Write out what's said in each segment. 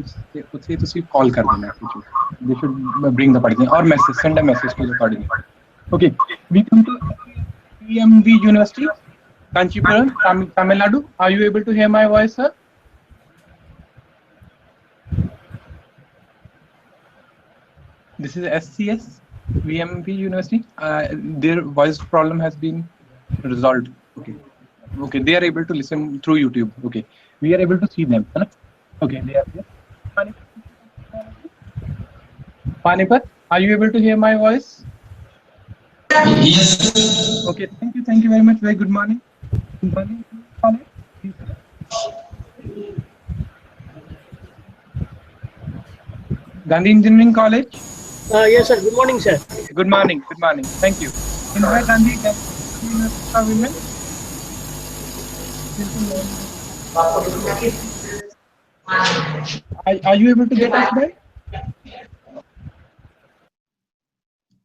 say to see call kar dena they should bring the participant or message, send a message to the coordinator. Okay, we come to PMV University, Kanchipuram, Tamil Nadu. Are you able to hear my voice, sir? This is SCS VMV University. Their voice problem has been resolved. Okay. Okay, they are able to listen through YouTube. Okay, we are able to see them. Huh? Okay, they are here. Panipat, are you able to hear my voice? Yes. Okay, thank you very much. Very good morning. Good morning. Gandhi Engineering College. Yes, sir. Good morning, sir. Good morning. Good morning. Thank you. Indira Gandhi University for Women. Are you able to get us there?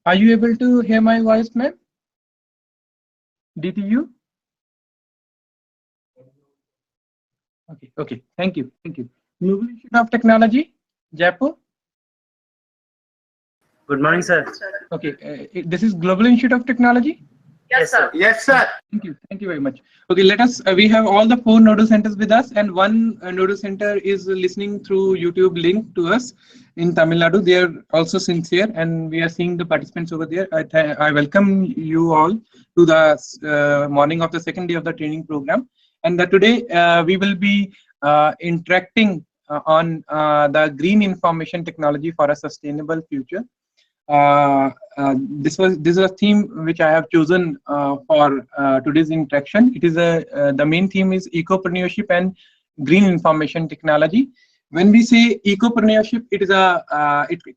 Are you able to hear my voice, ma'am? DTU? Okay, okay. Thank you. Thank you. Global Institute of Technology, Jaipur. Good morning, sir. Okay, this is Global Institute of Technology. Yes, sir. Yes, sir. Thank you very much. Okay, let us, we have all the 4 nodal centers with us, and one nodal center is listening through YouTube link to us in Tamil Nadu. They are also sincere, and we are seeing the participants over there. I welcome you all to the morning of the second day of the training program. And today we will be interacting on the green information technology for a sustainable future. This is a theme which I have chosen for today's interaction. It is the main theme is ecopreneurship and green information technology. When we say ecopreneurship, it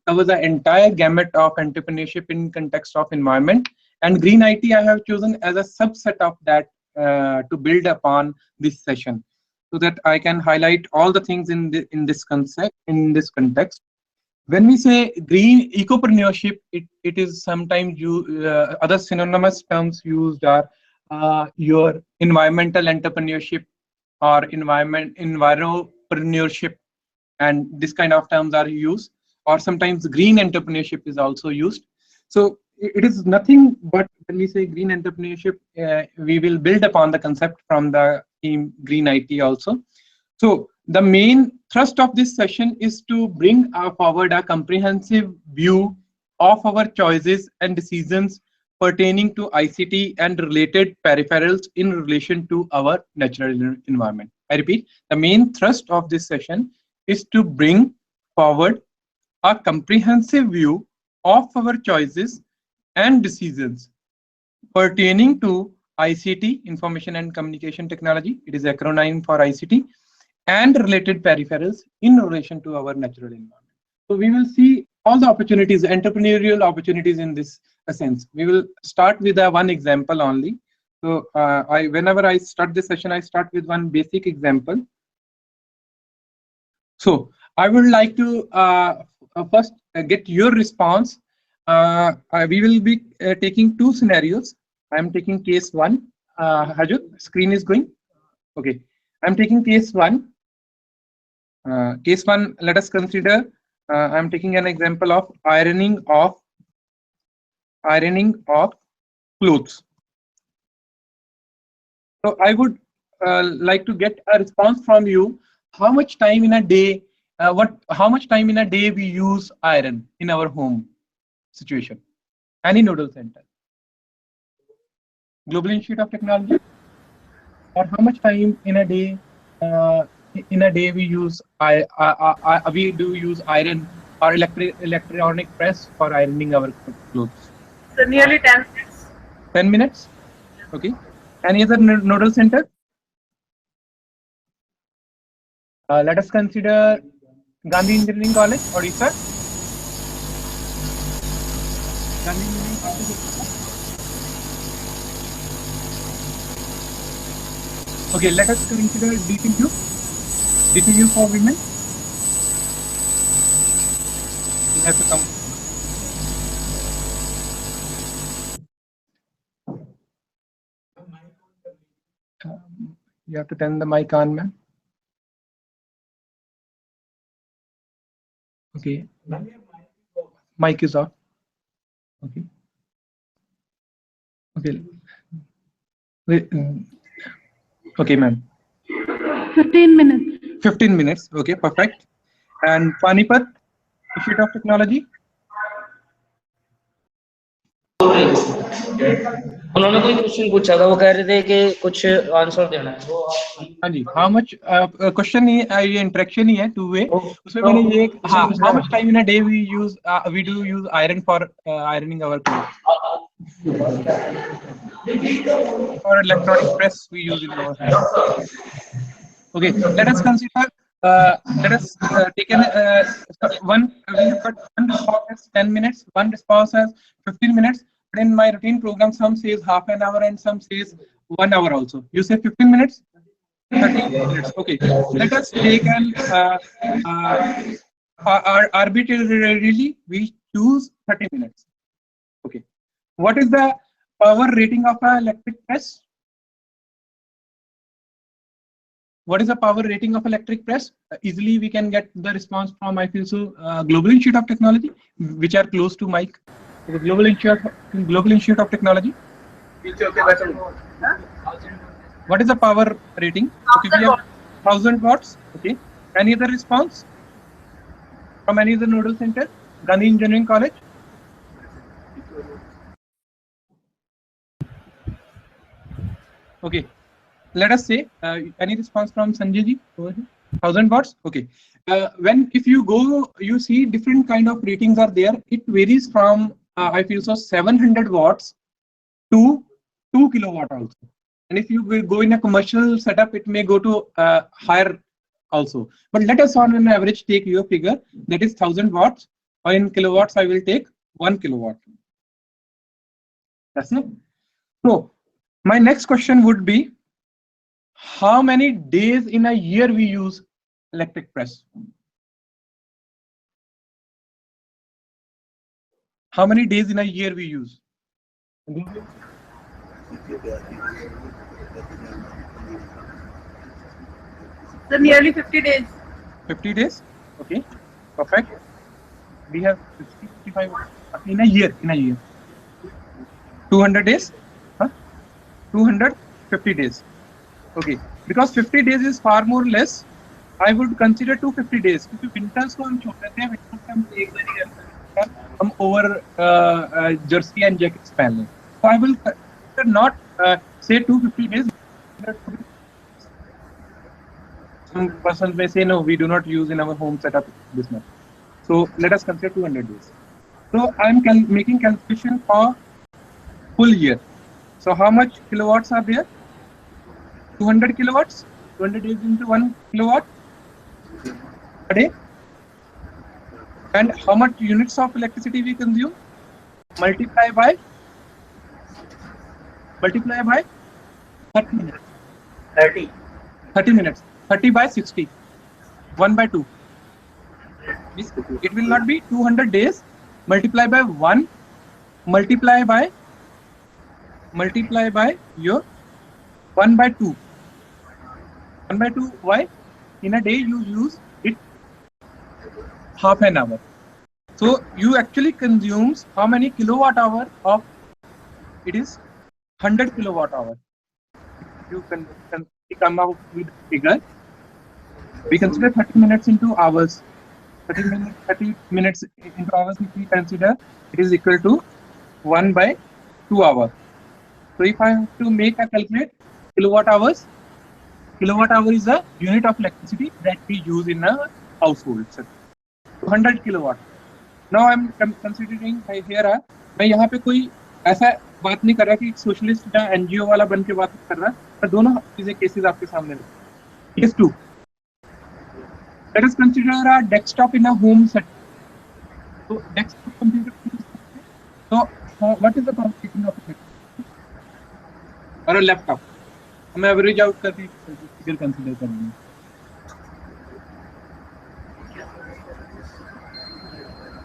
covers the entire gamut of entrepreneurship in context of environment, and green IT I have chosen as a subset of that to build upon this session, so that I can highlight all the things in this context. When we say green ecopreneurship, it is sometimes other synonymous terms used are your environmental entrepreneurship or enviropreneurship, and this kind of terms are used, or sometimes green entrepreneurship is also used. So it is nothing but when we say green entrepreneurship, we will build upon the concept from the theme green IT also. So the main thrust of this session is to bring forward a comprehensive view of our choices and decisions pertaining to ICT and related peripherals in relation to our natural environment. I repeat, the main thrust of this session is to bring forward a comprehensive view of our choices and decisions pertaining to ICT, information and communication technology. It is acronym for ICT, and related peripherals in relation to our natural environment. So we will see all the opportunities, entrepreneurial opportunities in this sense. We will start with one example only. So whenever I start this session, I start with one basic example. So I would like to first get your response. We will be taking 2 scenarios. I am taking case 1. Hajut, screen is going. Okay, I am taking case 1. Case 1, let us consider, I am taking an example of ironing of clothes. So I would like to get a response from you. How much time in a day, how much time in a day we use iron in our home situation? Any nodal center? Global Institute of Technology? Or how much time in a day we use we do use iron or electronic press for ironing our clothes? So nearly 10 minutes. 10 minutes. Okay. Any other nodal center? Let us consider Gandhi Engineering College, Odisha. Gandhi Engineering College, Odisha. Okay, let us consider DTU for women. You have to come. You have to turn the mic on, ma'am. Okay. Mic is off. Okay. Okay. Okay, ma'am. 15 minutes. 15 minutes. Okay, perfect. And Panipat, Institute of Technology. उन्होंने कोई question पूछा था, वो कह रहे थे कि कुछ आंसर देना है, वो हाँ जी, how much क्वेश्चन ही ये इंटरेक्शन ही है टू वे, उसमें मैंने ये हाँ, how much time in a day we do use iron for ironing our clothes, or electronic press we use in our hands. Okay, let us consider let us take one, we have got one response as 10 minutes, one response as 15 minutes, but in my routine program some says half an hour and some says 1 hour also. You say 15 minutes, 30 minutes. Okay, let us take an arbitrarily we choose 30 minutes. Okay, what is the power rating of an electric press? What is the power rating of electric press? Easily we can get the response from, I feel so, Global Institute of Technology, which are close to Mike. The Global Institute of Technology. What is the power rating? Okay, we have 1000 watts. Okay. Any other response from any other nodal center? Gandhi Engineering College. Okay. Let us say any response from Sanjay ji over here? 1000 watts. Okay. When if you go, you see different kind of ratings are there. It varies from I feel so 700 watts to 2 kilowatt also. And if you will go in a commercial setup, it may go to higher also. But let us on an average take your figure, that is 1000 watts, or in kilowatts I will take 1 kilowatt. That's it. So my next question would be, how many days in a year we use electric press? How many days in a year we use? So nearly 50 days. 50 days. Okay, perfect. We have 50, 55 in a year. 200 days. Huh? 250 days. Okay, because 50 days is far more less, I would consider 250 days. क्योंकि winters को हम छोड़ देते हैं, winters को हम एक बार ही करते हैं, हम over jersey and jackets पहन लें. So I will not say 250 days. Some persons may say no, we do not use in our home setup this much. So let us consider 200 days. So I am making calculation for full year. So how much kilowatts are there? 200 kilowatts, 200 days into 1 kilowatt a day. And how much units of electricity we consume? Multiply by 30 minutes. 30 minutes. 30 by 60. 1 by 2. It will not be 200 days. Multiply by 1. Multiply by your 1 by 2. 1 by 2, why? In a day you use it half an hour. So you actually consumes how many kilowatt hour of it is 100 kilowatt hour. You can come out with figure. We consider 30 minutes into hours. 30 minutes into hours if we consider, it is equal to 1 by 2 hours. So if I have to make a calculate kilowatt hour is the unit of electricity that we use in a household. 100 kilowatt. Now I am considering here, मैं यहाँ पे कोई ऐसा बात नहीं कर रहा कि सोशलिस्ट या एनजीओ वाला बन के बात कर रहा, पर दोनों चीजें केसेस आपके सामने रखे. Case 2. Let us consider a desktop in a home set. So desktop computer. So what is the computing of it? Or a laptop? हम एवरेज आउट करके फिगर कंसीडर करेंगे.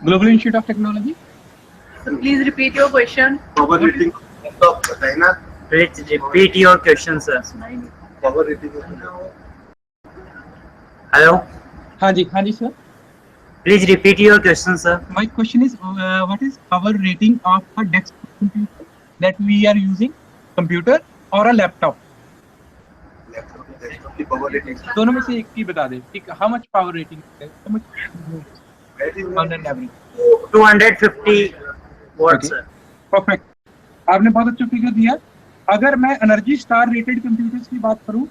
Global Institute of Technology. So please repeat your question. Power rating laptop बताइए. Please repeat your question, sir. Power rating. Hello. हाँ जी sir. Please repeat your question, sir. My question is, what is our rating of a desktop computer that we are using, computer or a laptop? Desktop की power rating दोनों में से एक की बता दे कि how much power rating है, how much on an average. 250 watts, Okay. sir. Perfect. आपने बहुत अच्छा फिगर दिया. अगर मैं एनर्जी स्टार रेटेड कंप्यूटर्स की बात करूं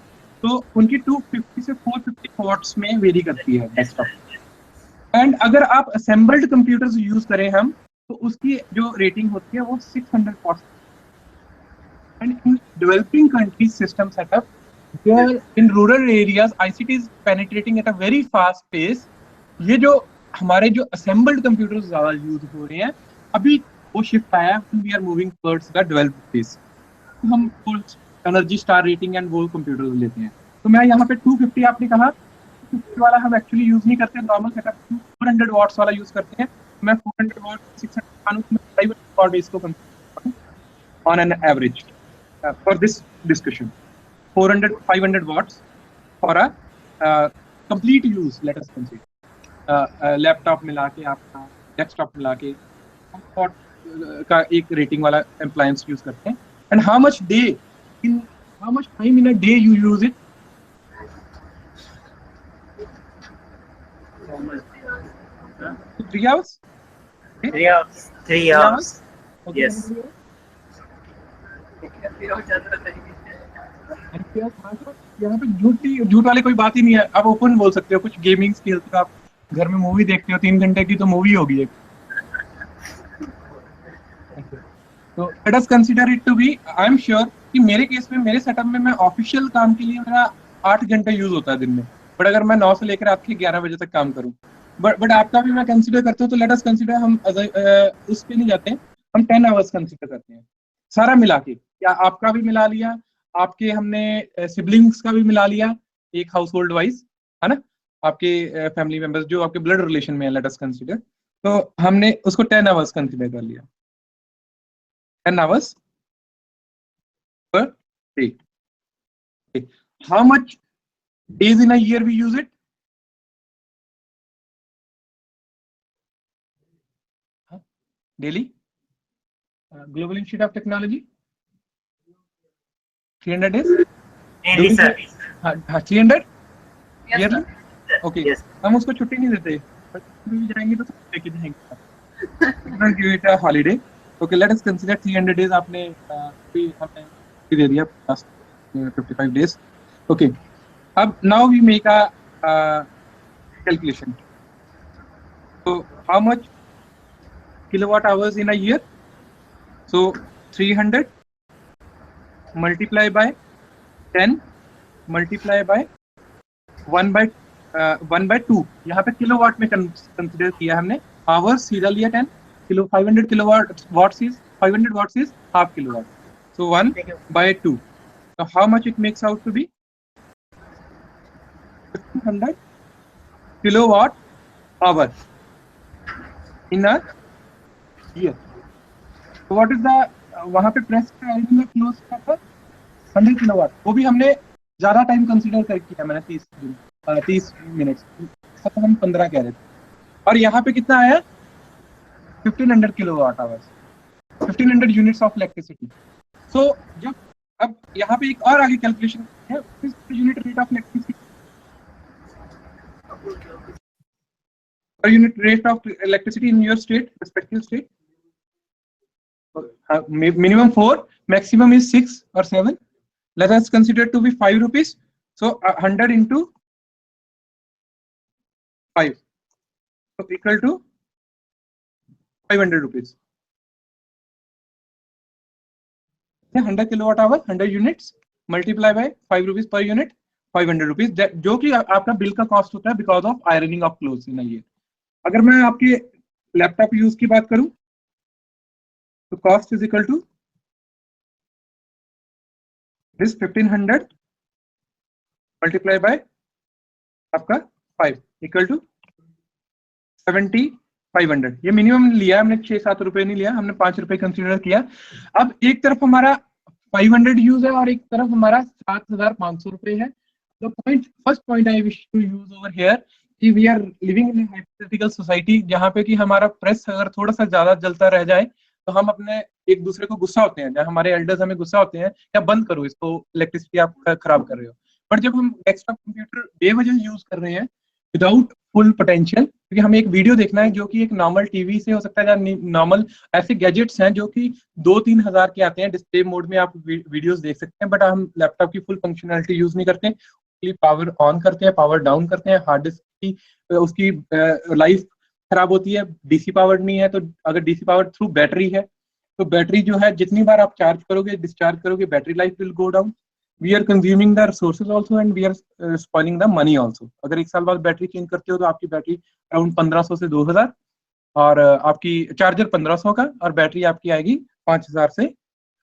तो उनकी 250 से 450 वॉट्स में वेरी करती है डेस्कटॉप. एंड अगर आप असेंबल्ड कंप्यूटर्स यूज करें हम तो उसकी जो रेटिंग होती है वो 600 watts. And in developing countries system setup there in rural areas ICT is penetrating at a very fast pace. ये जो हमारे जो असेंबल्ड कंप्यूटर्स ज्यादा यूज हो रहे हैं अभी वो शिफ्ट आया. We are moving towards the developed phase. हम एनर्जी स्टार रेटिंग एंड वो कंप्यूटर्स लेते हैं. तो मैं यहाँ पे 250 आपने कहा 250 वाला हम एक्चुअली यूज नहीं करते. नॉर्मल सेटअप 400 वॉट्स वाला यूज करते हैं. मैं 400 वॉट 600 मानूं तो मैं 500 वॉट इसको on an average for this discussion. 400 500 watts for a complete use late us consider. Laptop मिला के आपका डेस्कटॉप मिला के वॉट का एक रेटिंग वाला अप्लायंस यूज करते हैं. And how much time in a day you use it? 3 hours? Okay. 3 hours. 3 hours. Okay. Yes. यहाँ पे झूठ वाले कोई बात ही नहीं है. आप ओपन बोल सकते हो. कुछ गेमिंग स्किल्स का आप घर में मूवी देखते हो 3 घंटे की तो मूवी होगी एक. तो let us consider it to be. I am sure कि मेरे केस में मेरे सेटअप में मैं ऑफिशियल काम के लिए मेरा 8 घंटे यूज होता है दिन में. बट अगर मैं 9 से लेकर आपके 11 बजे तक काम करूं बट आपका भी मैं कंसीडर करता हूं तो लेट अस कंसीडर हम उस पे नहीं जाते हैं. हम 10 आवर्स कंसीडर करते हैं सारा मिला के. या आपका भी मिला लिया, आपके हमने सिबलिंग्स का भी मिला लिया एक हाउस होल्ड वाइज, है ना, आपके फैमिली मेंबर्स जो आपके ब्लड रिलेशन में है लेट अस कंसीडर. तो हमने उसको 10 आवर्स कंसीडर कर लिया. 10 hours per day. Okay. How much days in a year we use it? Daily? Global Institute of Technology? 300 days? Daily, sir. 300? Yes, Yearly? sir. Okay. Yes. हम उसको छुट्टी नहीं देते. भी जाएंगे तो लेके जाएंगे. Give it a holiday. Okay, let us consider 300 days. आपने भी हमने दे दिया 55 days. Okay. अब now we make a calculation. So how much kilowatt hours in a year? So 300 multiply by 10 multiply by 1 by 2. यहाँ पे किलोवाट में consider किया हमने. आवर्स सीधा लिया 10 kilo. 500 kilowatt watts is 500 watts is half kilowatt. So 1 by 2. So how much it makes out to be? 1500 kilowatt hour in a year. So what is the वहाँ पे press का idea close का 100 kilowatt. वो भी हमने ज्यादा time consider कर किया. मैंने 30 मिनट तो हम 15 कह रहे थे. और यहाँ पे कितना आया 1500 kilowatt hours, 1500 units of electricity. So जब अब यहाँ पे एक और आगे कैलकुलेशन है unit rate of electricity per unit rate of electricity in your state, respective state. Minimum 4, maximum is 6 or 7. Let us consider to be 5 rupees. So 100 into 5, so equal to 500 rupees. 100 kilowatt hour, 100 units multiply by 5 rupees per unit, 500 rupees. जो कि आपका bill का cost होता है because of ironing of clothes in a year. अगर मैं आपके laptop use की बात करूं तो cost is equal to this 1500 multiply by आपका 5 इक्वल टू 7500. ये मिनिमम लिया हमने, 6-7 रुपए नहीं लिया हमने, 5 रुपए कंसीडर किया. अब एक तरफ हमारा 500 यूज है और एक तरफ हमारा 7500 रुपए है. The point, first point I wish to use over here कि we are living in hypothetical society जहाँ पे कि हमारा प्रेस अगर थोड़ा सा ज्यादा जलता रह जाए तो हम अपने एक दूसरे को गुस्सा होते हैं, जहाँ हमारे एल्डर्स हमें गुस्सा होते हैं या बंद करो इसको, इलेक्ट्रिसिटी आप खराब कर रहे हो। बट जब हम डेस्कटॉप कंप्यूटर बेवजह यूज कर रहे हैं विदाउट फुल पोटेंशियल, क्योंकि हमें एक वीडियो देखना है जो कि एक नॉर्मल टीवी से हो सकता है, या नॉर्मल ऐसे गैजेट्स हैं जो कि 2-3 हजार के आते हैं, डिस्प्ले मोड में आप वीडियोस देख सकते हैं, बट हम लैपटॉप की फुल फंक्शनैलिटी यूज नहीं करते, पावर ऑन करते हैं, पावर डाउन करते हैं, हार्ड डिस्क की उसकी लाइफ खराब होती है, डीसी पावर नहीं है, तो अगर डीसी पावर थ्रू बैटरी है तो बैटरी जो है जितनी बार आप चार्ज करोगे डिस्चार्ज करोगे battery life will go down. We are consuming the resources also and we are spoiling the money also. अगर 1 साल बाद बैटरी चेंज करते हो तो आपकी बैटरी अराउंड 1500 से 2000, और आपकी चार्जर 1500 का, और बैटरी आपकी आएगी 5000 से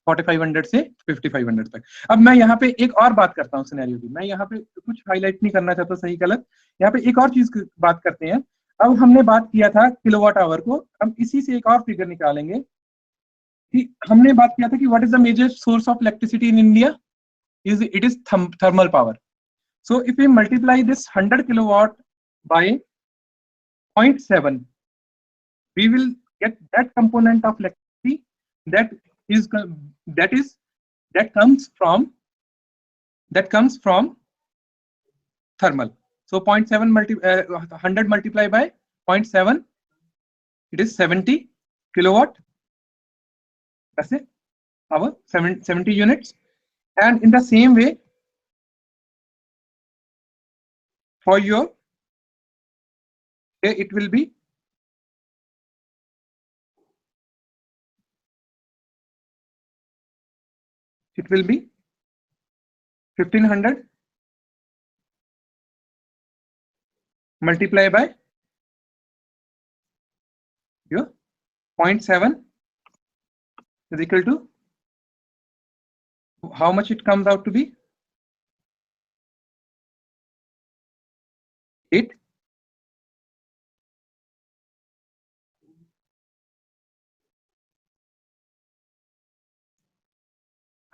4500 से 5500 तक। अब मैं यहाँ पे एक और बात करता हूँ सिनेरियो की, मैं यहाँ पे कुछ हाईलाइट नहीं करना चाहता सही गलत, यहाँ पे एक और चीज की बात करते हैं। अब हमने बात किया था किलोवाट आवर को, हम इसी से एक और फिगर निकालेंगे कि हमने बात किया था कि what is the major source of electricity in India, is it is thermal power. So if we multiply this 100 kilowatt by 0.7, we will get that component of electricity that is that comes from thermal. So 0.7 100 multiplied by 0.7, it is 70 kilowatt. That's it, our 70 units. And in the same way, for your day, it will be 1500 multiplied by your 0.7 is equal to how much it comes out to be? 8.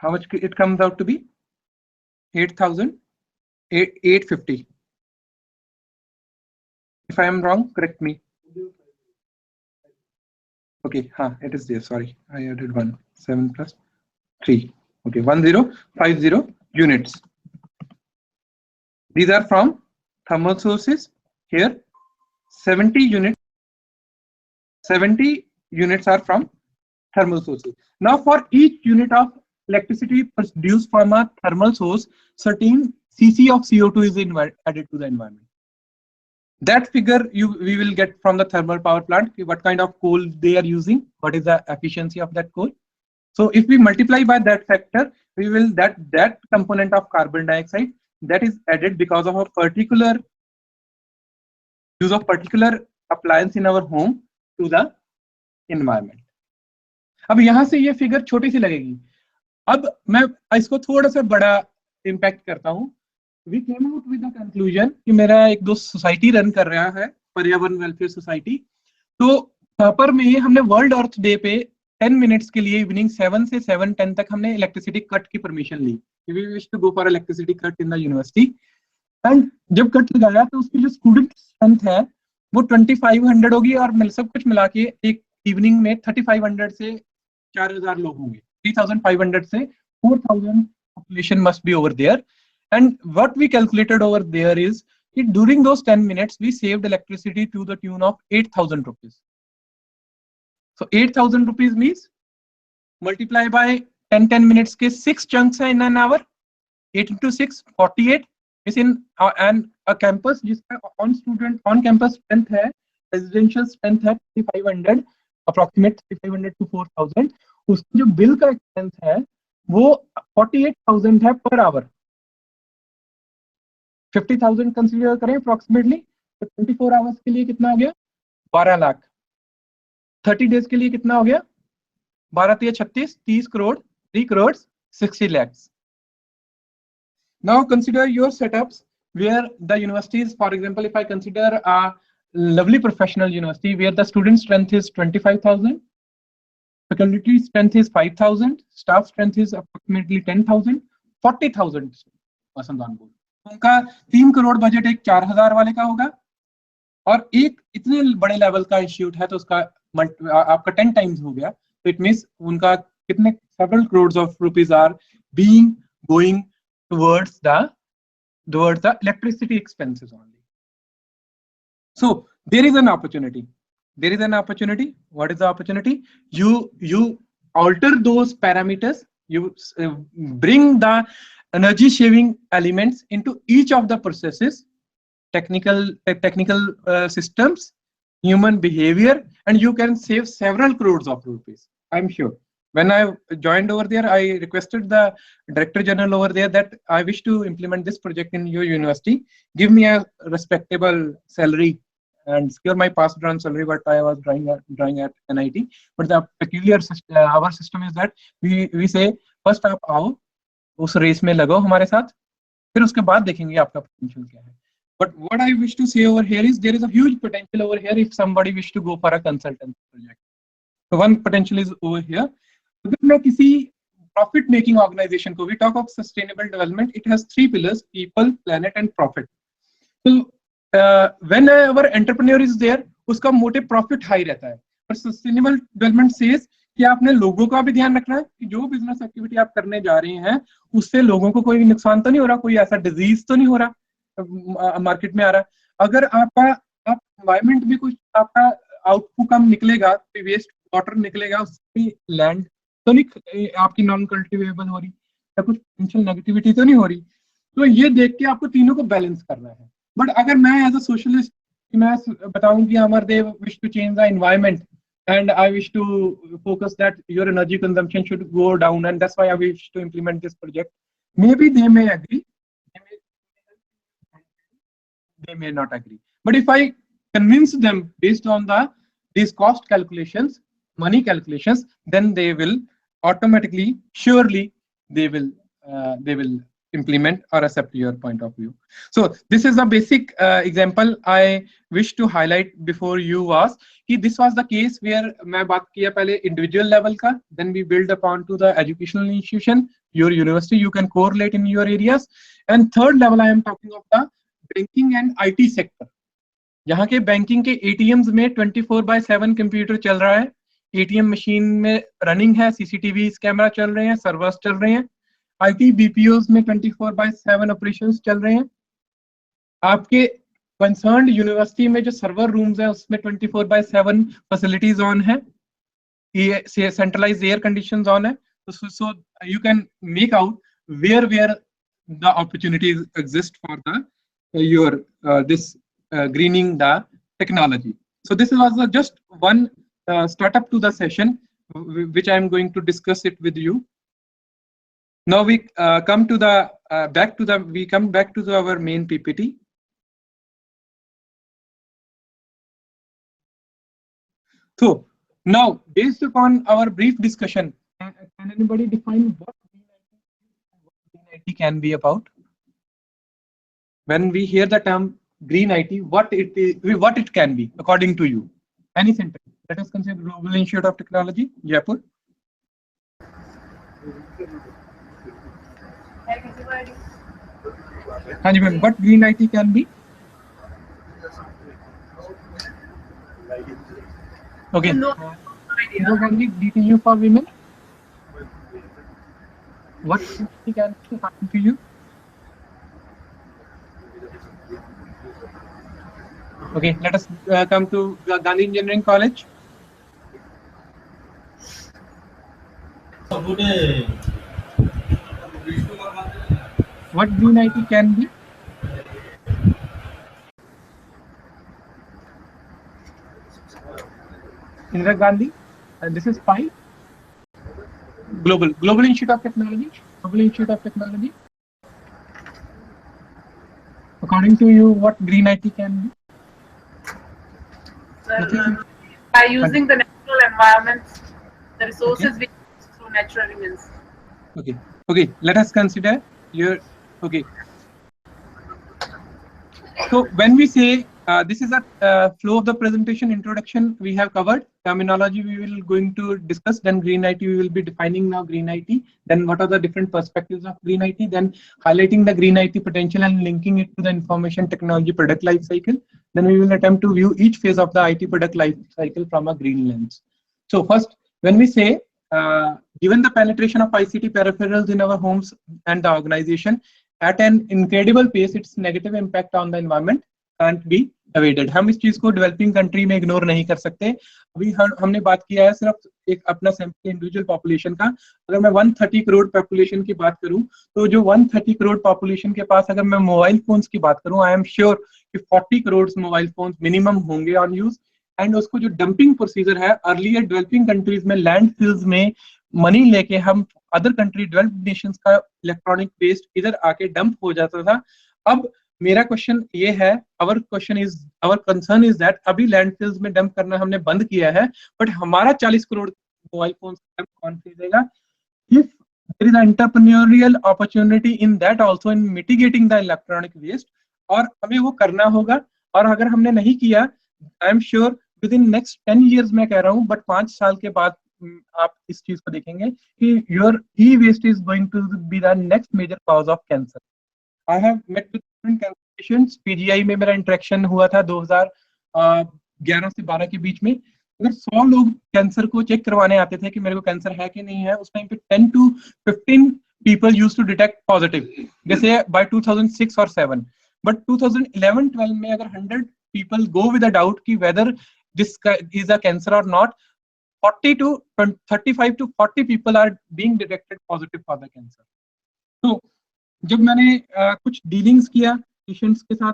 How much it comes out to be? 850. If I am wrong, correct me. Okay, it is there. Sorry, I added 1. 7 plus 3. Okay, 1050 units. These are from thermal sources. Here, 70 units. 70 units are from thermal sources. Now, for each unit of electricity produced from a thermal source, certain cc of CO2 is added to the environment. That figure we will get from the thermal power plant, what kind of coal they are using, what is the efficiency of that coal. So if we multiply by that factor, we will that component of carbon dioxide that is added because of a particular use of particular appliance in our home to the environment. अब यहाँ से ये figure छोटी सी लगेगी, अब मैं इसको थोड़ा सा बड़ा इम्पैक्ट करता हूँ। We came out with the conclusion कि मेरा एक दोस्त सोसाइटी रन कर रहा है, पर्यावरण वेलफेयर सोसाइटी, तो पेपर में हमने वर्ल्ड अर्थ डे पे 10 मिनट्स के लिए इवनिंग 7 से 7:10 तक हमने इलेक्ट्रिसिटी कट की परमिशन ली। We wish to go for electricity cut in the university, and जब कट लगाया तो उसकी जो स्टूडेंट स्ट्रेंथ है वो 2500 होगी, और सब कुछ मिला के एक इवनिंग में 3500 से 4000 लोग होंगे, 3500 से 4000 population must be over there. And what we calculated over there is that during those 10 minutes we saved electricity to the tune of 8000 rupees. So 8000 rupees means multiply by 10 minutes के 6 chunks in an hour, 8 into 6 48 is in and a campus जिसका on campus strength है, residential strength है 3500, approximate 3500 to 4000, उसकी जो bill का expense है वो 48,000 है पर आवर। 50,000 कंसीडर करें अप्रोक्सीमेटली, तो 24 आवर्स के लिए कितना हो गया? 12 लाख। 30 डेज के लिए कितना हो गया? 12 3 36, 30 crore, 3 crores 60 lakhs. Now consider your setups where the universities, for example, if I consider a lovely professional university where the student strength is 25,000, faculty strength is 5,000, staff strength is approximately 10,000, 40,000 person on board, उनका 3 crore budget एक 4000 वाले का होगा, और एक इतने बड़े level का इंस्टीट्यूट है तो उसका आपका 10 टाइम्स हो गया, तो इट मीन्स उनका कितने several crores of rupees are being going towards the electricity expenses only. So there is an opportunity. There is an opportunity. What is the opportunity? You alter those parameters. You bring the energy saving elements into each of the processes, technical systems, human behavior, and you can save several crores of rupees. I'm sure. When I joined over there, I requested the Director General over there that I wish to implement this project in your university. Give me a respectable salary and secure my passed run salary what I was drawing at NIT. But the peculiar our system is that we say first आप आओ उस race में लगो हमारे साथ, फिर उसके बाद देखेंगे आपका potential क्या है. But what I wish to say over here is there is a huge potential over here if somebody wish to go for a consultancy project. So one potential is over here. अगर मैं किसी profit making organization को, we talk of sustainable development, it has 3 pillars: people, planet and profit. So whenever entrepreneur is there, उसका motive profit high रहता है. But sustainable development says कि आपने लोगों का भी ध्यान रखना है कि जो बिजनेस एक्टिविटी आप करने जा रहे हैं उससे लोगों को कोई नुकसान तो नहीं हो रहा, कोई ऐसा डिजीज तो नहीं हो रहा मार्केट में आ रहा. अगर आप एनवायरमेंट में कुछ आपका आउटपुट कम निकलेगा, वेस्ट वाटर निकलेगा, उसकी लैंड तो नहीं आपकी नॉन कल्टिवेबल हो रही या कुछ पोटेंशियल नेगेटिविटी तो नहीं हो रही. तो ये देख के आपको तीनों को बैलेंस करना है. बट अगर मैं एज अ सोशलिस्ट मैं बताऊं कि Amardev wish to change the environment and I wish to focus that your energy consumption should go down, and that's why I wish to implement this project. Maybe they may agree, they may not agree. But if I convince them based on these cost calculations, money calculations, then they will automatically, surely they will implement or accept your point of view. So this is a basic example I wish to highlight before you was कि this was the case where मैं बात किया पहले individual level का, then we build upon to the educational institution, your university, you can correlate in your areas, and third level I am talking of the banking and IT sector. यहाँ के banking के ATMs में 24/7 computer चल रहा है, ATM machine में running है, CCTV camera चल रहे हैं, सर्वर्स चल रहे हैं, IT BPOs में 24/7 ऑपरेशंस चल रहे हैं. आपके कंसर्न्ड यूनिवर्सिटी में जो सर्वर रूम्स है उसमें 24/7 फैसिलिटीज ऑन है, ये सेंट्रलाइज्ड एयर कंडीशंस ऑन है. So you can make out where the opportunities exist for the your this greening the technology. So this was just one startup to the session which I am going to discuss it with you. Now we come to the back to our main PPT. So now, based upon our brief discussion, can anybody define what green IT can be about? When we hear the term green IT, what it can be according to you? Any sentence. Let us consider Global Institute of Technology, Jaipur. Hanji ma'am, what green IT can be? Okay. No idea. DTU for women. What can happen to you? Okay, let us come to Gandhi Engineering College. What green IT can be? Indira Gandhi, this is 5. Global Institute of Technology. Global Institute of Technology. According to you, what green IT can be? By using the natural environments, the resources we use through natural means. Okay. Let us consider your. Okay. So when we say This is a flow of the presentation. Introduction we have covered. Terminology we will going to discuss. Then green IT we will be defining now green IT. Then what are the different perspectives of green IT? Then highlighting the green IT potential and linking it to the information technology product life cycle. Then we will attempt to view each phase of the IT product life cycle from a green lens. So first, when we say given the penetration of ICT peripherals in our homes and the organization at an incredible pace, its negative impact on the environment can't be avoided. हम इस चीज को developing country में ignore नहीं कर सकते. अभी हमने बात किया है सिर्फ एक अपना सैंपल इंडिविजुअल पॉपुलेशन का. अगर मैं 130 करोड़ पॉपुलेशन की बात करूं तो जो 130 करोड़ पॉपुलेशन के पास अगर मैं मोबाइल फोन्स की बात करूं, आई एम श्योर कि 40 करोड़ मोबाइल फोन्स मिनिमम होंगे ऑन यूज. एंड उसको जो डंपिंग प्रोसीजर है अर्लियर डेवलपिंग कंट्रीज में लैंडफिल्स में मनी लेके हम अदर कंट्री डेवलप्ड नेशंस का इलेक्ट्रॉनिक वेस्ट इधर आके डंप हो जाता था. अब मेरा क्वेश्चन ये है, आवर कंसर्न इज दैट अभी लैंडफिल्स में डंप करना हमने बंद किया है, बट हमारा 40 करोड़ मोबाइल फोन कौन खरीदेगा? If there is entrepreneurial opportunity in that also in mitigating the electronic waste, और हमें वो करना होगा. और अगर हमने नहीं किया, आई am sure with in next 10 years मैं कह रहा हूँ, बट 5 साल के बाद आप इस चीज को देखेंगे कि your e waste is going to be the next major cause of cancer. I have met with different cancer patients. PGI में मेरा इंटरेक्शन हुआ था 2011 से 12 के बीच में. अगर 100 लोग कैंसर को चेक करवाने आते थे कि मेरे को कैंसर है कि नहीं है, उस टाइम पे 10 to 15 people used to detect positive, जैसे by 2006 or 7. But 2011-12 में अगर 100 people go with a doubt कि whether this is a cancer or not, 35 to 40 people are being detected positive for the cancer. So जब मैंने कुछ dealings किया patients के साथ,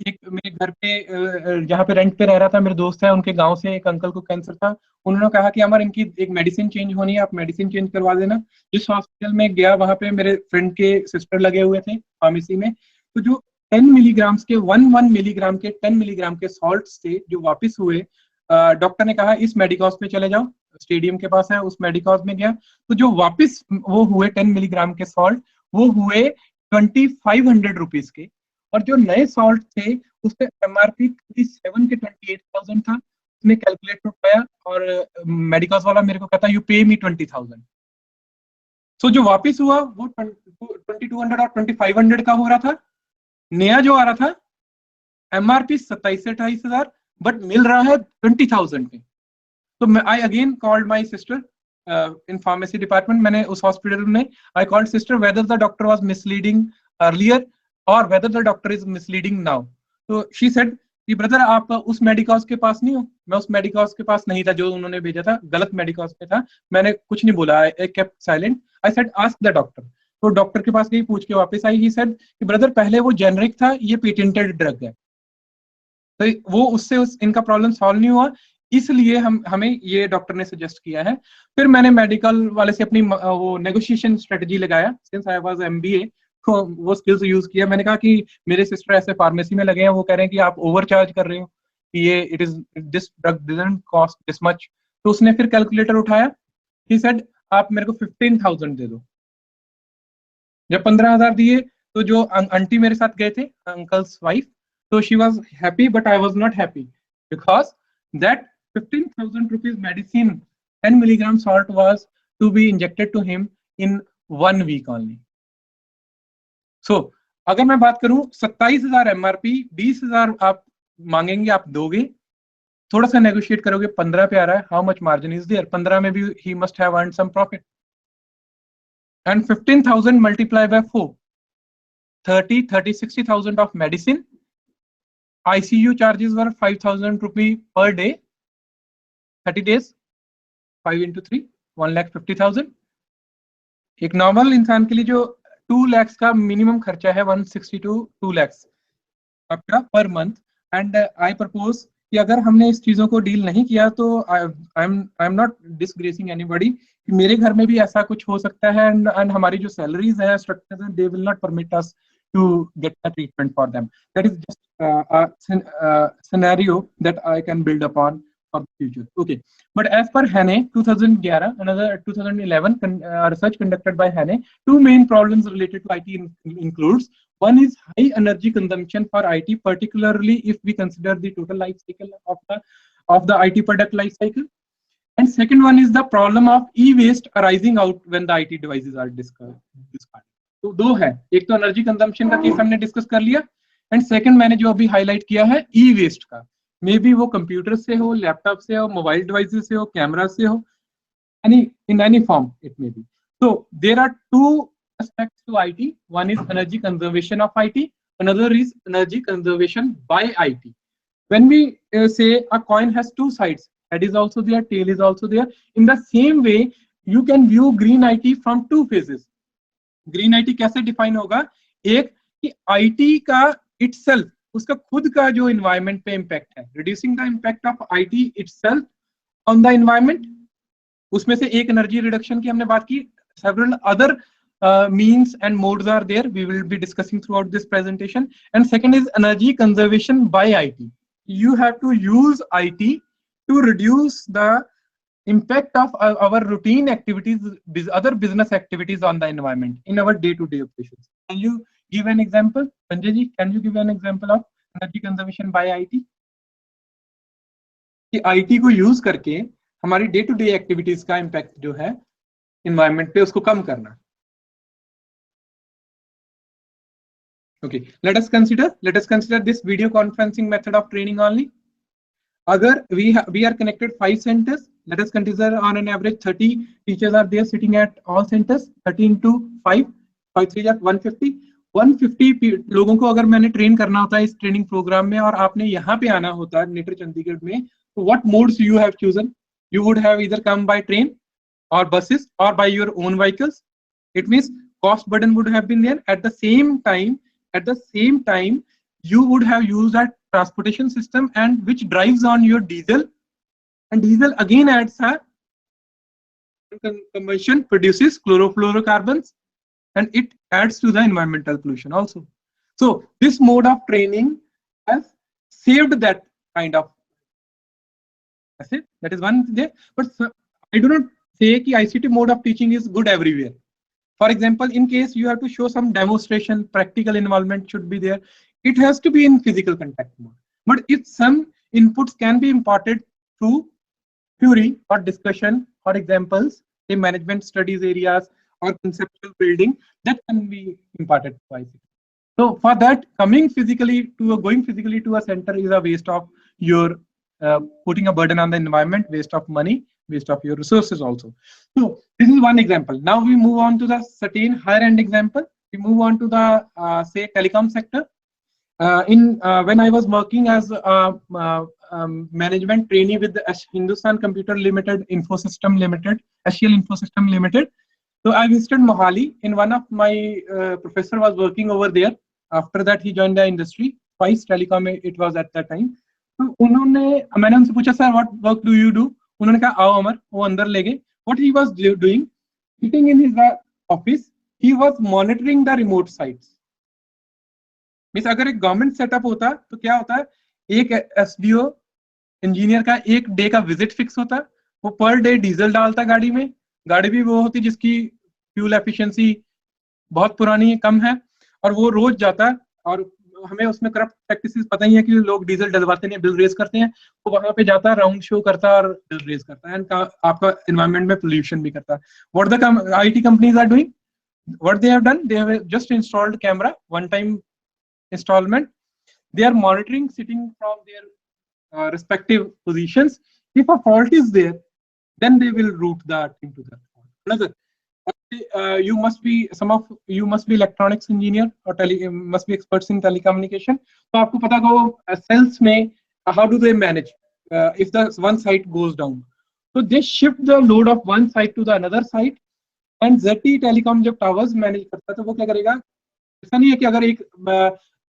एक मेरे घर पे जहाँ पे रेंट पे रह रहा था, मेरे दोस्त है, उनके गांव से एक अंकल को कैंसर था. उन्होंने कहा कि हमारे इनकी एक मेडिसिन चेंज होनी है, आप मेडिसिन चेंज करवा देना. जिस हॉस्पिटल में गया वहां पे मेरे फ्रेंड के सिस्टर लगे हुए थे फार्मेसी में. तो जो 10 मिलीग्राम के 1 मिलीग्राम के 10 मिलीग्राम के सॉल्ट से जो वापस हुए, डॉक्टर ने कहा इस मेडिकॉज में चले जाओ, स्टेडियम के पास है, उस मेडिकॉज में गया. तो जो वापस वो हुए 10 मिलीग्राम के सॉल्ट, वो हुए 2500 रुपीज के. और जो नए सॉल्ट थे उस पे MRP 27 के 28,000 था. उसने कैलकुलेट उठाया और मेडिकॉज वाला मेरे को कहता यू पे मी 20,000. सो जो वापस हुआ वो 2200 और 2500 का हो रहा था. नया जो आ रहा था MRP 27 से 28,000, बट मिल रहा है 20,000 पे. तो I again called my sister in pharmacy department. मैंने उस हॉस्पिटल में I called sister whether the doctor was misleading earlier or whether the doctor is misleading now. तो she said कि ब्रदर आप उस मेडिकॉज के पास नहीं हो. मैं उस मेडिकॉज के पास नहीं था जो उन्होंने भेजा था, गलत मेडिकॉज पे था. मैंने कुछ नहीं बोला, I kept silent. I said ask the doctor. तो डॉक्टर के पास गई, पूछ के वापस आई. He said कि ब्रदर पहले वो जेनरिक था, ये पेटेंटेड ड्रग है. तो वो उससे इनका प्रॉब्लम सॉल्व नहीं हुआ, इसलिए हमें ये डॉक्टर ने सजेस्ट किया है. फिर मैंने मेडिकल वाले से अपनी वो नेगोशिएशन स्ट्रेटजी लगाया. सिंस आई वाज MBA, तो वो स्किल्स यूज किया. मैंने कहा कि मेरे सिस्टर ऐसे फार्मेसी में लगे हैं, वो कह रहे हैं कि आप ओवर चार्ज कर रहे हो, कि ये it is this drug doesn't cost this much. तो उसने फिर कैलकुलेटर उठाया. ही सेड आप मेरे को 15,000 दे दो. जब 15,000 दिए तो जो आंटी मेरे साथ गए थे, अंकल्स वाइफ, तो she was happy, but I was not happy because that 15,000 rupees medicine, 10 milligram salt was to be injected to him in 1 week only. So, अगर मैं बात करूं 27,000 MRP, 20,000 आप मांगेंगे, आप दोगे, थोड़ा सा नेगोशिएट करोगे, 15 पे आ रहा है. How much margin is there? 15 में भी he must have earned some profit. And 15,000 multiply by 4, 30, 60,000 of medicine. ICU charges were 5,000 rupee per day. 30 days, 5 into 3, 1,50,000. एक नॉर्मल इंसान के लिए जो 2 lakhs का मिनिमम खर्चा है, 160 to 2 lakhs आपका per month. And I propose कि अगर हमने इस चीजों को डील नहीं किया तो आई एम नॉट डिसग्रेसिंग एनीबॉडी, मेरे घर में भी ऐसा कुछ हो सकता है. एंड हमारी जो सैलरीज है, स्ट्रक्चर्स हैं, they will not permit us to get a treatment for them. That is just a scenario that I can build upon for the future. Okay, but as per Hane 2011, another 2011 research conducted by Hane, 2 main problems related to IT includes: One is high energy consumption for IT, particularly if we consider the total life cycle of the IT product life cycle. And second one is the problem of e-waste arising out when the IT devices are discarded. तो दो है, एक तो energy consumption का case हमने discuss कर लिया, and second मैंने जो अभी हाईलाइट किया है ई वेस्ट का, मे बी वो कंप्यूटर से हो, लैपटॉप से हो, मोबाइल डिवाइसेस से हो, कैमरा से हो, in any form it may be. So there are two aspects to IT. One is energy conservation of IT, another is energy conservation by IT. When we say a coin has two sides, head is also there, tail is also there, in the same way you can view green IT from two phases. Green IT कैसे define होगा, एक कि IT का itself, उसका खुद का जो environment पे इंपैक्ट है, reducing the impact of IT itself on the environment, उसमें से एक एनर्जी रिडक्शन की हमने बात की. Several other means and modes are there, we will be discussing throughout this presentation. And second is energy conservation by IT. You have to use IT to reduce the impact of our routine activities, other business activities on the environment in our day-to-day operations. Can you give an example? Sanjay ji, can you give an example of energy conservation by IT? कि IT को use करके हमारी day to day activities का impact जो है environment पे उसको कम करना. Okay, let us consider this video conferencing method of training only. Agar we are connected 5 centers, let us consider on an average 30 teachers are there sitting at all centers. 30 into 5, 5 3 150. 150 लोगों को अगर मैंने train करना होता है इस training programme में और आपने यहाँ पे आना होता है नेटर चंडीगढ़ में, तो what modes you have chosen? You would have either come by train or buses or by your own vehicles. It means cost burden would have been there. At the same time, you would have used that transportation system and which drives on your diesel, and diesel again adds a combustion, produces chlorofluorocarbons, and it adds to the environmental pollution also. So this mode of training has saved that kind of asset. That is one there. But I do not say that ICT mode of teaching is good everywhere. For example, in case you have to show some demonstration, practical involvement should be there. It has to be in physical contact mode. But if some inputs can be imparted through theory or discussion or examples in management studies areas or conceptual building, that can be imparted to ICT. So for that, going physically to a center is a waste of your putting a burden on the environment, waste of money, waste of your resources also. So this is one example. Now we move on to the certain higher end example. We move on to the say telecom sector. When I was working as a management trainee with the Hindustan Computer Limited, Infosystem Limited, HCL Infosystem Limited. So I visited Mohali. In one of my professor was working over there. After that he joined the industry. Twice telecom it was at that time. तो मैंने उनसे पूछा sir what work do you do, उन्होंने कहा आओ अमर, वो अंदर ले गए. What he was doing, sitting in his office, he was monitoring the remote sites. Means अगर एक गवर्नमेंट सेटअप होता तो क्या होता है, एक एसडीओ इंजीनियर का एक डे का विजिट फिक्स होता, वो पर डे डीजल डालता गाड़ी में, गाड़ी भी वो होती जिसकी फ्यूल एफिशिएंसी बहुत पुरानी है, कम है, और वो रोज जाता. और हमें उसमें करप्ट प्रैक्टिसेस पता ही है कि लोग डीजल डलवाते नहीं, बिल रेज करते हैं, वो वहां पे जाता है, राउंड शो करता है और बिल रेज करता है, एंड आपका एनवायरनमेंट में पोल्यूशन भी करता है. What the IT companies are doing, what they have done, they have just installed camera, one time installment. They are monitoring sitting from their respective positions. If a fault is there, then they will route the team to that fault. Another, you must be electronics engineer or must be experts in telecommunication. तो आपको पता होगा cells में how do they manage if the one site goes down? So they shift the load of one site to the another site. And ZTE Telecom जब towers manage करता है तो वो क्या करेगा, ऐसा नहीं है कि अगर एक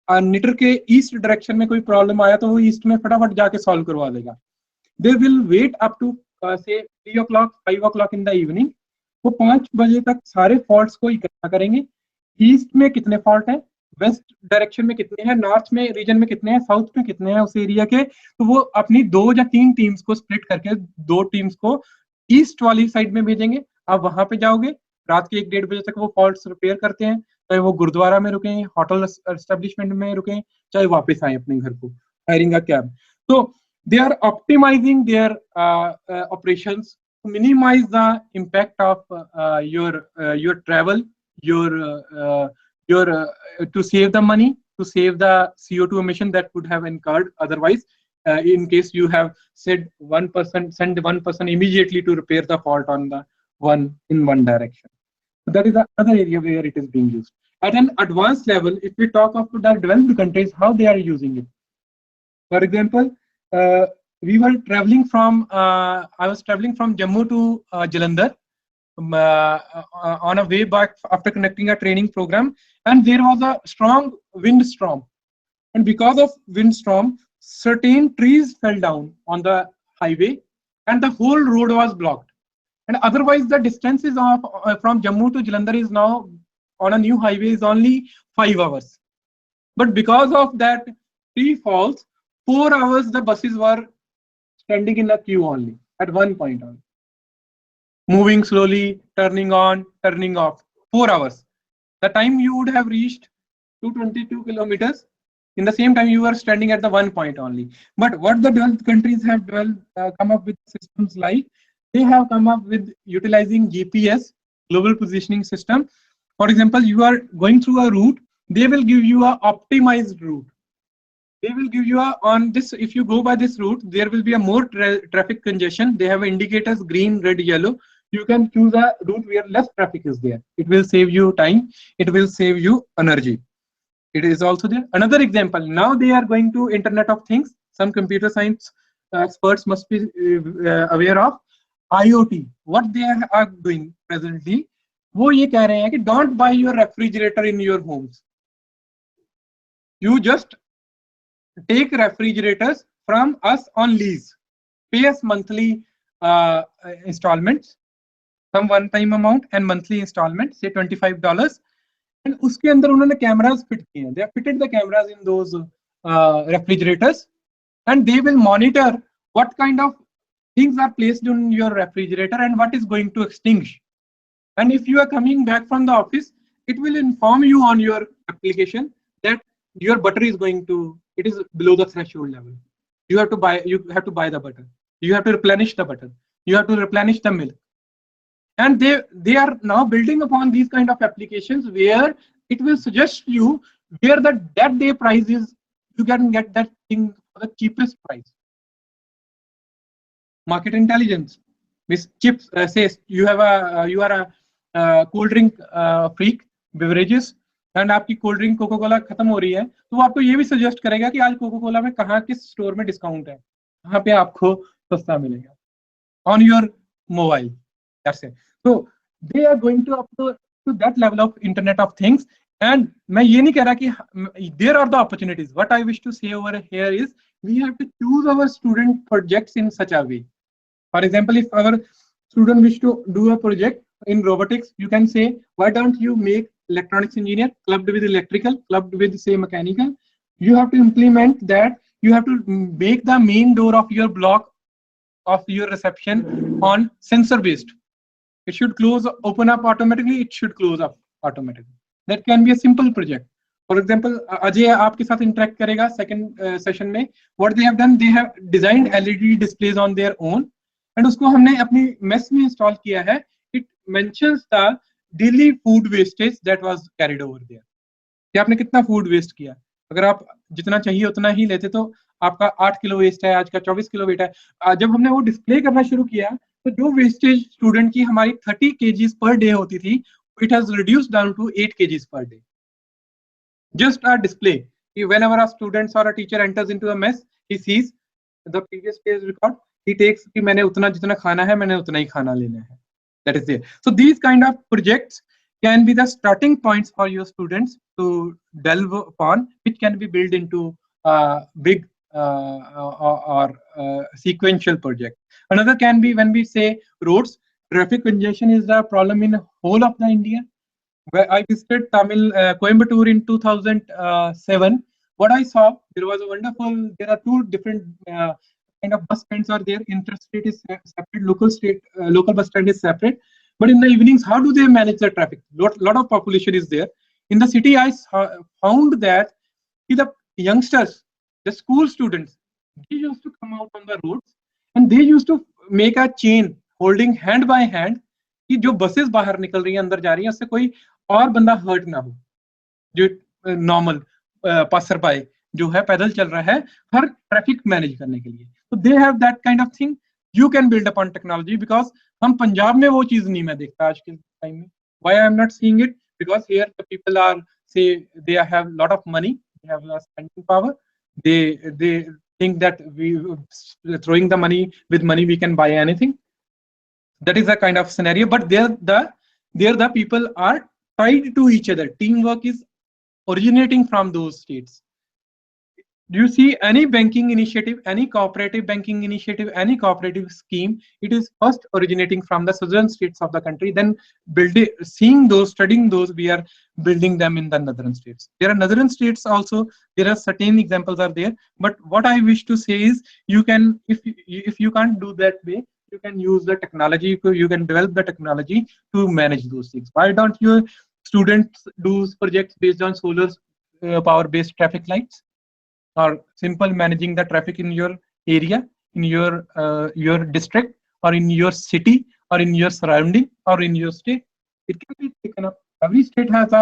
नीटर के ईस्ट डायरेक्शन में कोई प्रॉब्लम आया तो वो ईस्ट में फटाफट जाके सॉल्व करवा देगा. They will wait up to say 3 o'clock 5 o'clock in the evening. वो 5 बजे तक सारे फॉल्ट्स को इकट्ठा करेंगे. ईस्ट में कितने फॉल्ट हैं, वेस्ट डायरेक्शन में कितने हैं, नॉर्थ में रीजन में कितने हैं, साउथ में कितने हैं उस एरिया के, तो वो अपनी 2 या 3 टीम्स को स्प्लिट करके 2 टीम्स को ईस्ट वाली साइड में भेजेंगे. आप वहां पे जाओगे, रात के 1-1:30 बजे तक वो फॉल्ट्स रिपेयर करते हैं, चाहे वो गुरुद्वारा में रुके, होटल एस्टेब्लिशमेंट में रुके, चाहे वापस आए अपने घर को, hiring a cab. So they are optimizing their operations to minimize the impact of your travel, to save the money, to save the CO2 emission that would have incurred otherwise, in case you have send one person immediately to repair the fault on the one direction. So that is the other area where it is being used. At an advanced level, if we talk of the developed countries, how they are using it. For example, we were traveling from, I was traveling from Jammu to Jalandhar on a way back after conducting a training program, and there was a strong windstorm. And because of windstorm, certain trees fell down on the highway and the whole road was blocked. And otherwise, the distances of from Jammu to Jalandhar is now on a new highway is only 5 hours. But because of that tree falls, 4 hours the buses were standing in a queue only at one point only. Moving slowly, turning on, turning off, 4 hours. The time you would have reached 222 kilometers, in the same time you were standing at the one point only. But what the developed countries have come up with systems like, they have come up with utilizing GPS, global positioning system. For example, you are going through a route, they will give you a optimized route. They will give you a, on this, if you go by this route, there will be a more traffic congestion. They have indicators green, red, yellow. You can choose a route where less traffic is there. It will save you time. It will save you energy. It is also there. Another example, now they are going to Internet of Things. Some computer science experts must be aware of IoT. What they are doing presently, वो ये कह रहे हैं कि don't buy your refrigerator in your homes. You just take refrigerators from us on lease. Pay us monthly installments, some one-time amount and monthly installment, say $25. And उसके अंदर उन्होंने cameras fit किए हैं. They have fitted the cameras in those refrigerators, and they will monitor what kind of things are placed in your refrigerator and what is going to extinguish. And if you are coming back from the office, it will inform you on your application that your butter is going to, it is below the threshold level. You have to buy the butter. You have to replenish the butter. You have to replenish the milk. And they are now building upon these kind of applications where it will suggest you where that day price is, you can get that thing for the cheapest price. Market intelligence. Miss Chips says you are a cold drink freak, beverages, and आपकी cold drink cocoa Cola खत्म हो रही है, तो वो आपको ये भी सजेस्ट करेगा कि आज कोको कोला में कहाँ किस स्टोर में डिस्काउंट है, कहाँ पे आपको सस्ता मिलेगा, on your mobile. That's it. So they are going to up to that level of Internet of Things. And मैं ये नहीं कह रहा कि there are the opportunities. What I wish to say over here is we have to choose our student projects in such a way. For example, if our student wish to do a project in robotics, you can say, why don't you make electronics engineer clubbed with electrical, clubbed with say mechanical. You have to implement that. You have to make the main door of your block of your reception on sensor based. It should open up automatically. It should close up automatically. That can be a simple project. For example, Ajay आपके साथ interact करेगा second session में. What they have done, they have designed LED displays on their own, and उसको हमने अपनी mess में install किया है. It mentions the daily food wastage that was carried over there. कि आपने कितना food waste किया. अगर आप जितना चाहिए उतना ही लेते तो आपका 8 किलो वेस्ट है, आज का 24 किलो वेट है. जब हमने वो डिस्प्ले करना शुरू किया तो जो वेस्टेज स्टूडेंट की हमारी 30 kgs पर डे होती थी, it has reduced down to 8 kgs per day. Just a display. Whenever a student or a teacher enters into a mess, he sees the previous day's record. He takes कि मैंने उतना जितना खाना है मैंने उतना ही खाना लेना है. That is there. So these kind of projects can be the starting points for your students to delve upon, which can be built into big or sequential project. Another can be when we say roads. Traffic congestion is the problem in whole of the India. Where I visited Coimbatore in 2007. What I saw, there was a wonderful. There are two different kind of bus stands are there. Interstate is separate. Local bus stand is separate. But in the evenings, how do they manage the traffic? Lot of population is there. In the city, I found that the youngsters, the school students, they used to come out on the roads and they used to make a chain holding hand by hand कि जो buses बाहर निकल रही हैं अंदर जा रही हैं उससे कोई और बंदा हर्ट ना हो, जो नॉर्मल पासर बाय जो है पैदल चल रहा है हर ट्रैफिक मैनेज करने के लिए. तो they have that kind of thing. You can build upon technology because हम पंजाब में वो चीज नहीं मैं देखता आज के टाइम में. Why I am not seeing it? Because here the people are say they have lot of money, they have spending power, they think that we throwing the money, with money we can buy anything. That is a kind of scenario, but there the people are tied to each other. Teamwork is originating from those states. Do you see any banking initiative, any cooperative banking initiative, any cooperative scheme? It is first originating from the southern states of the country, then seeing those, studying those, we are building them in the northern states. There are northern states also, there are certain examples are there, but what I wish to say is, you can, if you can't do that way, you can use the technology, you can develop the technology to manage those things. Why don't your students do projects based on solar power based traffic lights, or simple managing the traffic in your area, in your district, or in your city, or in your surrounding, or in your state? It can be taken up. Every state has a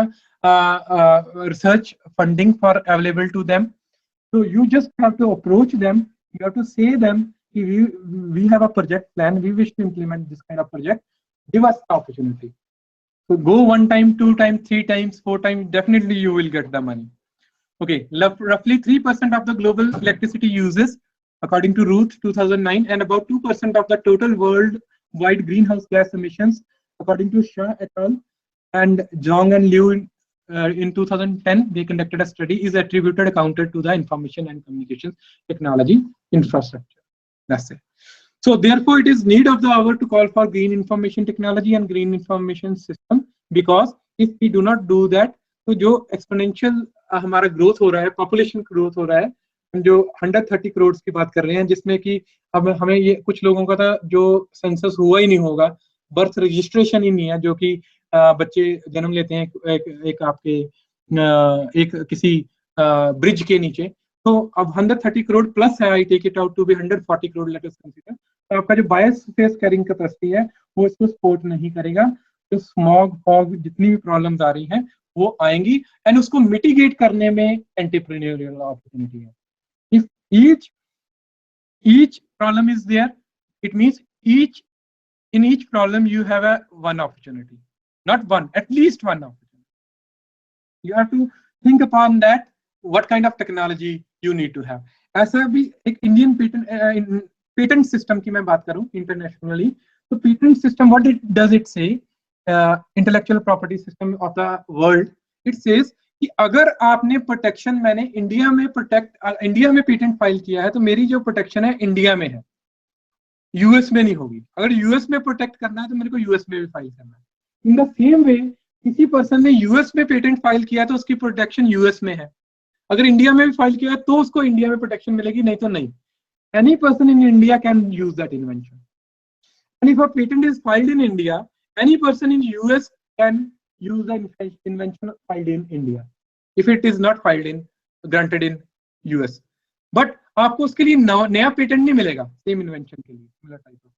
research funding for available to them. So you just have to approach them. You have to say them, we have a project plan, we wish to implement this kind of project, give us the opportunity. So go 1 time, 2 times, 3 times, 4 times, definitely you will get the money. Okay, roughly 3% of the global electricity uses, according to Ruth 2009, and about 2% of the total worldwide greenhouse gas emissions, according to Shah et al. And Zhang and Liu in 2010, they conducted a study, is accounted to the information and communications technology infrastructure. That's it. So therefore, it is need of the hour to call for green information technology and green information system, because if we do not do that, तो जो exponential हमारा growth हो रहा है, population growth हो रहा है, हम जो 130 करोड़ की बात कर रहे हैं, जिसमें कि अब हमें ये कुछ लोगों का था जो सेंसस हुआ ही नहीं होगा, बर्थ रजिस्ट्रेशन ही नहीं है, जो कि बच्चे जन्म लेते हैं एक आपके एक किसी ब्रिज के नीचे, तो अब 130 करोड़ प्लस है, I take it out to be 140 crore, let us consider. तो आपका जो बायोस्फीयर कैरिंग कैपेसिटी है वो इसको सपोर्ट नहीं करेगा. तो स्मॉग, फॉग, जितनी भी प्रॉब्लम्स आ रही हैं वो आएंगी, एंड उसको मिटिगेट करने में एंटरप्रेन्योरियल अपॉर्चुनिटी है. If each problem is there, it means in each problem you have one opportunity, not one, at least one opportunity. You have to think upon that, what kind of technology you need to have. ऐसा भी एक Indian patent system की मैं बात करूं internationally, तो patent system what it does it say, intellectual property system of the world, it says कि अगर आपने प्रोटेक्शन, मैंने इंडिया में पेटेंट फाइल किया है, तो मेरी जो प्रोटेक्शन है इंडिया में है, यूएस में नहीं होगी. अगर यूएस में प्रोटेक्ट करना है तो मेरे को यूएस में भी फाइल करना है. इन द सेम वे, किसी पर्सन ने यूएस में पेटेंट फाइल किया तो उसकी प्रोटेक्शन यूएस में है, अगर इंडिया में भी फाइल किया तो उसको इंडिया में प्रोटेक्शन मिलेगी, नहीं तो नहीं. Any person in India can use that invention. And if a patent is filed in India, any person in US can use the invention filed in India if it is not filed in, granted in US. But आपको उसके लिए नया patent नहीं मिलेगा same invention के लिए, similar type of,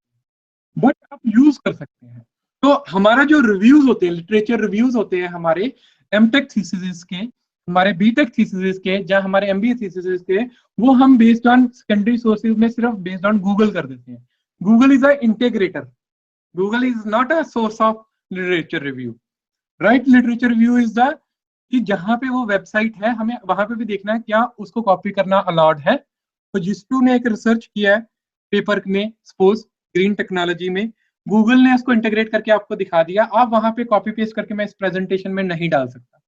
but आप use कर सकते हैं. तो हमारा जो रिव्यूज होते हैं, लिटरेचर रिव्यूज होते हैं हमारे एमटेक थीसिस के, हमारे बीटेक थीसिस के, या हमारे एमबीए थीसिस के, वो हम बेस्ड ऑन सेकेंडरी सोर्सेज में सिर्फ बेस्ड ऑन गूगल कर देते हैं. Google is a integrator. Google is not a source of literature review. Right literature review is the कि जहां पे वो वेबसाइट है हमें वहां पे भी देखना है क्या उसको कॉपी करना अलाउड है. तो जिसटू ने एक रिसर्च किया है पेपर में, सपोज ग्रीन टेक्नोलॉजी में, गूगल ने उसको इंटीग्रेट करके आपको दिखा दिया. आप वहां पे कॉपी पेस्ट करके मैं इस प्रेजेंटेशन में नहीं डाल सकता,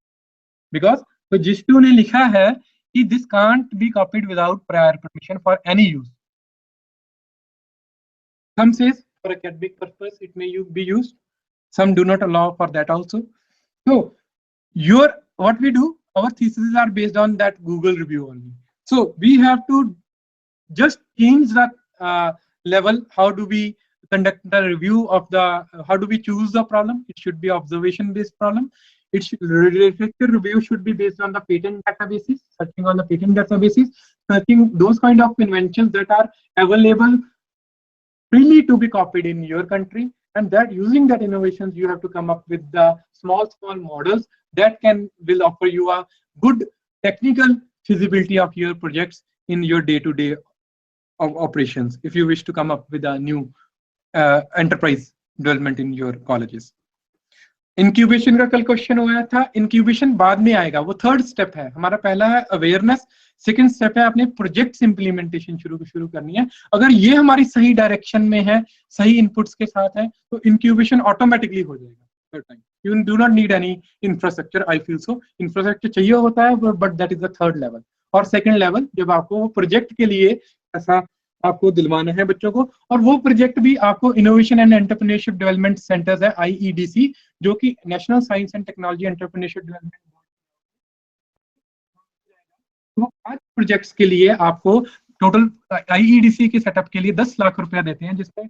बिकॉज तो जिसटू ने लिखा है कि this can't be copied without prior permission for any use. Some says for academic purpose it may be used, some do not allow for that also. So what we do, our theses are based on that Google review only. So we have to just change that level. How do we conduct the review of the, how do we choose the problem? It should be observation based problem. literature review should be based on the patent databases, searching on the patent databases, searching those kind of inventions that are available freely to be copied in your country, and that using that innovations you have to come up with the small models that will offer you a good technical feasibility of your projects in your day-to-day of operations if you wish to come up with a new enterprise development in your colleges. Incubation का कल question हुआ था, incubation बाद में आएगा, वो third step है हमारा। पहला है अवेयरनेस, सेकंड स्टेप है अपने प्रोजेक्ट्स इंप्लीमेंटेशन शुरू करनी है। अगर ये हमारी सही डायरेक्शन में है, सही इनपुट्स के साथ है, तो इंक्यूबेशन ऑटोमेटिकली हो जाएगा। You do not need any infrastructure, I feel so. Infrastructure चाहिए होता है but that is the third level. और सेकंड लेवल जब आपको प्रोजेक्ट के लिए ऐसा आपको दिलवाना है बच्चों को, और वो प्रोजेक्ट भी आपको innovation and entrepreneurship development centres है IEDC, जो कि national science and technology entrepreneurship development, तो 5 प्रोजेक्ट्स के लिए आपको टोटल IEDC के सेटअप के लिए 10 लाख रुपया देते हैं, जिसमें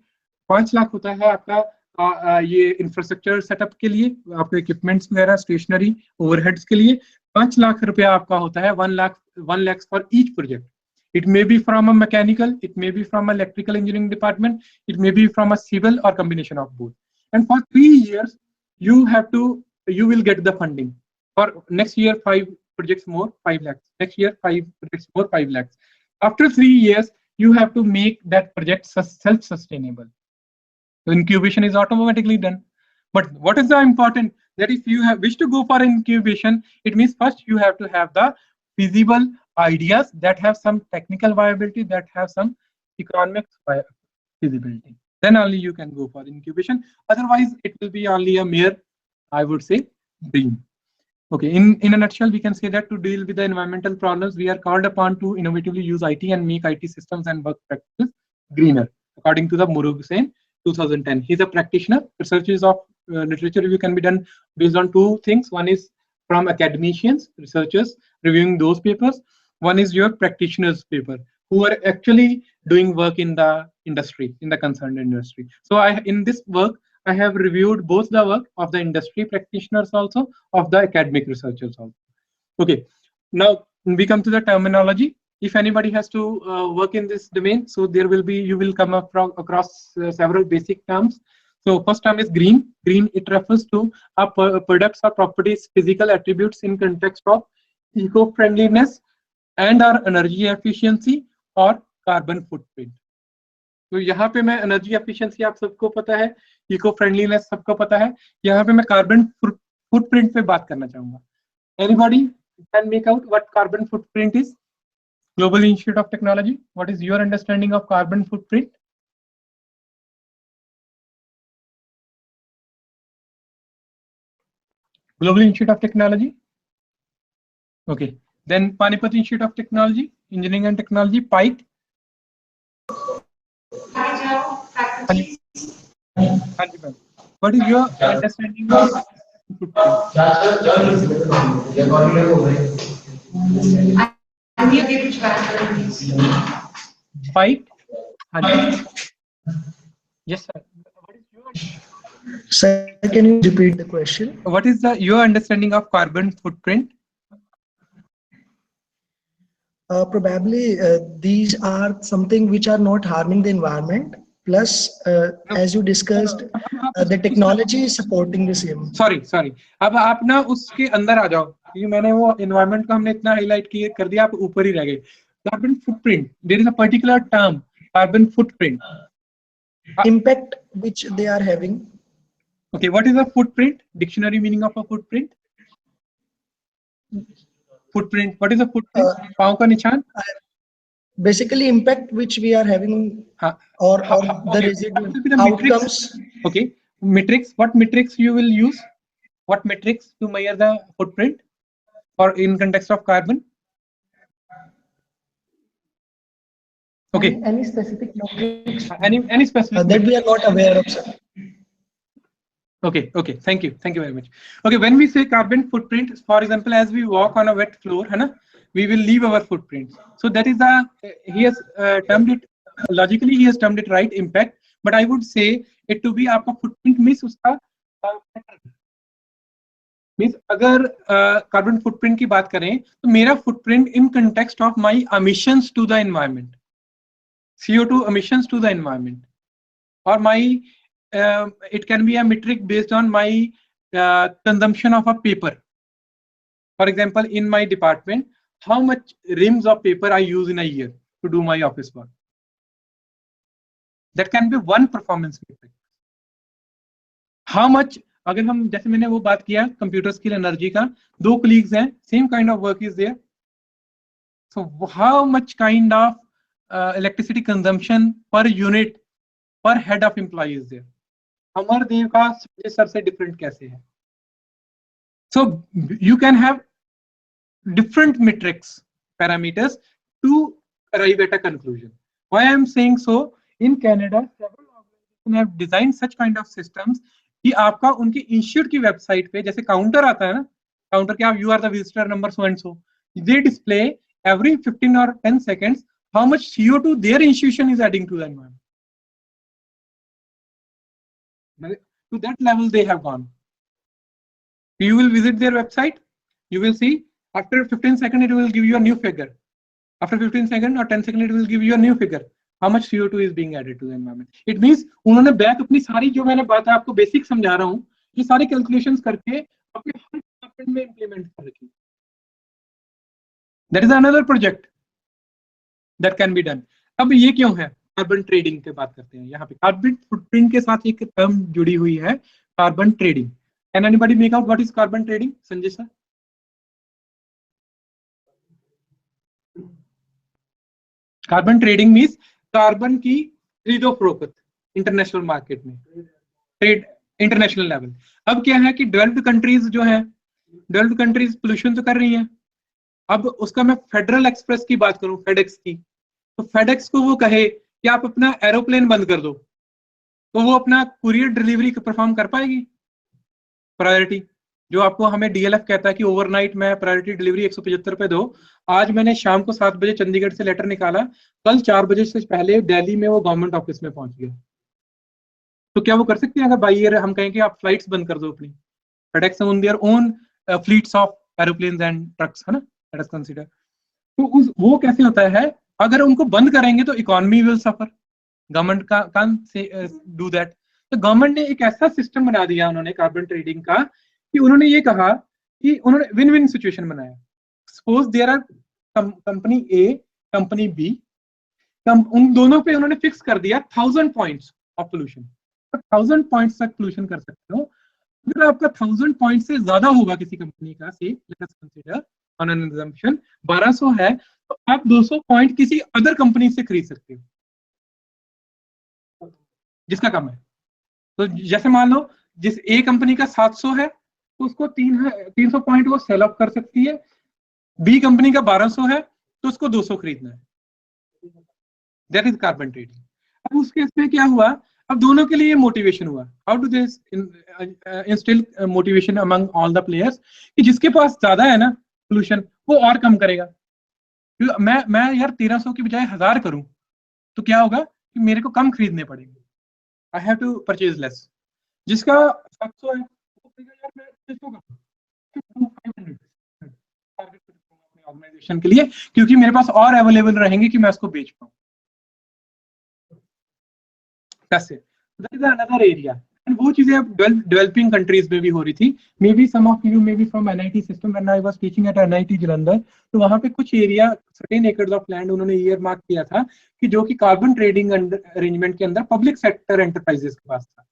5 लाख होता है आपका ये इंफ्रास्ट्रक्चर सेटअप के लिए, आपके इक्विपमेंट्स वगैरह, स्टेशनरी, ओवरहेड्स के लिए। 5 लाख रुपया आपका होता है 1 lakh for each project. It may be from a mechanical, it may be from a electrical engineering department, it may be from a civil or combination of both. And for 3 years, you will get the funding. For next year, 5 projects more, 5 lakhs. Next year, 5 projects more, 5 lakhs. After 3 years, you have to make that project self-sustainable. So incubation is automatically done. But what is the important? That if you wish to go for incubation, it means first you have to have the feasible ideas that have some technical viability, that have some economic feasibility. Then only you can go for incubation. Otherwise, it will be only a mere, I would say, dream. Okay, in a nutshell, we can say that to deal with the environmental problems, we are called upon to innovatively use IT and make IT systems and work practices greener, according to the Murugesan 2010. He's a practitioner. Researches of literature review can be done based on 2 things. One is from academicians, researchers reviewing those papers. One is your practitioners paper, who are actually doing work in the industry, in the concerned industry. So in this work, I have reviewed both the work of the industry practitioners also, of the academic researchers also. Okay, now we come to the terminology. If anybody has to work in this domain, so you will come across several basic terms. So first term is green. Green, it refers to products or properties, physical attributes in context of eco-friendliness and our energy efficiency or carbon footprint. तो यहाँ पे मैं energy efficiency आप सबको पता है, eco friendliness सबको पता है, यहाँ पे मैं कार्बन फुटप्रिंट पे बात करना चाहूंगा. Anybody can make out what carbon footprint is? Global Institute of Technology, what is your understanding of carbon footprint? Global Institute of Technology. Okay, then Panipat Institute of Technology, Engineering and Technology, PITE. What is your understanding of PITE? Yes, sir. What is your? Sir, can you repeat the question? What is your understanding of carbon footprint? Probably these are something which are not harming the environment. Plus, as you discussed, the technology is supporting the same. Sorry. अब आप ना उसके अंदर आ जाओ, क्योंकि मैंने वो environment को हमने इतना highlight कर दिया, आप ऊपर ही रह गए. Carbon footprint. There is a particular term, carbon footprint. Impact which they are having. Okay, what is a footprint? Dictionary meaning of a footprint? Footprint. What is a footprint? पाँव का निशान. Basically, impact which we are having, or the residual outcomes. Okay, metrics. What metrics you will use? What metrics to measure the footprint, or in context of carbon? Okay. Any specific metrics? Any specific that we are not aware of, sir. Okay. Thank you very much. Okay, when we say carbon footprint, for example, as we walk on a wet floor, we will leave our footprints. So that is he has termed it logically. He has termed it right, impact. But I would say it to be आपका footprint means उसका means अगर carbon footprint की बात करें तो मेरा footprint in context of my emissions to the environment, CO2 emissions to the environment, or my it can be a metric based on my consumption of a paper. For example, in my department, how much reams of paper I use in a year to do my office work. That can be one performance metric. How much, अगर हम जैसे मैंने वो बात किया computer skill energy का, 2 colleagues हैं, same kind of work is there, so how much kind of electricity consumption per unit per head of employee is there. अमर देव का सर से डिफरेंट कैसे है? So you can have different metrics, parameters to arrive at a conclusion. Why I am saying so? In Canada, several organizations have designed such kind of systems कि आपका उनके institute की website पे जैसे counter आता है ना, काउंटर के आप you are the visitor number so and so, they display every 15 or 10 seconds how much CO2 their institution is adding to the environment. To that level they have gone. You will visit their website, you will see after 15 seconds it will give you a new figure. After 15 seconds or 10 seconds it will give you a new figure. How much CO2 is being added to the environment. It means उन्होंने back अपनी सारी जो मैंने बात है आपको basic समझा रहा हूँ, ये सारी कैलकुलेशंस करके अपने हर डिपार्टमेंट में इंप्लीमेंट कर रखी. That is another project that can be done. अब ये क्यों है? कार्बन ट्रेडिंग की बात करते हैं. यहाँ पे कार्बन फुटप्रिंट के साथ एक टर्म जुड़ी हुई है, carbon trading. Can anybody make out what is carbon trading? Sanjay sir. Carbon trading means carbon की खरीदो फरोख्त इंटरनेशनल मार्केट में, ट्रेड इंटरनेशनल लेवल. अब क्या है कि डेवलप्ड कंट्रीज जो है, डेवलप्ड कंट्रीज पोल्यूशन तो कर रही हैं. अब उसका मैं फेडरल एक्सप्रेस की बात करूं, फेडेक्स की, तो फेडेक्स को वो कहे कि आप अपना एरोप्लेन बंद कर दो, तो वो अपना कुरियर डिलीवरी परफॉर्म कर पाएगी? प्रायोरिटी जो आपको हमें डीएलएफ कहता है कि ओवरनाइट में प्रायोरिटी डिलीवरी 175 पे दो. आज मैंने शाम को 7 बजे चंडीगढ़ से लेटर निकाला, कल 4 बजे से पहले दिल्ली में वो गवर्नमेंट ऑफिस में पहुंच गया. तो क्या वो कर सकते हैं? अगर बाई ईयर हम कहें कि आप फ्लाइट्स बंद कर दो अपनी, FedEx on their own fleets of aeroplanes and trucks, है ना, लेट अस कंसीडर. तो वो कैसे होता है? अगर उनको बंद करेंगे तो इकोनॉमी विल सफर, गवर्नमेंट का कान से डू दैट. तो गवर्नमेंट ने एक ऐसा सिस्टम बना दिया उन्होंने कार्बन ट्रेडिंग का कि उन्होंने ये कहा कि उन्होंने विन विन सिचुएशन बनाया. Suppose there are company A, company B, उन दोनों पे उन्होंने फिक्स कर दिया 1000 पॉइंट्स ऑफ पोल्यूशन. 1000 पॉइंट्स तक पोल्यूशन कर सकते हो. अगर आपका 1000 पॉइंट से ज्यादा होगा किसी कंपनी का, से late us consider on an assumption 1200 है, तो आप 200 पॉइंट किसी अदर कंपनी से खरीद सकते हो जिसका कम है. तो जैसे मान लो जिस ए कंपनी का 700 है तो उसको 300 पॉइंट वो सेल ऑफ कर सकती है. बी कंपनी का 1200 है तो उसको 200 खरीदना है. That is carbon trading. अब उस केस में क्या हुआ? अब दोनों के लिए मोटिवेशन हुआ. How do this instil motivation among all the players कि जिसके पास ज्यादा है ना पोल्यूशन वो और कम करेगा. मैं यार 1300 की बजाय 1000 करूं तो क्या होगा कि मेरे को कम खरीदने पड़ेंगे. I have to purchase less. जिसका 700 है वो कहेगा यार मैं 600 का 500 अपने ऑर्गेनाइजेशन के लिए, क्योंकि मेरे पास और अवेलेबल रहेंगे कि मैं उसको बेच पाऊं. कैसे? That is another area. And वो चीजें अब डेवलपिंग कंट्रीज में भी हो रही थी. May be some of you may be from NIT system. When I was teaching at NIT Jalandhar, तो वहां पे कुछ area, certain acres of land उन्होंने ईयर मार्क किया था कि जो कि कार्बन ट्रेडिंग अरेंजमेंट के अंदर पब्लिक सेक्टर एंटरप्राइजेस के पास था.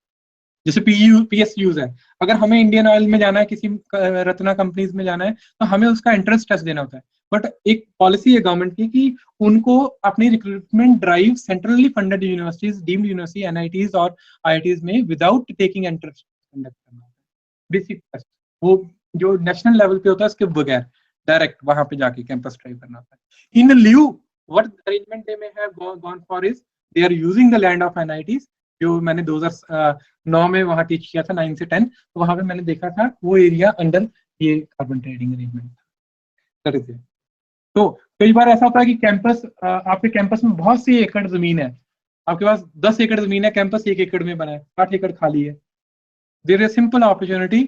जैसे PSUs है. अगर हमें इंडियन ऑयल में जाना है, किसी रत्ना कंपनीज में जाना है, तो हमें उसका इंटरेस्ट टैक्स देना होता है. बट एक पॉलिसी है गवर्नमेंट की कि उनको अपनी recruitment drive centrally funded universities, deemed university, NITs और आईआईटीज में विदाउट टेकिंग एंट्रेंस कंडक्ट करना है. बेसिक टेस्ट वो जो नेशनल लेवल पे होता है उसके बगैर डायरेक्ट वहां पे जाके कैंपस ड्राइव करना होता है. In lieu what arrangement they may have gone for is they are using the land of NITs. जो मैंने 2009 में वहां टीच किया था 9 से 10, तो वहां पे मैंने देखा था वो एरिया अंडर ये कार्बन ट्रेडिंग अरेंजमेंट. तो कई बार ऐसा होता है कि कैंपस, आपके कैंपस में बहुत सी एकड़ जमीन है, आपके पास 10 एकड़ जमीन है, कैंपस 1 एकड़ में बना है, 60 एकड़ खाली है. There is simple opportunity.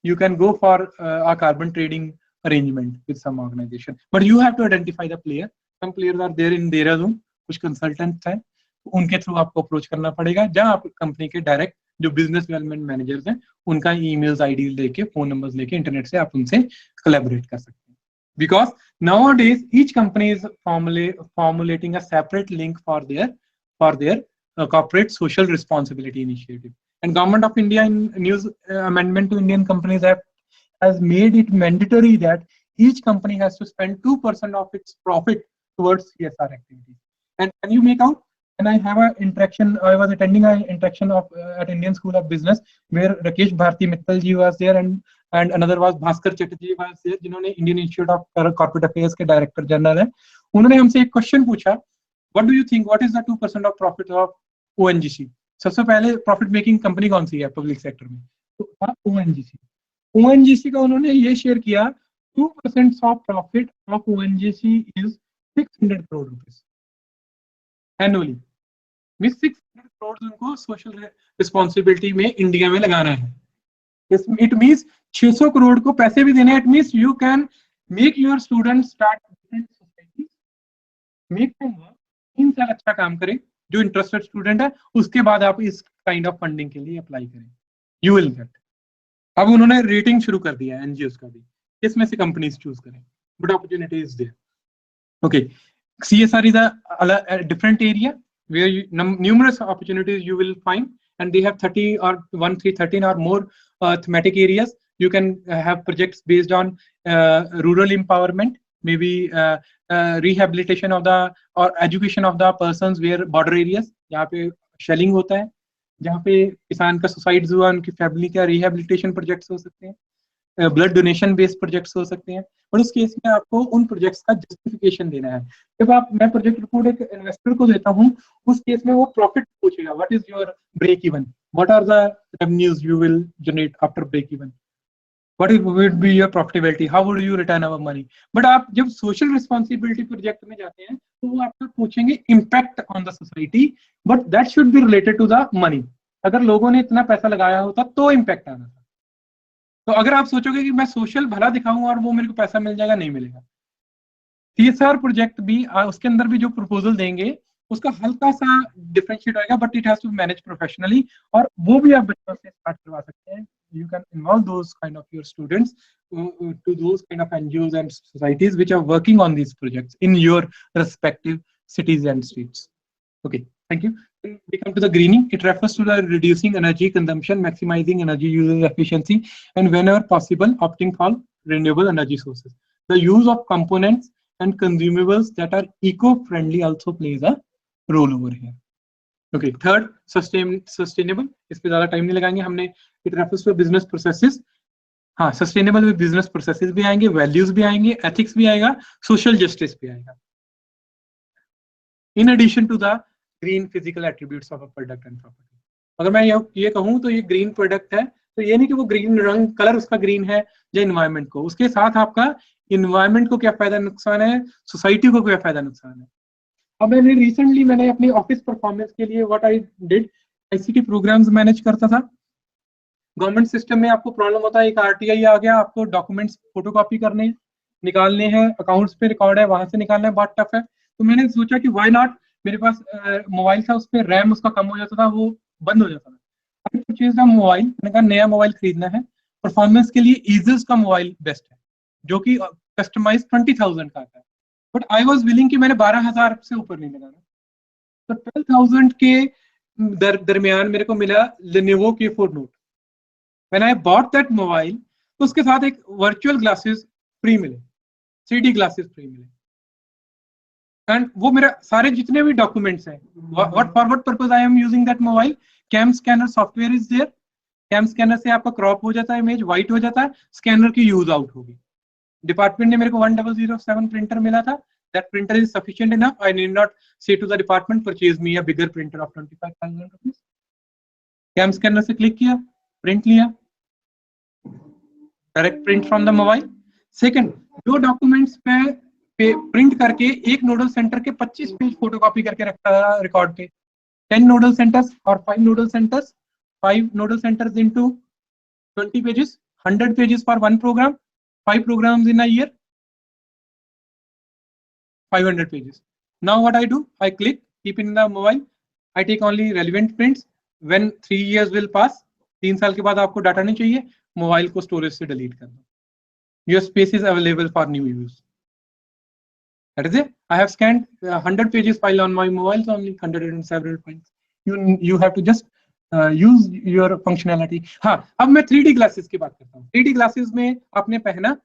you can go for a carbon trading arrangement with some organization, but you have to identify the player. Some players are there in Dehradun, कुछ consultants हैं, उनके थ्रू आपको अप्रोच करना पड़ेगा, जहां आप company के direct जो बिजनेस डेवलपमेंट मैनेजर्स हैं उनका ईमेल्स आईडी लेके फोन नंबर्स लेके इंटरनेट से आप उनसे कोलैबोरेट कर सकते हैं. Because nowadays each company is formulating a separate link for their corporate social responsibility initiative. And Government of India in news amendment to Indian Companies Act has made it mandatory that each company has to spend 2% of its profit towards CSR activities. And can you make out? And I have an interaction. I was attending an interaction of at Indian School of Business where Rakesh Bharti Mittal ji was there and another was Bhaskar Chatterjee was there, जिन्होंने Indian Institute of Corporate Affairs के director general हैं. उन्होंने हमसे एक question पूछा, what do you think, what is the 2% of profit of ONGC? सबसे पहले profit making company कौन सी है पब्लिक सेक्टर में? तो था ONGC. ONGC का उन्होंने ये शेयर किया, 2% of profit of ONGC is 600 crore rupees annually. 600 crore उनको सोशल रिस्पॉन्सिबिलिटी में इंडिया में लगाना है. इट मीन्स 600 करोड़ को पैसे भी देने. It means you can make your student start different societies, make them work, 3 साल अच्छा काम करें जो इंटरेस्टेड स्टूडेंट है, उसके बाद आप इस काइंड ऑफ फंडिंग के लिए अप्लाई करें, यू विल गेट. अब उन्होंने रेटिंग शुरू कर दिया है एनजीओस का भी, इसमें से कंपनीज चूज करें, but opportunity is there. Okay, CSR is a different area where numerous opportunities you will find, and they have 30 or 13 or more thematic areas. You can have projects based on rural empowerment, maybe rehabilitation of the or education of the persons where border areas, जहाँ पे shelling होता है, जहाँ पे किसान का suicides हुआ, उनकी फैमिली का रिहेबिलिटेशन प्रोजेक्ट्स हो सकते हैं, ब्लड डोनेशन बेस्ड प्रोजेक्ट्स हो सकते हैं. और उस केस में आपको उन प्रोजेक्ट्स का जस्टिफिकेशन देना है. जब मैं प्रोजेक्ट रिपोर्ट एक इन्वेस्टर को देता हूँ, उस केस में वो प्रॉफिट पूछेगा, what is your break even, what are the revenues you will generate after break even, what would be your profitability, how would you return our money. But आप जब सोशल रिस्पॉन्सिबिलिटी प्रोजेक्ट में जाते हैं तो वो आपको पूछेंगे impact on the society, but that should be related to the money. अगर लोगों ने इतना पैसा लगाया होता तो इम्पैक्ट आना था. तो अगर आप सोचोगे कि मैं सोशल भला दिखाऊंगा और वो मेरे को पैसा मिल जाएगा, नहीं मिलेगा. CSR प्रोजेक्ट भी उसके अंदर भी जो प्रपोजल देंगे उसका हल्का सा डिफरेंशिएट होगा, but it has to manage professionally, और वो भी आप बच्चों से स्टार्ट करवा सकते हैं. You can involve those kind of your students to those kind of NGOs and societies which are working on these projects in your respective cities and states. Okay, thank you. We come to the greening. It refers to the reducing energy consumption, maximizing energy usage efficiency, and whenever possible, opting for renewable energy sources. The use of components and consumables that are eco-friendly also plays a role over here. Okay, third, sustainable. इस पे ज्यादा time नहीं लगाएंगे हमने. It refers to business processes. हाँ, sustainable में business processes भी आएंगे, वैल्यूज भी आएंगे, एथिक्स भी आएगा, सोशल जस्टिस भी आएगा. In addition to the green physical attributes of a product and property. अगर मैं ये कहूँ तो ये ग्रीन प्रोडक्ट है, तो ये नहीं कि वो ग्रीन रंग कलर उसका ग्रीन है या इन्वायरमेंट को, उसके साथ आपका इन्वायरमेंट को क्या फायदा नुकसान है, सोसाइटी को क्या फायदा नुकसान है. अब मैंने अपनी ऑफिस परफॉर्मेंस के लिए what I did, ICT programs manage करता था. गवर्नमेंट सिस्टम में आपको प्रॉब्लम होता है, एक RTI आ गया, आपको डॉक्यूमेंट्स फोटोकॉपी करने निकालने हैं, अकाउंट्स पे रिकॉर्ड है, वहां से निकालना है, बहुत टफ है. तो मैंने सोचा कि व्हाई नॉट, मेरे पास मोबाइल था, उस पर रैम उसका कम हो जाता था, वो बंद हो जाता था. आई परचेज्ड अ मोबाइल. मैंने कहा नया मोबाइल खरीदना है, परफॉर्मेंस के लिए ईजस का मोबाइल बेस्ट है, जो कि कस्टमाइज 20,000 का आता है. बट आई वॉज विलिंग कि मैंने 12,000 से ऊपर नहीं लगाना. तो 12,000 के दरमियान मेरे को मिला Lenovo K4 Note. When I bought that mobile, तो उसके साथ एक वर्चुअल ग्लासेस फ्री मिले, 3D ग्लासेस फ्री मिले, एंड वो मेरा सारे जितने भी डॉक्यूमेंट्स हैं, what for what purpose I am using that mobile, cam scanner software is there. Cam scanner से आपका क्रॉप हो जाता है, इमेज व्हाइट हो जाता है, स्कैनर की यूज आउट होगी. डिपार्टमेंट ने मेरे को 1007 प्रिंटर मिला था. That printer is sufficient enough. I need not say to the department purchase me a bigger printer of 25,000 rupees. Cam scanner से क्लिक किया, प्रिंट लिया, direct print from the mobile. Second, जो documents पे print करके एक nodal centre के 25 page photocopy करके रखता था रिकॉर्ड पे. 10 नोडल सेंटर्स और 5 nodal centres, 5 nodal centres into 20 pages, 100 pages for one program, 5 programs in a year, 500 pages. Now what I do, I click, keep in the mobile, I take only relevant prints. When 3 years will pass, 3 साल के बाद आपको data नहीं चाहिए, mobile को storage से delete कर दो. Your space is available for new use. That is it. I have scanned 100 pages file on my mobile, so only 100 and several files. You have to just use your functionality. हाँ, अब मैं 3D glasses की बात करता हूँ. 3D glasses में आपने पहना,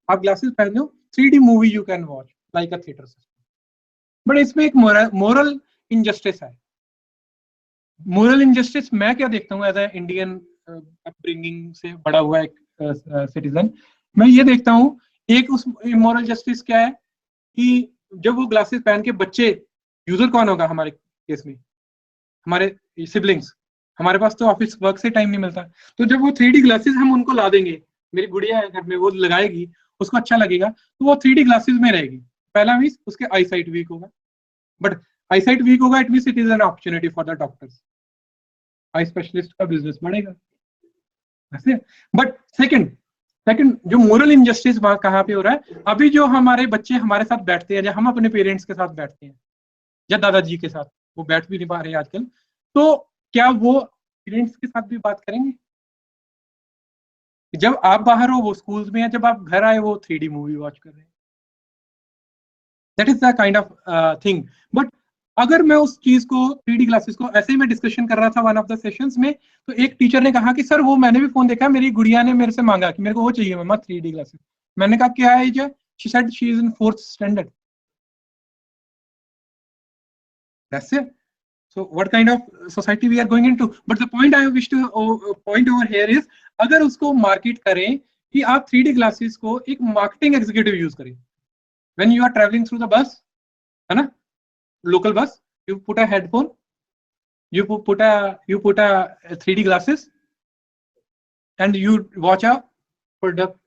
आप glasses पहने हो, 3D movie you can watch like a theater system. But इसमें एक moral injustice है. Moral injustice मैं क्या देखता हूँ as a Indian upbringing से बड़ा हुआ एक citizen, मैं ये देखता हूँ एक उस immoral justice क्या है कि जब वो ग्लासेस पहन के बच्चे, यूजर कौन होगा हमारे केस में, हमारे सिबलिंग्स, हमारे पास तो ऑफिस वर्क से टाइम नहीं मिलता, तो जब वो 3D ग्लासेस हम उनको ला देंगे, मेरी गुड़िया है घर में, वो लगाएगी, उसको अच्छा लगेगा, तो वो 3D ग्लासेस में रहेगी. पहला मीन्स उसके आई साइट वीक होगा, बट आई साइट वीक होगा, it means it is an opportunity for the doctors, eye specialist का बिजनेस बढ़ेगा. बट सेकंड जो मोरल इनजस्टिस कहाँ पे हो रहा है, अभी जो हमारे बच्चे हमारे साथ बैठते हैं, या हम अपने पेरेंट्स के साथ बैठते हैं, या दादाजी के साथ, वो बैठ भी नहीं पा रहे हैं आजकल, तो क्या वो पेरेंट्स के साथ भी बात करेंगे? जब आप बाहर हो वो स्कूल्स में है, जब आप घर आए वो 3D मूवी वॉच कर रहे हैं. That is the kind of thing. But अगर मैं उस चीज को 3D ग्लासेस को ऐसे ही मैं डिस्कशन कर रहा था वन ऑफ द सेशंस में, तो एक टीचर ने कहा कि सर वो मैंने भी फोन देखा, मेरी गुड़िया ने मेरे से मांगा कि मेरे को वो चाहिए मम्मा 3D ग्लासेस. मैंने कहा क्या है ये? She said she is in 4th standard. That's it. So what kind of society we are going into? But the point I wish to point over here is, अगर उसको मार्केट करें कि आप 3D ग्लासेस को एक marketing executive use करें. When you are traveling through the bus, है ना, local bus, you put a headphone, you put a 3D glasses, and you watch a product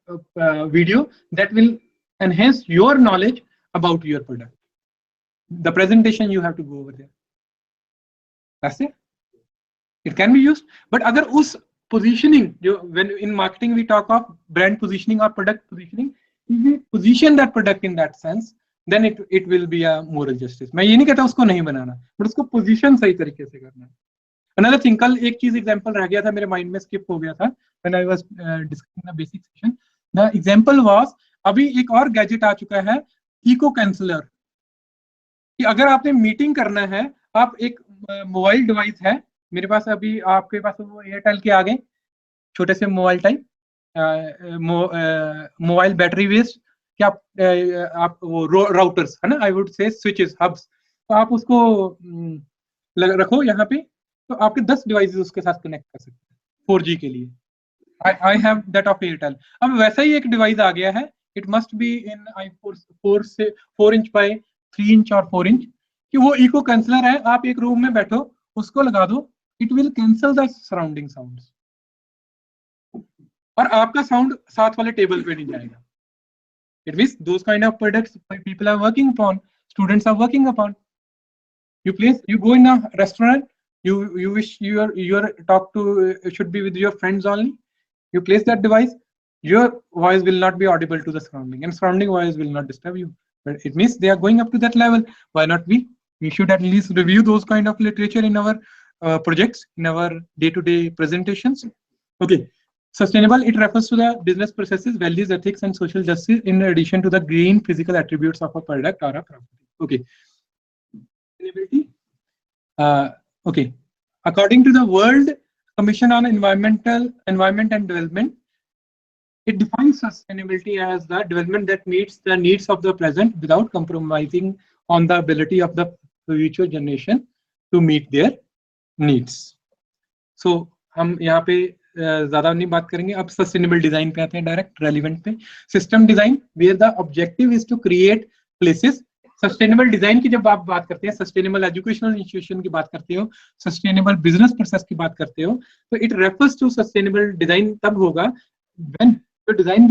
video that will enhance your knowledge about your product. The presentation you have to go over there. That's it. It can be used. But अगर उस positioning, when in marketing we talk of brand positioning or product positioning, if we position that product in that sense, then it will be a moral justice. मैं ये नहीं कहता उसको नहीं बनाना, but उसको position सही तरीके से करना. Another thing, कल एक चीज example रह गया था मेरे mind में, skip हो गया था when I was discussing the basic session. The example was, अभी एक और gadget आ चुका है, eco canceller, कि अगर आपने मीटिंग करना है, आप एक मोबाइल डिवाइस है, मेरे पास अभी आपके पास वो एयरटेल के आ गए छोटे से mobile type, mobile battery waste, कि आप वो राउटर्स है ना, I would say switches, hubs, तो आप उसको रखो यहाँ पे, तो आपके 10 डिवाइसेस उसके साथ कनेक्ट कर सकते हैं 4G के लिए. I have that of Airtel. अब वैसा ही एक डिवाइस आ गया है, it must be in 4 inch by 3 inch और 4 इंच, कि वो इको कैंसलर है. आप एक रूम में बैठो, उसको लगा दो, it will cancel the surrounding sounds, और आपका साउंड साथ वाले टेबल पे नहीं जाएगा. It means those kind of products people are working upon, students are working upon. You go in a restaurant, you wish your talk to should be with your friends only. You place that device, your voice will not be audible to the surrounding, and surrounding voice will not disturb you. But it means they are going up to that level. Why not we? We should at least review those kind of literature in our projects, in our day-to-day presentations. Okay. Sustainable, it refers to the business processes, values, ethics, and social justice in addition to the green physical attributes of a product or a property. Okay. Sustainability. Okay. According to the World Commission on Environment and Development, it defines sustainability as the development that meets the needs of the present without compromising on the ability of the future generation to meet their needs. So, हम यहाँ पे ज्यादा नहीं बात करेंगे. अब sustainable design पे आते हैं, डायरेक्ट रेलिवेंट पे. System design, where the objective is to create places. Sustainable design की जब आप बात करते हैं, सस्टेनेबल एजुकेशनल इंस्टीट्यूशन की बात करते हो, सस्टेनेबल बिजनेस प्रोसेस की बात करते हो, तो it refers to sustainable design तब होगा when the design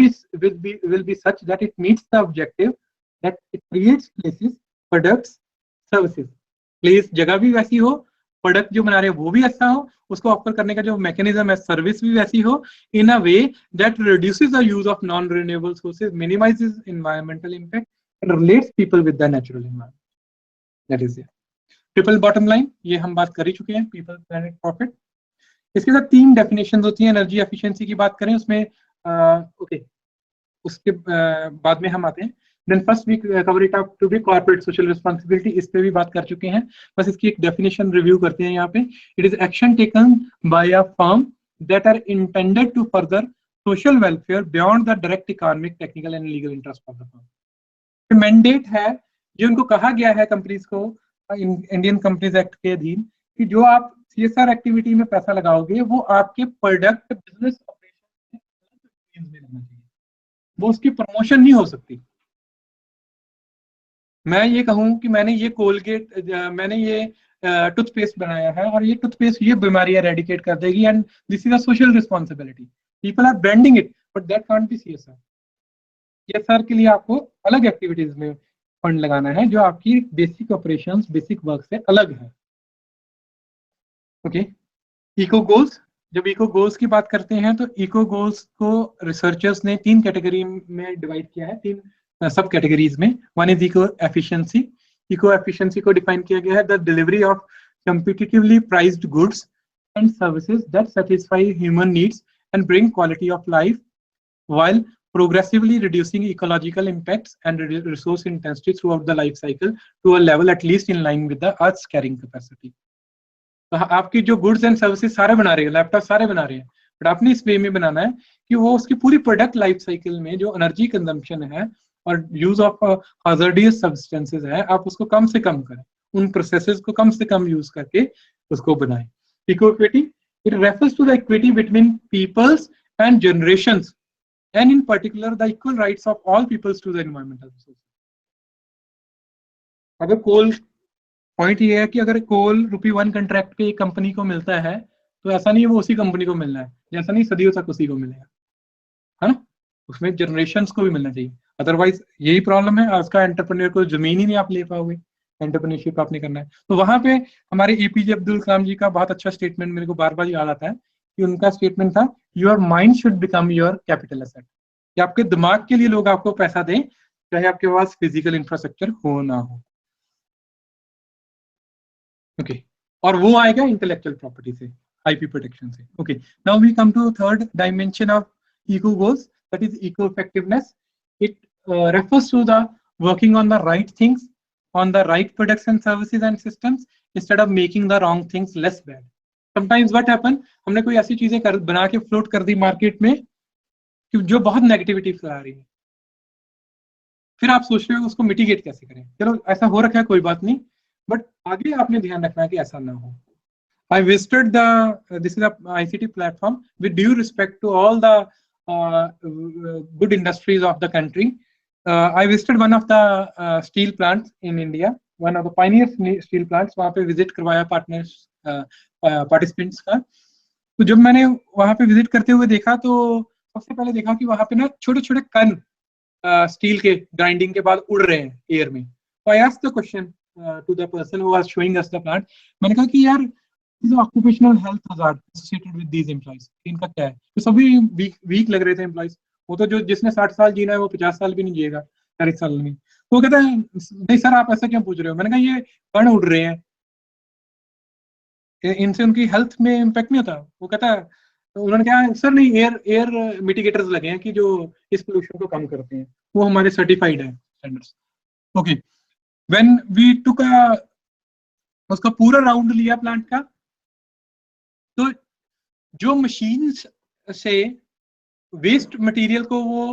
will be such that it meets the objective, that it creates places, products, services. Place जगह भी वैसी हो, प्रोडक्ट जो बना रहे हैं वो भी अच्छा हो, उसको ऑफर करने का जो मैकेनिज्म है, सर्विस भी वैसी हो, in a way that reduces the use of non renewable sources, minimises environmental impact and relates people with the natural environment. That is it. Triple bottom line, ये हम बात कर ही चुके हैं, पीपल प्लैनेट प्रॉफिट। इसके साथ 3 डेफिनेशन होती है। एनर्जी एफिशिएंसी की बात करें उसमें ओके, उसके बाद में हम आते हैं। Then first we cover it up to be corporate social responsibility, इस पे भी बात कर चुके हैं, बस इसकी एक डेफिनेशन रिव्यू करते हैं यहाँ पे। It is action taken by a firm that are intended to further social welfare beyond the direct economic, technical and legal interest of the firm. Mandate है जो उनको कहा गया है कंपनीज को इंडियन कंपनीज एक्ट के अधीन कि जो आप CSR एक्टिविटी में पैसा लगाओगे वो आपके प्रोडक्ट बिजनेस ऑपरेशन में लगना चाहिए, वो उसकी प्रमोशन नहीं हो सकती। मैं ये कहूं कि मैंने ये कोलगेट, मैंने ये टूथपेस्ट बनाया है और ये टूथपेस्ट ये बीमारी एरेडिकेट कर देगी and this is a social responsibility, people are branding it but that can't be CSR। CSR के लिए आपको अलग एक्टिविटीज में फंड लगाना है जो आपकी बेसिक ऑपरेशंस, बेसिक वर्क से अलग है। ओके, इको गोल्स, जब इको गोल्स की बात करते हैं तो इको गोल्स को रिसर्चर्स ने 3 कैटेगरी में डिवाइड किया है, 3 सब कैटेगरीज में। One is eco efficiency. Eco efficiency को डिफाइन किया गया है the delivery of competitively priced goods and services that satisfy human needs and bring quality of life while progressively reducing ecological impacts and resource intensity throughout the life cycle to a level at least in line with the Earth's carrying capacity। तो आपकी जो goods and services सारे बना रहे हैं, laptop सारे बना रहे हैं, बट आपने इस वे में बनाना है कि वो उसकी पूरी प्रोडक्ट लाइफ साइकिल में जो एनर्जी कंजम्पशन है और यूज ऑफ हाजर्डियस सब्सटेंसेज है, आप उसको कम से कम करें, उन प्रोसेसेस को कम से कम यूज करके उसको बनाएं। Eco equity, it refers to the equity between peoples and generations and in particular the equal rights of all peoples to the environmental resources। अगर कोल, पॉइंट ये है कि अगर कोल ₹1 कंट्रैक्ट पे एक कंपनी को मिलता है तो ऐसा नहीं है वो उसी कंपनी को मिलना है, जैसा नहीं सदियों तक उसी को मिलेगा, है ना, उसमें जनरेशंस को भी मिलना चाहिए। अदरवाइज यही प्रॉब्लम है आज का, एंटरप्रेन्योर को जमीन ही नहीं आप ले पाओगे, एंटरप्रेन्योरशिप आपने करना है। तो वहां पे हमारे APJ अब्दुल कलाम जी का बहुत अच्छा स्टेटमेंट मेरे को बार बार याद आता है कि उनका स्टेटमेंट था, your mind should become your capital asset, कि आपके दिमाग के लिए लोग आपको पैसा दें चाहे आपके पास फिजिकल इंफ्रास्ट्रक्चर हो ना हो। ओके, और वो आएगा इंटेलेक्चुअल प्रॉपर्टी से, IP प्रोटेक्शन से। Okay, now we come to third dimension of eco goals, that is eco effectiveness. It refers to the working on the right things, on the right products and services and systems instead of making the wrong things less bad। Sometimes what happen, हमने कोई ऐसी चीजें बना के float कर दी market में कि जो बहुत नेगेटिविटी फैला रही है, फिर आप सोच रहे हो उसको मिटिगेट कैसे करें। चलो ऐसा हो रखा है कोई बात नहीं, बट आगे आपने ध्यान रखना है कि ऐसा ना हो। I visited this is a ICT platform with due respect to all the good industries of the country। I visited one of the steel plants in India, one of the pioneer steel plants। वहाँ पे visit करवाया partners participants का। तो जब मैंने वहाँ पे visit करते हुए देखा तो सबसे पहले देखा कि वहाँ पे ना छोटे छोटे कण स्टील के ग्राइंडिंग के बाद उड़ रहे हैं एयर में। तो I asked the question to the person who was showing us the plant, मैंने कहा कि यार occupational health hazard associated with these employees, इनका क्या है। तो सभी वीक लग रहे थे एम्प्लॉइज, वो तो जो जिसने 60 साल जीना है वो 50 साल भी नहीं जिएगा 40 साल में। तो वो कहता है नहीं सर आप ऐसा क्यों पूछ रहे हो। मैंने कहा ये कण उड़ रहे हैं, इनसे उनकी हेल्थ में इम्पैक्ट नहीं होता। वो कहता है, तो उन्होंने कहा सर नहीं, एयर मिटिगेटर्स लगे हैं कि जो इस पोल्यूशन को कम करते हैं, वो हमारे सर्टिफाइड है standards. Okay, when we took उसका पूरा राउंड लिया प्लांट का, तो जो मशीन्स से वेस्ट मटेरियल को वो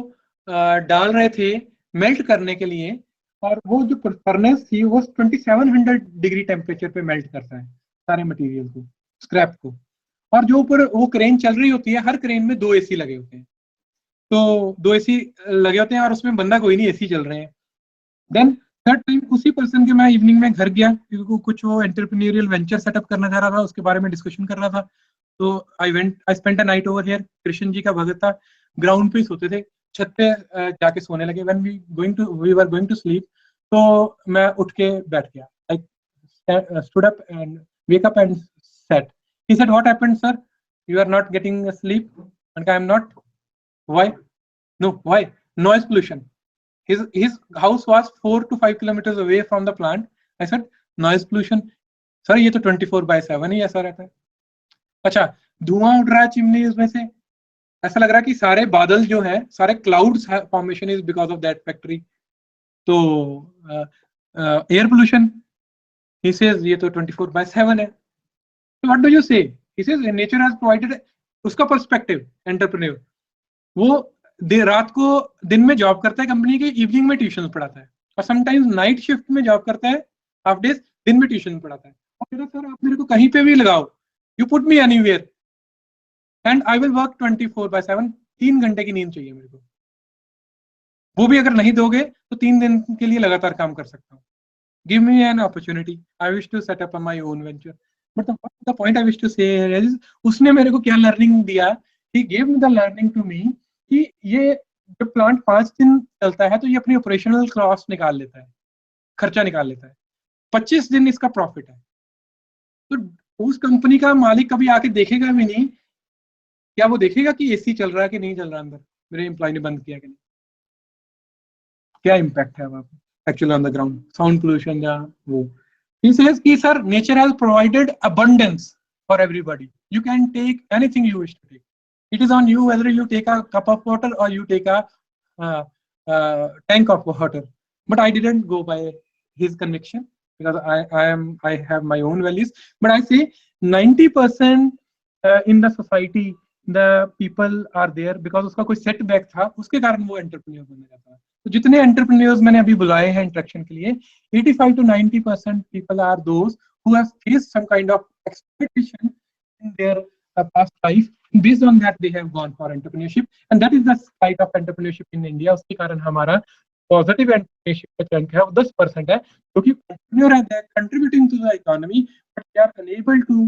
डाल रहे थे मेल्ट करने के लिए, और वो जो फर्नेस थी वो 2700 डिग्री टेम्परेचर पे मेल्ट करता है सारे मटेरियल को, स्क्रैप को। और जो ऊपर वो क्रेन चल रही होती है, हर क्रेन में 2 AC लगे होते हैं, तो 2 AC लगे होते हैं और उसमें बंदा कोई नहीं, AC चल रहे हैं। देन थर्ड टाइम उसी पर्सन के मैं इवनिंग में घर गया क्योंकि कुछ वो एंटरप्रेन्योरियल वेंचर सेटअप करना चाह रहा था, उसके बारे में डिस्कशन कर रहा था। तो I spent a night over here. Krishna ji का भगत था, ग्राउंड पे ही सोते थे, छत पे जाके सोने लगे। When we were going to sleep, तो मैं उठ के बैठ गया, I stood up and wake up and sat. He said, what happened, sir? You are not getting sleep? And I am not. Why? No, why? Noise pollution. His house was 4 to 5 kilometers away from the plant. I said, noise pollution. Sir ये तो 24/7 ही ऐसा रहता है. अच्छा, धुआं उड़ रहा है चिमनी उसमें से, ऐसा लग रहा है कि सारे बादल जो है, सारे clouds formation is because of that factory. तो एयर पोल्यूशन, ही सेज ये तो 24/7 है. So what do you say? He says nature has provided. उसका पर्सपेक्टिव एंटरप्रेन्योर, वो रात को दिन में जॉब करता है कंपनी के, इवनिंग में ट्यूशन पढ़ाता है, और समटाइम्स नाइट शिफ्ट में जॉब करता है, हाफ डेज दिन में ट्यूशन पढ़ाता है. और कहता है सर आप मेरे को कहीं पे भी लगाओ, you put me anywhere and I will work 24/7. 3 घंटे की नींद चाहिए मेरे को, वो भी अगर नहीं दोगे तो 3 दिन के लिए लगातार काम कर सकता हूँ. Give me an opportunity, I wish to set up my own venture. But the point I wish to say is, उसने मेरे को क्या लर्निंग दिया, he gave me the learning to me कि ये जब प्लांट 5 दिन चलता है तो ये अपनी ऑपरेशनल कॉस्ट निकाल लेता है, खर्चा निकाल लेता है, 25 दिन इसका प्रॉफिट है. तो उस कंपनी का मालिक कभी आके देखेगा भी नहीं, क्या वो देखेगा कि एसी चल रहा है कि नहीं चल रहा, अंदर मेरे एम्प्लॉय ने बंद किया कि नहीं, क्या इम्पैक्ट है वहां पे actually on the ground, sound pollution या वो. He says कि sir, nature has provided abundance for everybody. You can take anything you wish to take. It is on you whether you take a cup of water or you take a tank of water. But I didn't go by his conviction because I have my own values. But I say 90% in the society the people are there because उसका कोई setback था, उसके कारण वो entrepreneur बनने जाता है. तो जितने एंटरप्रेन्योर्स मैंने अभी बुलाए हैं इंटरेक्शन के लिए, 85 to 90% people are those who have faced some kind of expectation in their past life. Based on that, they have gone for entrepreneurship, and that is the site of entrepreneurship in India. उसके कारण हमारा positive entrepreneurship का chunk है वो 10% है, क्योंकि entrepreneur है, they are contributing to the economy, but they are unable to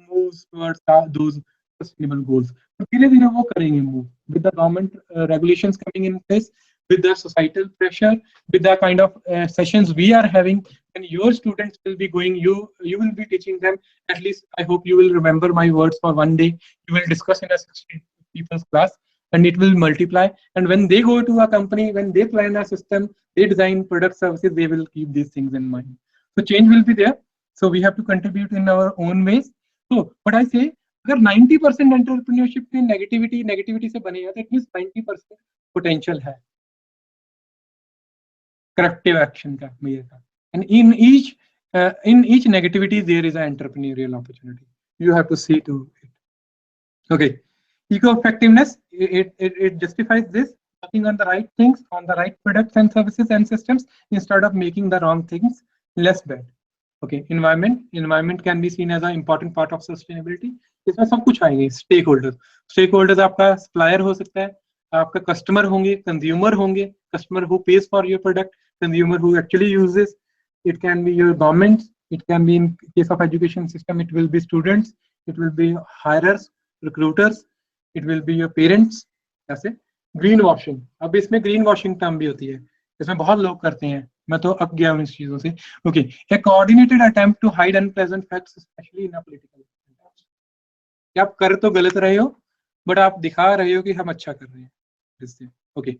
move towards those sustainable goals. तो धीरे धीरे वो करेंगे move with the government regulations coming in place, with the societal pressure, with the kind of sessions we are having, and your students will be going, you will be teaching them. At least I hope you will remember my words for one day. You will discuss in a 60 people's class, and it will multiply. And when they go to a company, when they plan a system, they design product services, they will keep these things in mind. So change will be there. So we have to contribute in our own ways. So what I say, अगर 90% entrepreneurship की negativity से बनी है, तो it means 90% potential है corrective action का, मेरे का. And in each negativity there is an entrepreneurial opportunity. You have to see to it. Okay, eco-effectiveness, it justifies this, working on the right things, on the right products and services and systems instead of making the wrong things less bad. Okay, environment can be seen as an important part of sustainability. इसमें सब कुछ आएंगे. Stakeholders आपका supplier हो सकता है, आपका customer होंगे, consumer होंगे, customer who pays for your product, consumer who actually uses. It can be your government, it can be in case of education system, it will be students, it will be hirers, recruiters, it will be your parents. ऐसे green washing, अब इसमें green washing term भी होती है, इसमें बहुत लोग करते हैं, मैं तो अब गया हूँ इस चीजों से. Okay, a coordinated attempt to hide unpleasant facts specially in a political. कि आप कर तो गलत रहे हो, बट आप दिखा रहे हो कि हम अच्छा कर रहे हैं इससे. Okay,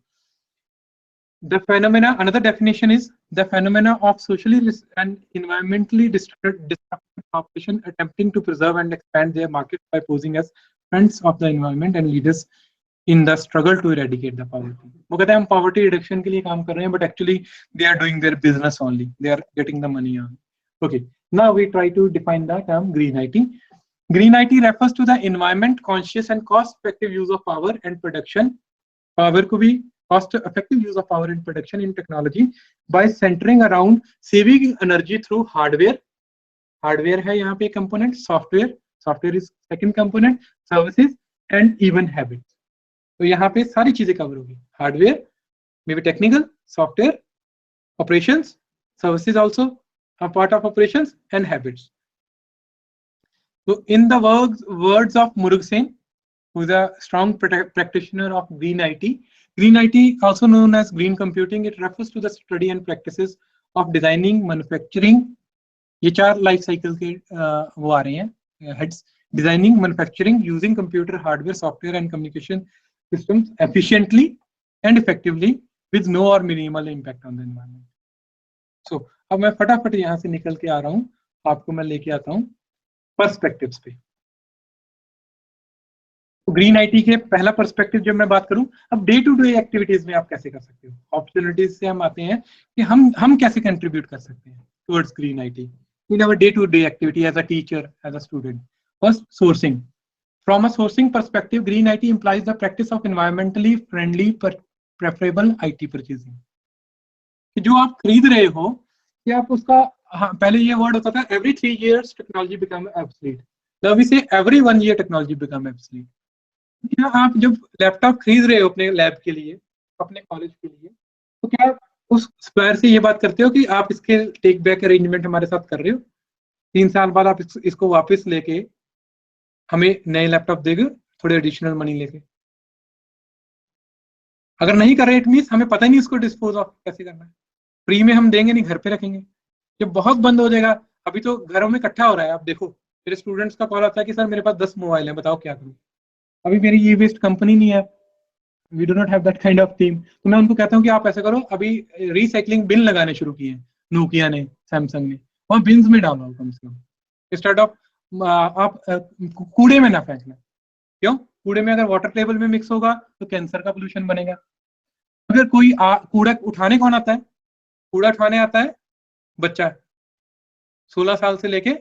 the phenomena, another definition is the phenomena of socially and environmentally destructive population attempting to preserve and expand their market by posing as friends of the environment and leaders in the struggle to eradicate the poverty. वो कहते हैं हम poverty reduction के लिए काम कर रहे हैं, but actually they are doing their business only. They are getting the money on. Okay, now we try to define the term green IT. Green IT refers to the environment conscious and cost-effective use of power and production. Power को भी cost-effective use of power and production in technology by centering around saving energy through hardware. Hardware है यहाँ पे component, software is second component, services and even habits. तो यहाँ पे सारी चीजें कवर होगी. Hardware, maybe technical, software, operations, services also a part of operations, and habits. So in the words of Murug Sen, who is a strong practitioner of green IT, green IT, also known as green computing, it refers to the study and practices of designing, manufacturing, ये 4 life cycle के वो आ रहे हैं heads. Designing, manufacturing, using computer hardware, software and communication systems efficiently and effectively with no or minimal impact on the environment. So अब मैं फटाफट यहाँ से निकल के आ रहा हूँ, आपको मैं लेके आता हूँ पर्सपेक्टिव्स पे। तो ग्रीन आईटी के पहला पर्सपेक्टिव जब मैं बात करूं, अब डे टू डे एक्टिविटीज में आप कैसे कर सकते हो, अपॉर्चुनिटीज से हम आते हैं कि हम कैसे कंट्रीब्यूट कर सकते हैं towards green IT in our day to day activity as a teacher, as a student. First, sourcing. From a sourcing perspective, green IT implies the practice of environmentally friendly preferable IT purchasing। कि जो आप खरीद रहे हो कि आप उसका, हाँ, पहले ये वर्ड होता था every 3 years technology become obsolete, now we say every 1 year technology become obsolete। क्या आप जब लैपटॉप खरीद रहे हो अपने लैब के लिए, अपने कॉलेज के लिए, तो क्या आप उस सप्लायर से ये बात करते हो कि आप इसके टेक बैक अरेंजमेंट हमारे साथ कर रहे हो, 3 साल बाद आप इसको वापस लेके हमें नए लैपटॉप देगा थोड़े एडिशनल मनी लेके? अगर नहीं कर रहे इट मीन्स हमें पता ही नहीं इसको डिस्पोज ऑफ कैसे करना है। फ्री में हम देंगे नहीं, घर पे रखेंगे। जब बहुत बंद हो जाएगा, अभी तो घरों में इकट्ठा हो रहा है, आप देखो मेरे स्टूडेंट्स का कॉल आता है कि सर मेरे पास 10 मोबाइल है, बताओ क्या करूँ। अभी मेरी ई वेस्ट कंपनी नहीं है, we do not have that kind of team. तो मैं उनको कहता हूँ कि आप ऐसा करो, अभी रिसाइकलिंग बिन लगाने शुरू किए हैं नोकिया ने, सैमसंग ने, और बिन्स में डालो कम से कम, इंस्टेड ऑफ आप कूड़े में ना फेंकना। क्यों? कूड़े में अगर वाटर टेबल में मिक्स होगा तो कैंसर का पोल्यूशन बनेगा। अगर कोई कूड़ा उठाने कौन आता है? कूड़ा उठाने आता है बच्चा 16 साल से लेके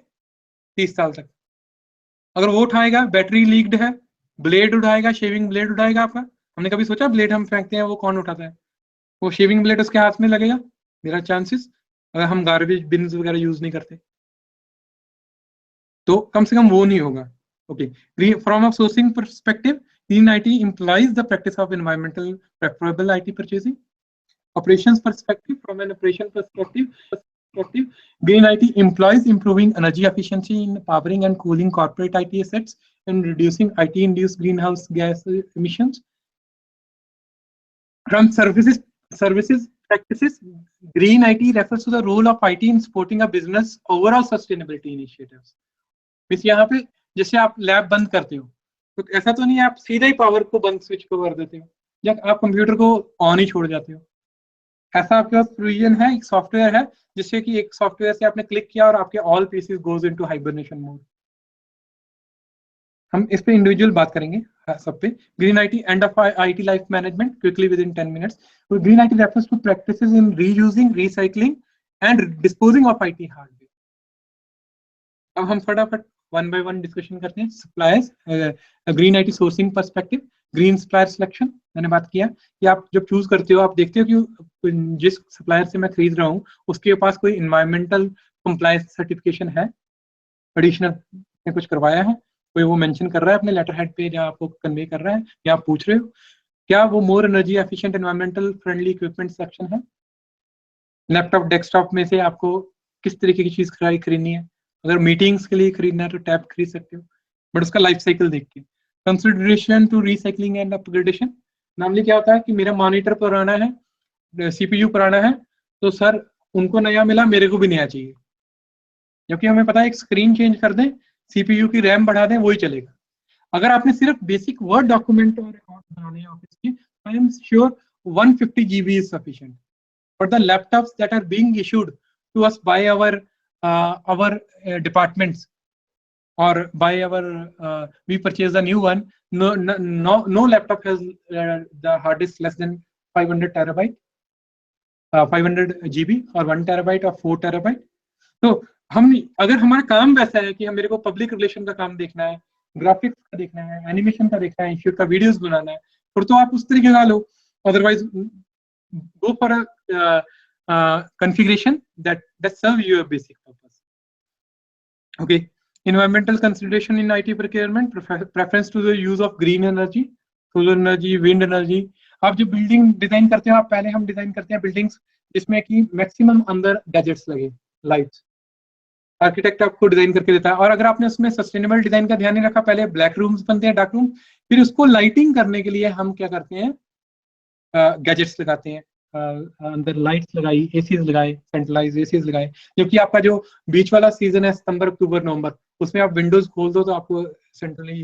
30 साल तक। अगर वो उठाएगा, बैटरी लीक्ड है, ब्लेड उठाएगा, शेविंग ब्लेड उठाएगा आपका। हमने कभी सोचा ब्लेड हम फेंकते हैं वो कौन उठाता है? वो शेविंग ब्लेड उसके हाथ में लगेगा, मेरा चांसेस, अगर हम गार्बेज बिन्स वगैरह यूज नहीं करते तो कम से कम वो नहीं होगा। Okay, from a sourcing perspective, green IT implies the practice of environmental preferable IT purchasing. Operations perspective, from an operation perspective, green IT implies improving energy efficiency in powering and cooling corporate IT assets and reducing IT induced greenhouse gas emissions. From services practices, green IT refers to the role of IT in supporting a business overall sustainability initiatives. Means यहाँ पे जैसे आप lab बंद करते हो तो ऐसा तो नहीं है आप सीधा ही पावर को बंद स्विच को कर देते हो या आप कंप्यूटर को ऑन ही छोड़ जाते हो। ऐसा आपके पास प्रोविजन है, एक सॉफ्टवेयर है जिससे कि एक सॉफ्टवेयर से आपने क्लिक किया और आपके all PCs goes into hibernation mode. हम इस पे इंडिविजुअल बात करेंगे सब पे। Green IT and of IT life management quickly within 10 minutes. Green IT refers to practices in reusing, recycling and disposing of IT hardware. अब हम फटाफट वन बाय वन डिस्कशन करते हैं। Suppliers, green IT sourcing perspective, green supplier selection. मैंने बात किया कि आप जब चूज करते हो आप देखते हो कि जिस सप्लायर से मैं खरीद रहा हूँ उसके पास कोई इन्वायरमेंटल कंप्लायंस सर्टिफिकेशन है, एडिशनल ने कुछ करवाया है, कोई वो मेंशन कर रहा है अपने लेटर हेड पे जहाँ आपको कन्वे कर रहा है या आप पूछ रहे हो क्या वो more energy efficient environmental friendly equipment section है। लैपटॉप डेस्कटॉप में से आपको किस तरीके की चीज खरीदनी है, अगर मीटिंग्स के लिए खरीदना है तो टैब खरीद सकते हो, बट उसका लाइफ साइकिल देख के। Consideration to recycling and upgradation. Normally क्या होता है कि मेरा मॉनिटर पुराना है, सीपीयू पुराना है, तो सर उनको नया मिला, मेरे को भी नया चाहिए, जबकि हमें पता है एक स्क्रीन चेंज कर दें, सीपीयू की रैम बढ़ा दें, वही चलेगा। अगर आपने सिर्फ बेसिक वर्ड डॉक्यूमेंट और रिकॉर्ड बनाने हैं ऑफिस की, I am sure 150 GB is sufficient. But the laptops that are being issued to us by our departments or by our we purchase a new one, no laptop has the hard disk less than 500 terabyte, 500 GB or 1 terabyte or 4 terabyte। तो हम अगर हमारा काम वैसा है कि हम मेरे को पब्लिक रिलेशन का काम देखना है, ग्राफिक्स का देखना है, एनिमेशन का देखना है, इंस्टीट्यूट का वीडियोस बनाना है, फिर तो आप उस तरीके का लो। Otherwise go for a configuration that serve your basic purpose. Okay, environmental consideration in IT procurement, preference to the use of green energy, solar energy, wind energy। आप जो बिल्डिंग डिजाइन करते हो, आप पहले हम डिजाइन करते हैं बिल्डिंग्स जिसमें कि मैक्सिमम अंदर गैजेट्स लगे, लाइट्स, आर्किटेक्ट आपको डिजाइन करके देता है। और अगर आपने उसमें सस्टेनेबल डिजाइन का ध्यान नहीं रखा, पहले ब्लैक रूम्स बनते हैं, डार्क रूम, फिर उसको लाइटिंग करने के लिए हम क्या करते हैं, गैजेट्स लगाते हैं। अंदर लाइट्स लगाई, एसीज लगाए, सेंट्रलाइज एसीज लगाए, जबकि आपका जो बीच वाला सीजन है सितंबर अक्टूबर नवंबर, उसमें आप विंडोज खोल दो तो आपको सेंट्रली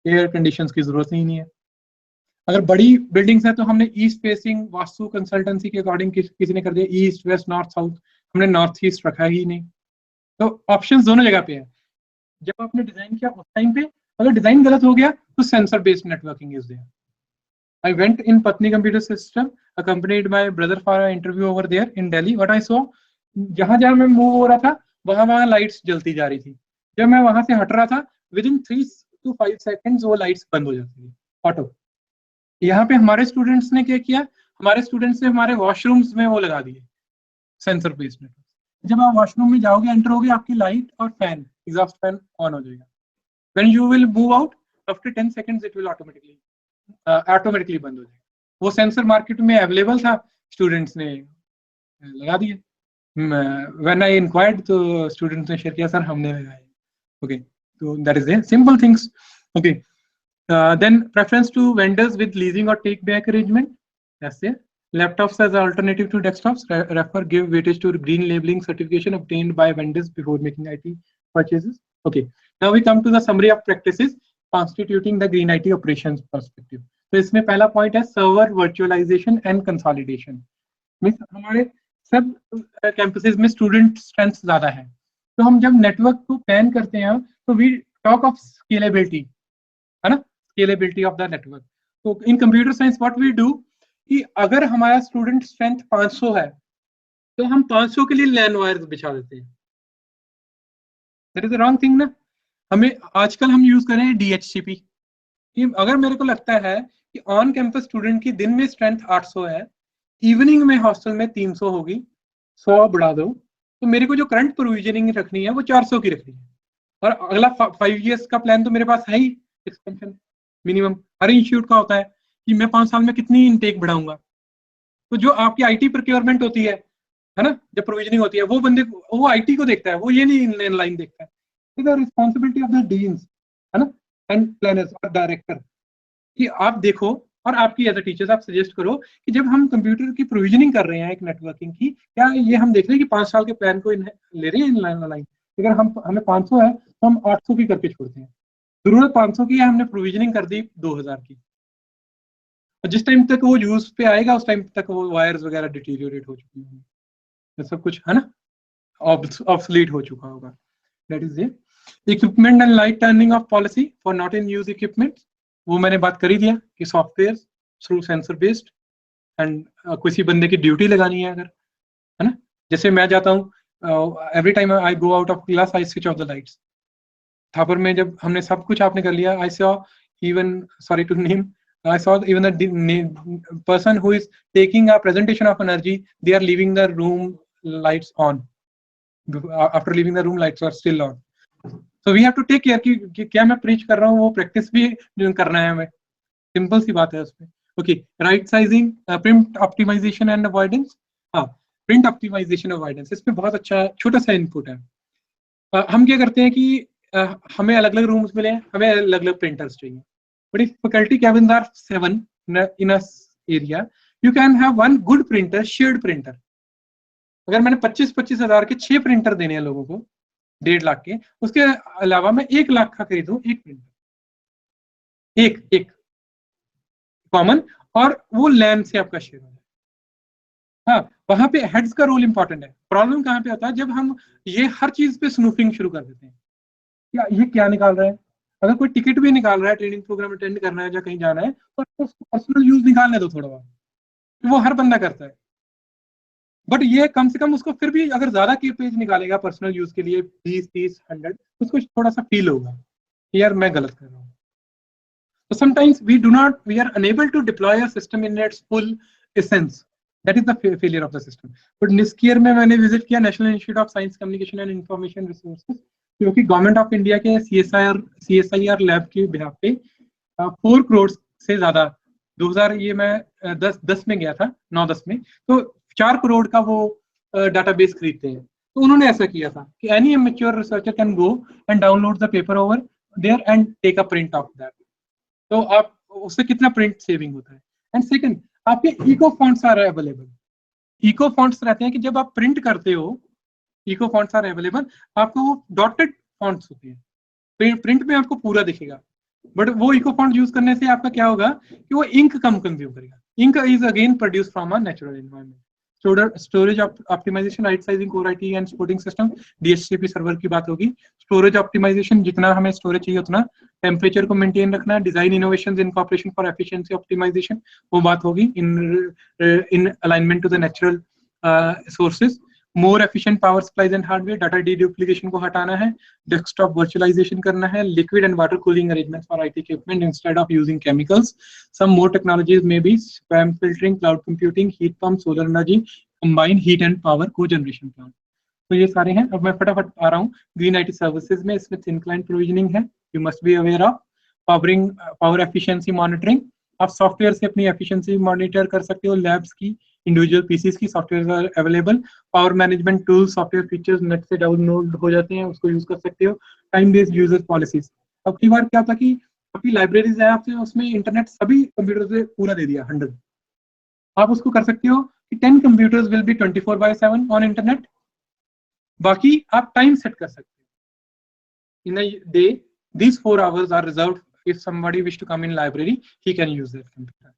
एयर कंडीशंस की जरूरत ही नहीं है। अगर बड़ी बिल्डिंग्स है तो हमने ईस्ट फेसिंग वास्तु कंसल्टेंसी के अकॉर्डिंग किसी ने कर दिया ईस्ट वेस्ट नॉर्थ साउथ, हमने नॉर्थ ईस्ट रखा ही नहीं। तो ऑप्शंस दोनों जगह पे है। जब आपने डिजाइन किया उस टाइम पे अगर डिजाइन गलत हो गया तो sensor based networking is there. I went in Patni Computer System, accompanied my brother for an interview over there in Delhi. What I saw, जहां जहां मैं मूव हो रहा था वहां वहां लाइट्स जलती जा रही थी। जब मैं वहां से हट रहा था विद इन 3 to 5 seconds वो लाइट्स बंद हो जाती थी ऑटो। यहाँ पे हमारे स्टूडेंट्स ने क्या किया, हमारे स्टूडेंट्स ने हमारे वॉशरूम्स में वो लगा दिए सेंसर बेस्ड नेटवर्क। जब आप वॉशरूम में जाओगे एंटर होगे आपकी लाइट और फैन एग्जॉस्ट फैन ऑन हो जाएगा। When you will move out after 10 seconds it will automatically बंद हो जाएगा। वो सेंसर मार्केट में अवेलेबल था, स्टूडेंट्स ने लगा दिए। व्हेन आई इंक्वायर्ड तो स्टूडेंट्स ने शेयर किया सर हमने लगाए। ओके, तो that is the simple things. Okay, then preference to vendors with leasing और टेक बैक अरेंजमेंट। ऐसे laptops as alternative to desktops, refer give weightage to green labeling certification obtained by vendors before making IT purchases. Okay, now we come to the summary of practices constituting the green IT operations perspective. तो इसमें पहला point है server virtualization and consolidation. Means हमारे सब campuses में student strength ज्यादा है, तो हम जब नेटवर्क को प्लान करते हैं तो वी टॉक ऑफ स्केलेबिलिटी, है ना, स्केलेबिलिटी ऑफ द नेटवर्क। तो in computer science what we do कि अगर हमारा स्टूडेंट स्ट्रेंथ 500 है तो हम 500 के लिए लैन वायर्स बिछा देते हैं। That is the wrong thing ना। हमें आजकल हम यूज करें DHCP कि अगर मेरे को लगता है कि ऑन कैंपस स्टूडेंट की दिन में स्ट्रेंथ 800 है, इवनिंग में हॉस्टल में 300 होगी, 100 बढ़ा दो, तो मेरे को जो करंट प्रोविजनिंग रखनी है वो 400 की रखनी है। और अगला 5 years का प्लान तो मेरे पास है ही एक्सपेंशन मिनिमम। हर इंस्टीट्यूट का होता है कि मैं 5 साल में कितनी इनटेक बढ़ाऊंगा। तो जो आपकी IT प्रोक्योरमेंट होती है ना, जब प्रोविजनिंग होती है वो बंदे वो IT को देखता है, वो ये नहीं लाइन देखता है। It is the responsibility of the deans, है ना, एंड प्लानर्स और डायरेक्टर कि आप देखो और आपकी एज अ टीचर्स आप सजेस्ट करो कि जब हम कंप्यूटर की प्रोविजनिंग कर रहे हैं एक नेटवर्किंग की, क्या ये हम देख रहे हैं कि 5 साल के प्लान को ले रहे हैं इन लाइन। अगर हमें 500 है तो हम 800 की करके छोड़ते हैं। जरूरत 500 की है, हमने प्रोविजनिंग कर दी 2000 की, और जिस टाइम तक वो यूज पे आएगा उस टाइम तक वो वायर्स वगैरह डिटीरियोरेट हो चुकी होंगी, तो सब कुछ है ना ऑब्सोलीट हो चुका होगा। That is it. Equipment and light turning of policy for not in use equipment, वो मैंने बात कर ही दिया कि software through sensor based and किसी बंदे की ड्यूटी लगानी है अगर, है ना। जैसे मैं जाता हूँ every time I go out of class I switch off the lights. Thapar में जब हमने सब कुछ आपने कर लिया, I saw even sorry to name I saw even the person who is taking a presentation of energy, they are leaving the room lights on. After leaving the room, lights are still on. So we have to take care कि क्या मैं preach कर रहा हूँ वो practice भी करना है हमें। Simple सी बात है उसमें। Okay, right sizing, print optimization and avoidance. हाँ, print optimization avoidance इसमें बहुत अच्छा छोटा सा input है। हम क्या करते हैं कि हमें अलग अलग रूम्स मिले, हमें अलग अलग प्रिंटर्स चाहिए। But if faculty cabins are 7 in a area, you can have one good printer, shared printer. अगर मैंने 25-25 हजार के 6 प्रिंटर देने हैं लोगों को 1.5 लाख के, उसके अलावा मैं 1 लाख का खरीदूं एक प्रिंटर, एक कॉमन, और वो लैन से आपका शेयर हो जाए। हाँ, वहां पे हेड्स का रोल इंपॉर्टेंट है। प्रॉब्लम कहाँ पे होता है जब हम ये हर चीज पे स्नूफिंग शुरू कर देते हैं, क्या ये क्या निकाल रहा है। अगर कोई टिकट भी निकाल रहा है, ट्रेनिंग प्रोग्राम अटेंड करना है या कहीं जाना है, तो उसको पर्सनल यूज निकालने दो थोड़ा बहुत, तो वो हर बंदा करता है। बट ये कम से कम उसको फिर भी अगर ज्यादा की पेज निकालेगा पर्सनल यूज के लिए 20, 30, 100, उसको थोड़ा सा फील होगा कि यार मैं गलत कर रहा हूँ। तो sometimes we are unable to deploy a system in its full essence, that is the failure of the system. But next year में मैंने विजिट किया National Institute of Science Communication and Information Resources, क्योंकि government of India के CSIR lab के behalf पे 4 करोड़ से ज्यादा 2000 ये मैं 10 में गया था, 9-10 में, तो 4 करोड़ का वो डाटाबेस खरीदते हैं। तो उन्होंने ऐसा किया था कि any mature researcher can go and download the paper over there and take a print of that. तो आप उससे कितना प्रिंट सेविंग होता है। एंड सेकंड, आपके eco fonts are available, eco fonts रहते हैं कि जब आप प्रिंट करते हो, इको फॉन्ट्स आर अवेलेबल, आपको वो डॉटेड फॉन्ट्स होते हैं, प्रिंट में आपको पूरा दिखेगा, बट वो इको फॉन्ट यूज करने से आपका क्या होगा कि वो इंक कम कंज्यूम करेगा। Ink is again produce from a natural environment. Storage optimization, right sizing, core IT and supporting system, DHCP server की बात होगी। स्टोरेज ऑप्टिमाइजेशन, जितना हमें स्टोरेज चाहिए उतना, टेम्परेचर को मेंटेन रखना, design innovations in cooperation for efficiency optimisation, वो बात होगी in alignment to the natural sources. More efficient power supplies and hardware, data deduplication को हटाना है, डेस्कटॉप वर्चुअलाइजेशन करना है, liquid and water cooling arrangements for IT equipment instead of using chemicals. Some more technologies maybe spam filtering, cloud computing, heat pump, solar energy, combined heat and power cogeneration plant. तो ये सारे हैं। अब मैं फटाफट आ रहा हूँ green IT services में। इसमें थिन क्लाइंट प्रोविजनिंग है, you must be aware of. Power efficiency monitoring, आप सॉफ्टवेयर से अपनी एफिशिएंसी मॉनिटर कर सकते हो, लैब्स की, इंडिविजुअल पीसीस की software available. Power management tool, software features net से डाउनलोड हो जाते हैं, उसको यूज कर सकते हो। टाइम बेस्ड यूजर पॉलिसीज, अब कई बार क्या था कि आपकी लाइब्रेरीज है, आपसे उसमें इंटरनेट सभी कंप्यूटर से पूरा दे दिया 100, आप उसको कर सकते हो कि 10 computers will be 24/7 on internet, बाकी आप टाइम सेट कर सकते हो। In a day these 4 hours are reserved, if somebody wish to come in library he can use that computer.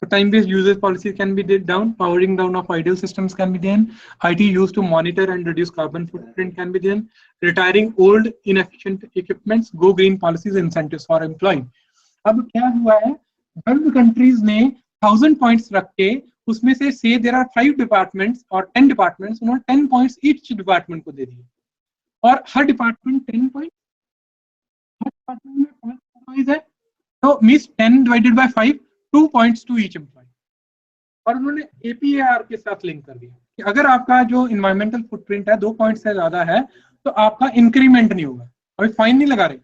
So time based usage policies can be down, powering down of idle systems can be done, IT used to monitor and reduce carbon footprint can be done, retiring old inefficient equipments, go green policies, incentives for employing. अब क्या हुआ है, 12 countries ने 1000 points रख के उसमें से there are 5 departments और 10 डिपार्टमेंट्स, उन्होंने 10 पॉइंट्स ईच डिपार्टमेंट को दे दिए, और हर डिपार्टमेंट 10 पॉइंट, हर डिपार्टमेंट में 5 एम्प्लॉइज है, तो means 10 divided by 5, 2 points to each employee. और उन्होंने एपीआर के साथ लिंक कर दिया कि अगर आपका जो इन्वायरमेंटल फुटप्रिंट है 2 पॉइंट से ज्यादा है तो आपका इंक्रीमेंट नहीं होगा। अभी फाइन नहीं लगा रहे,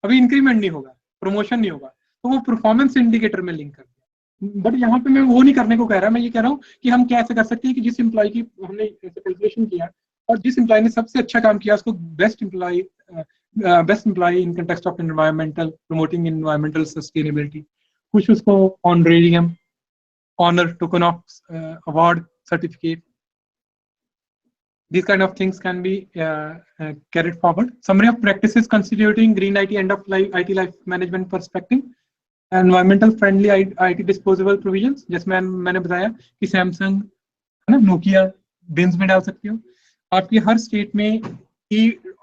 अभी इंक्रीमेंट नहीं होगा, प्रमोशन नहीं होगा, तो वो परफॉर्मेंस इंडिकेटर में लिंक कर दिया। बट यहाँ पे मैं वो नहीं करने को कह रहा, मैं ये कह रहा हूँ कि हम क्या ऐसे कर सकते हैं कि जिस एम्प्लॉय की हमने कैलकुलेशन किया और जिस एम्प्लॉय ने सबसे अच्छा काम किया उसको best employee in context of environmental, promoting environmental sustainability, कुछ उसको honorarium, honor, token of award, certificate. These kind of things can be carried forward. Summary of practices constituting green IT end of life IT life management perspective. Environmental friendly IT disposable provisions. जैसे मैंने बताया कि Samsung है ना, Nokia beans में डाल सकते हो। आपकी हर स्टेट में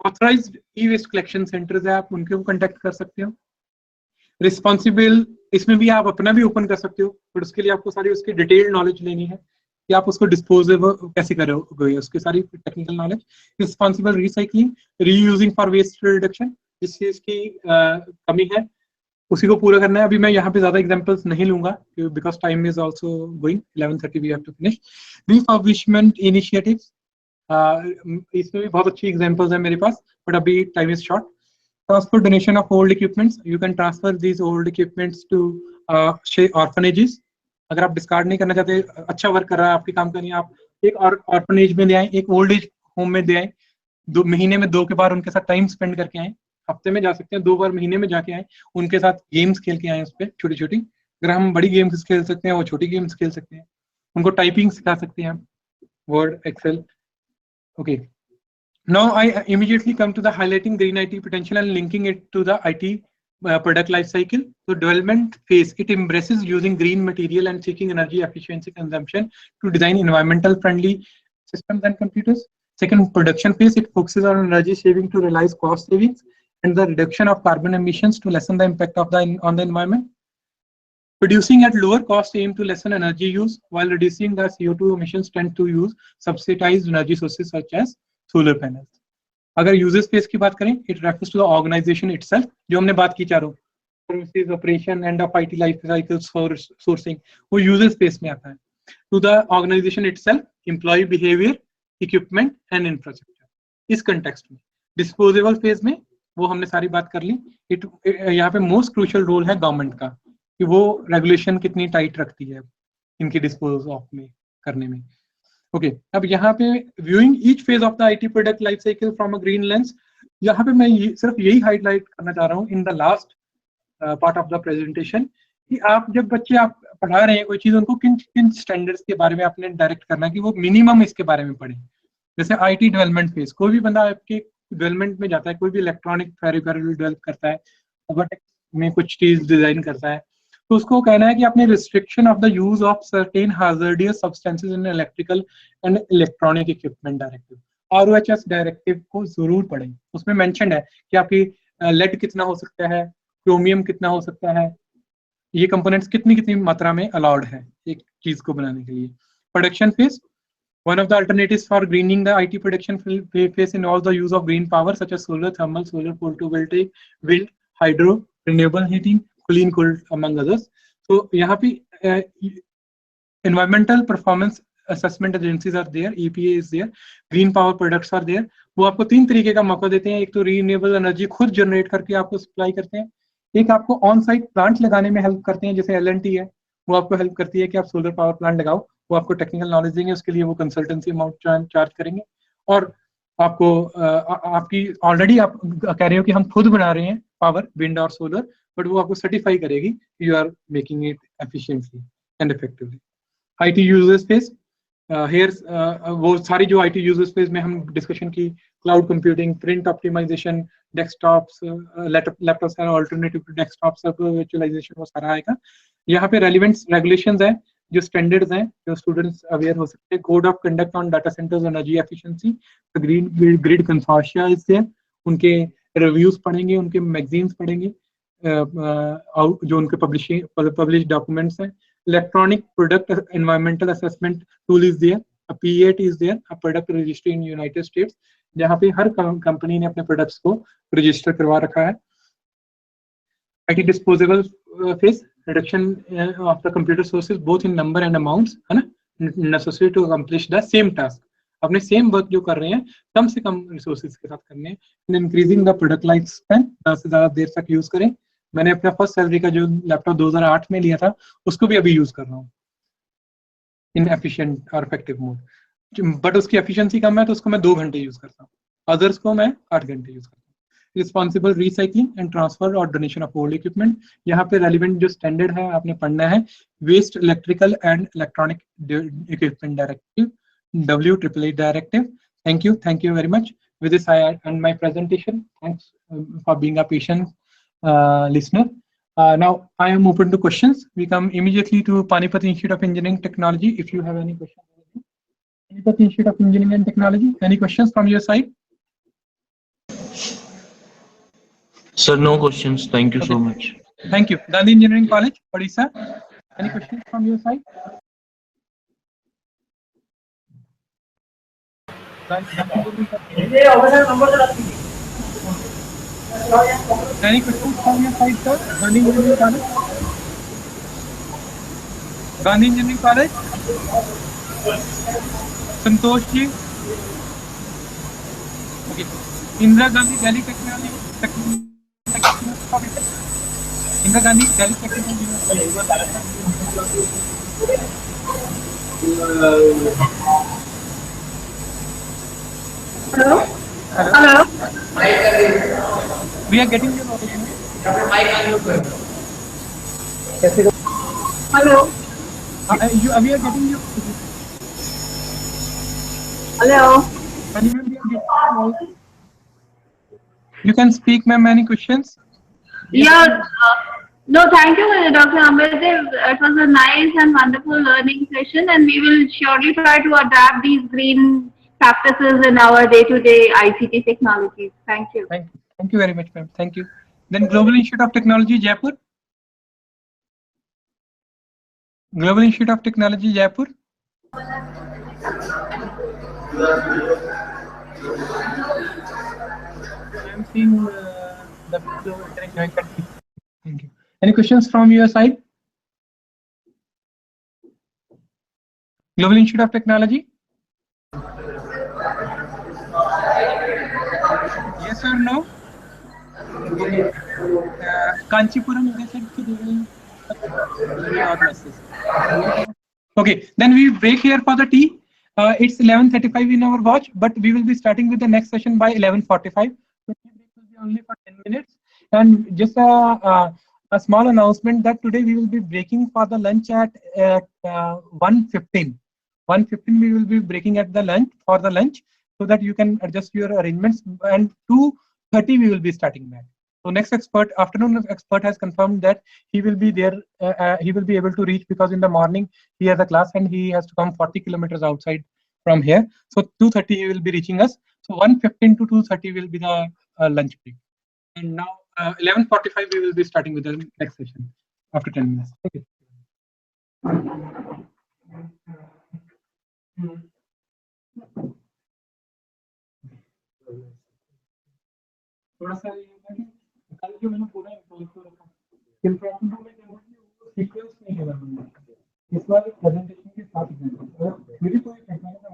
ऑथराइज्ड ई वेस्ट कलेक्शन सेंटर्स है, आप उनके को कंटेक्ट कर सकते हो। रिस्पॉन्सिबल, इसमें भी आप अपना भी ओपन कर सकते हो, बट उसके लिए आपको सारी उसकी डिटेल्ड नॉलेज लेनी है कि आप उसको डिस्पोजेबल कैसे करोगे, उसकी सारी technical knowledge. Responsible recycling, reusing for waste reduction, जिस चीज की कमी है उसी को पूरा करना है। अभी मैं यहाँ पे ज्यादा एग्जांपल्स नहीं लूंगा because time is also going, 11:30 we have to finish. Refurbishment initiatives, इसमें भी बहुत अच्छी एग्जांपल्स है मेरे पास, बट अभी time is short. Transfer donation of old equipments, you can transfer these old equipments to orphanages. अगर आप डिस्कार्ड नहीं करना चाहते, अच्छा वर्क कर रहा है, आपकी काम करनी है, आप एक ऑर्फनेज में ले आए, एक ओल्ड एज होम में दे आए, 2 महीने में 2 के बार उनके साथ टाइम स्पेंड करके आए, हफ्ते में जा सकते हैं 2 बार महीने में जाके आए, उनके साथ गेम्स खेल के आए उस पर छोटी छोटी। अगर हम बड़ी गेम्स खेल सकते हैं वो छोटी गेम्स खेल सकते हैं, उनको टाइपिंग सिखा सकते हैं, Word, Excel. Okay, now I immediately come to the highlighting green IT potential and linking it to the IT product life cycle. So development phase, it embraces using green material and seeking energy efficiency consumption to design environmental friendly systems and computers. Second, production phase, it focuses on energy saving to realize cost savings and the reduction of carbon emissions to lessen the impact of on the environment. Producing at lower cost aim to lessen energy use while reducing the CO2 emissions tend to use subsidized energy sources such as solar panel. अगर user space की बात करें, it refers to the organisation itself, जो हमने बात की चारों, services, operation, end of IT life cycles for sourcing, वो यूजर स्पेस में आता है। To the organisation itself, employee behaviour, equipment and infrastructure. इस कंटेक्स्ट में डिस्पोजेबल फेज में वो हमने सारी बात कर ली। यहाँ पे मोस्ट क्रूशियल रोल है गवर्नमेंट का कि वो रेगुलेशन कितनी टाइट रखती है इनकी डिस्पोज ऑफ में करने में। ओके, अब यहाँ पे viewing each phase of the IT product life cycle from a green lens, यहाँ पे मैं सिर्फ यही हाईलाइट करना चाह रहा हूँ in the last part of the presentation कि आप जब बच्चे आप पढ़ा रहे हैं कोई चीज, उनको किन किन स्टैंडर्ड्स के बारे में आपने डायरेक्ट करना है कि वो मिनिमम इसके बारे में पढ़े। जैसे आईटी डेवलपमेंट फेज, कोई भी बंदा आपके डेवलपमेंट में जाता है, कोई भी इलेक्ट्रॉनिक पेरिफेरल डेवलप करता है, रोबोटिक्स में कुछ चीज डिजाइन करता है, तो उसको कहना है कि आपने restriction of the use of certain hazardous substances in electrical and electronic equipment directive, ROHS directive को जरूर पढ़ें। उसमें मेंशन है कि आपकी लेड कितना हो सकता है, क्रोमियम कितना हो सकता है, ये कंपोनेंट्स कितनी कितनी मात्रा में अलाउड है एक चीज को बनाने के लिए। Production phase, one of the alternatives for greening the IT production phase involves the use of green power such as solar, thermal, solar photovoltaic, wind, hydro, renewable heating, clean coal, among others. So यहाँ पे environmental performance assessment agencies are there, EPA is there, green power products are there. वो आपको 3 तरीके का मौका देते हैं, एक तो रीन्यूएबल एनर्जी खुद जनरेट करके आपको सप्लाई करते हैं, एक आपको ऑन साइट प्लांट लगाने में हेल्प करते हैं, जैसे L&T है, वो आपको हेल्प करती है कि आप सोलर पावर प्लांट लगाओ, वो आपको टेक्निकल नॉलेज देंगे, उसके लिए वो कंसल्टेंसी अमाउंट चार्ज करेंगे, और आपको आपकी ऑलरेडी आप कह रहे हो कि हम खुद बना रहे हैं पावर, विंड और सोलर, बट वो आपको सर्टिफाई करेगी you are making it efficiently and effectively. IT user space, here वो सारी जो आईटी यूजर स्पेस में हम डिस्कशन की, cloud computing, print optimisation, desktops, laptops and alternative to desktops, virtualisation, वो सारा आएगा। यहाँ पे रेलिवेंट रेगुलेशंस हैं, जो स्टैंडर्ड्स हैं, जो स्टूडेंट्स अवेयर हो सकते हैं। Code of conduct on data centres energy efficiency, green grid consortia is there, उनके रिव्यूज पढ़ेंगे, उनके मैगजीन्स पढ़ेंगे, जो उनके पब्लिश डॉक्यूमेंट्स हैं। Electronic product environmental assessment tool is there, P8 is there, a product registry in United States, जहाँ पे हर company ने अपने प्रोडक्ट्स को रजिस्टर करवा रखा है। IT disposable phase, reduction of the computer sources both in number and amounts, है ना, necessary to accomplish the same task, अपने सेम वर्क जो कर रहे हैं कम से कम रिसोर्सेज के साथ करने हैं। Increasing the product life span, ज़्यादा से ज़्यादा देर तक यूज करें। मैंने अपना फर्स्ट सैलरी का जो लैपटॉप 2008 में लिया था, उसको भी अभी यूज कर रहा हूँ इन एफिशिएंट और इफेक्टिव मोड, बट उसकी एफिशिएंसी कम है तो उसको मैं 2 घंटे यूज करता हूँ, अदर्स को मैं 8 घंटे यूज करता हूँ। रिस्पॉन्सिबल रिसाइकलिंग एंड ट्रांसफर और डोनेशन ऑफ ओल्ड इक्विपमेंट, यहाँ पे रेलिवेंट जो स्टैंडर्ड है आपने पढ़ना है, waste electrical and electronic equipment directive, WAAA directive. Thank you very much. With this, I end my presentation. Thanks for being a patient listener. Now I am open to questions. We come immediately to Panipat Institute of Engineering Technology. If you have any questions, Panipat Institute of Engineering and Technology. Any questions from your side? Sir, no questions. Thank you so much. Thank you. Gandhi Engineering College, Odisha. Any questions from your side? Any questions from your side, sir? Gandhi Engineering College. Gandhi Engineering College. Santosh ji. Okay. Indira Gandhi Delhi Technology. Indira Gandhi Delhi Technical Hello? Hello. We are getting your audience. Hello? We are getting you. Hello? You can speak, ma'am. Any questions? Yeah. No, thank you, Dr. Ambedkar. It was a nice and wonderful learning session, and we will surely try to adapt these green practices in our day-to-day ICT technologies. Thank you. Thank you very much, ma'am. Thank you. Then Global Institute of Technology, Jaipur. Global Institute of Technology, Jaipur. I'm seeing the video. Thank you. Any questions from your side? Global Institute of Technology. Yes or no? Kanchipuram, they said they will. Okay, then we break here for the tea. It's 11:35 in our watch, but we will be starting with the next session by 11:45. So tea break will be only for 10 minutes. And just a small announcement that today we will be breaking for the lunch at 1:15. 1:15 we will be breaking at the lunch for the lunch so that you can adjust your arrangements, and 2:30 we will be starting back. So next afternoon expert has confirmed that he will be there. He will be able to reach because in the morning he has a class and he has to come 40 kilometers outside from here. So 2:30 he will be reaching us. So 1:15 to 2:30 will be the lunch break. And now 11:45 we will be starting with the next session after 10 minutes. Thank you. थोड़ा सा ये होगा कि कल जो मैंने पूरा intro रखा इंट्रोडक्शन में क्या हुआ कि वो सीक्वेंस नहीं है मैंने इस बार प्रेजेंटेशन के साथ मेरी कोई technical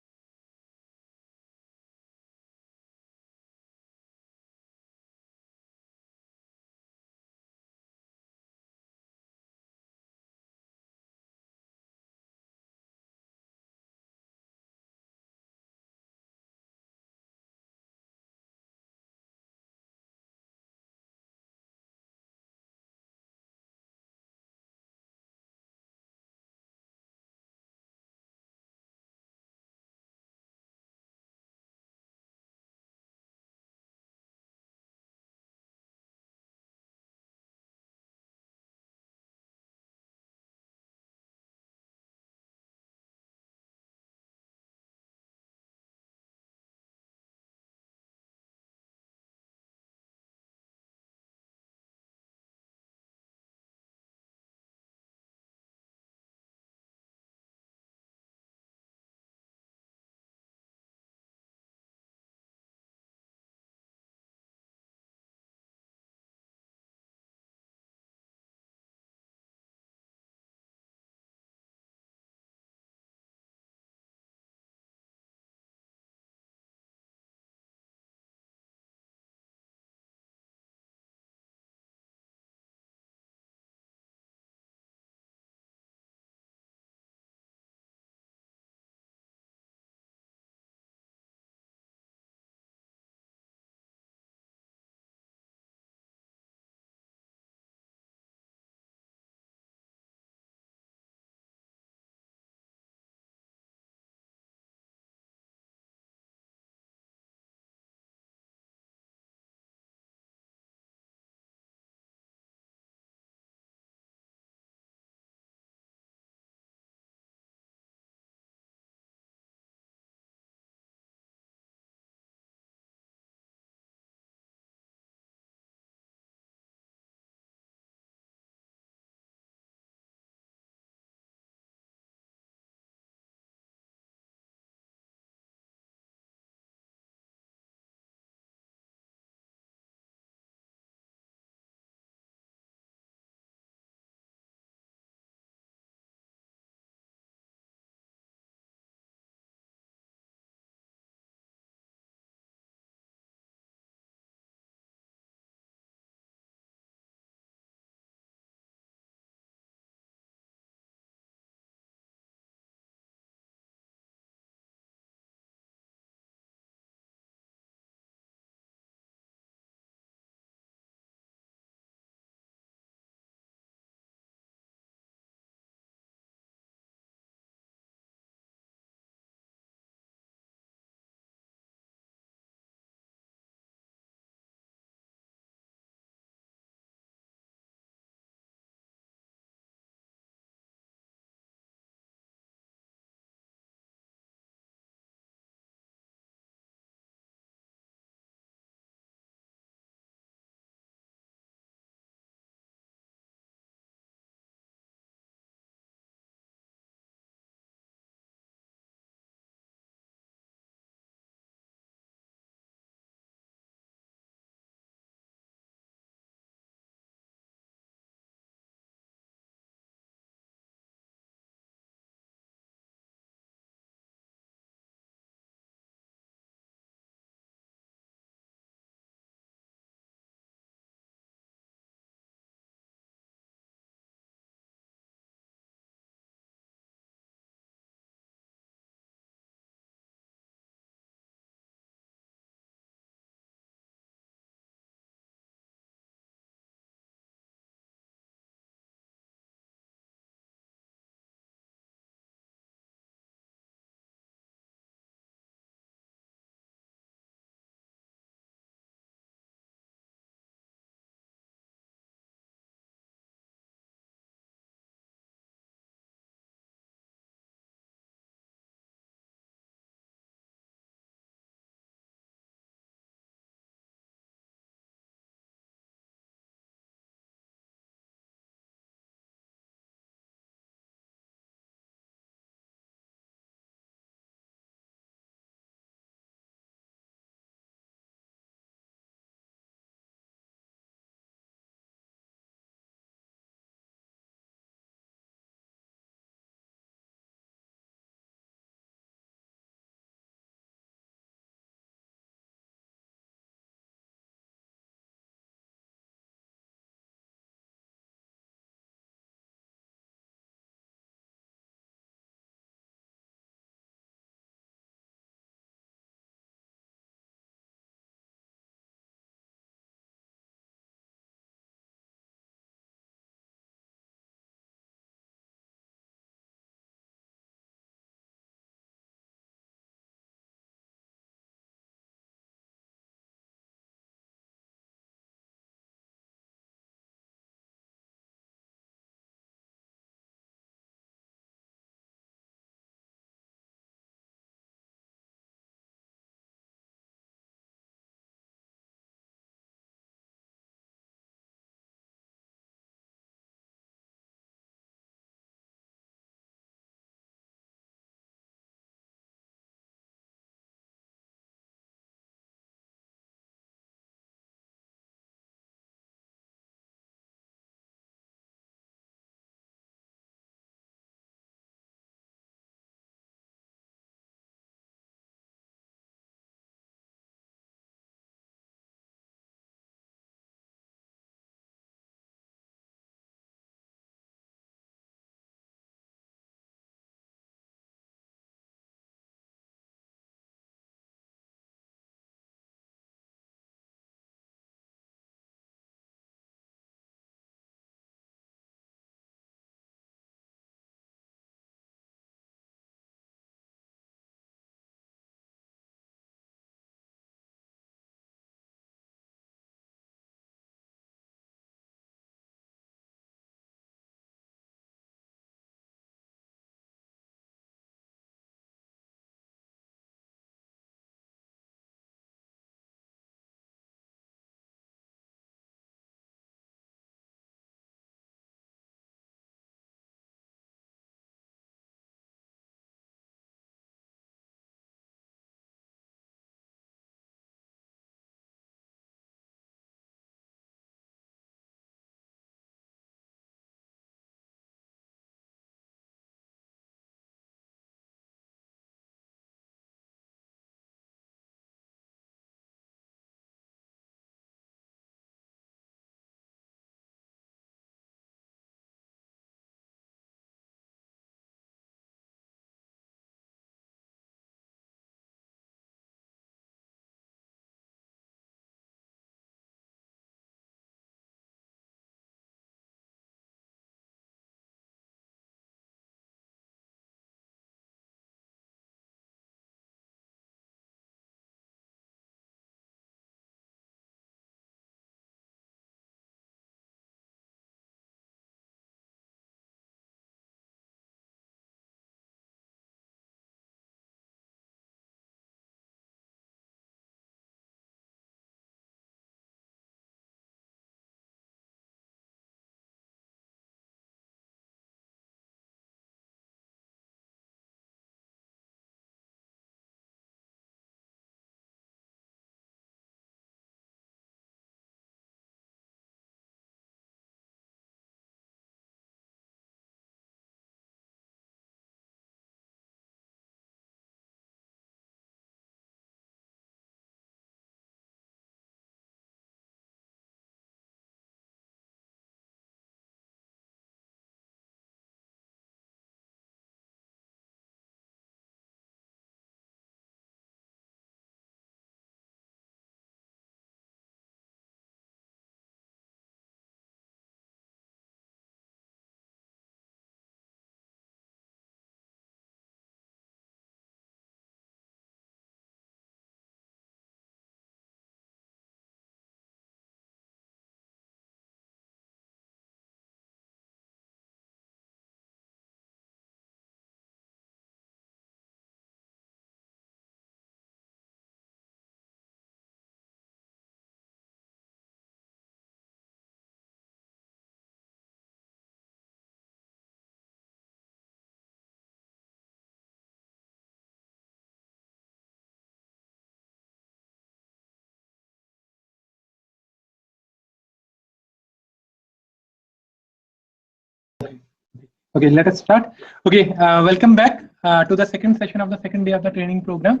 Okay, let us start. Okay, welcome back to the second session of the second day of the training program.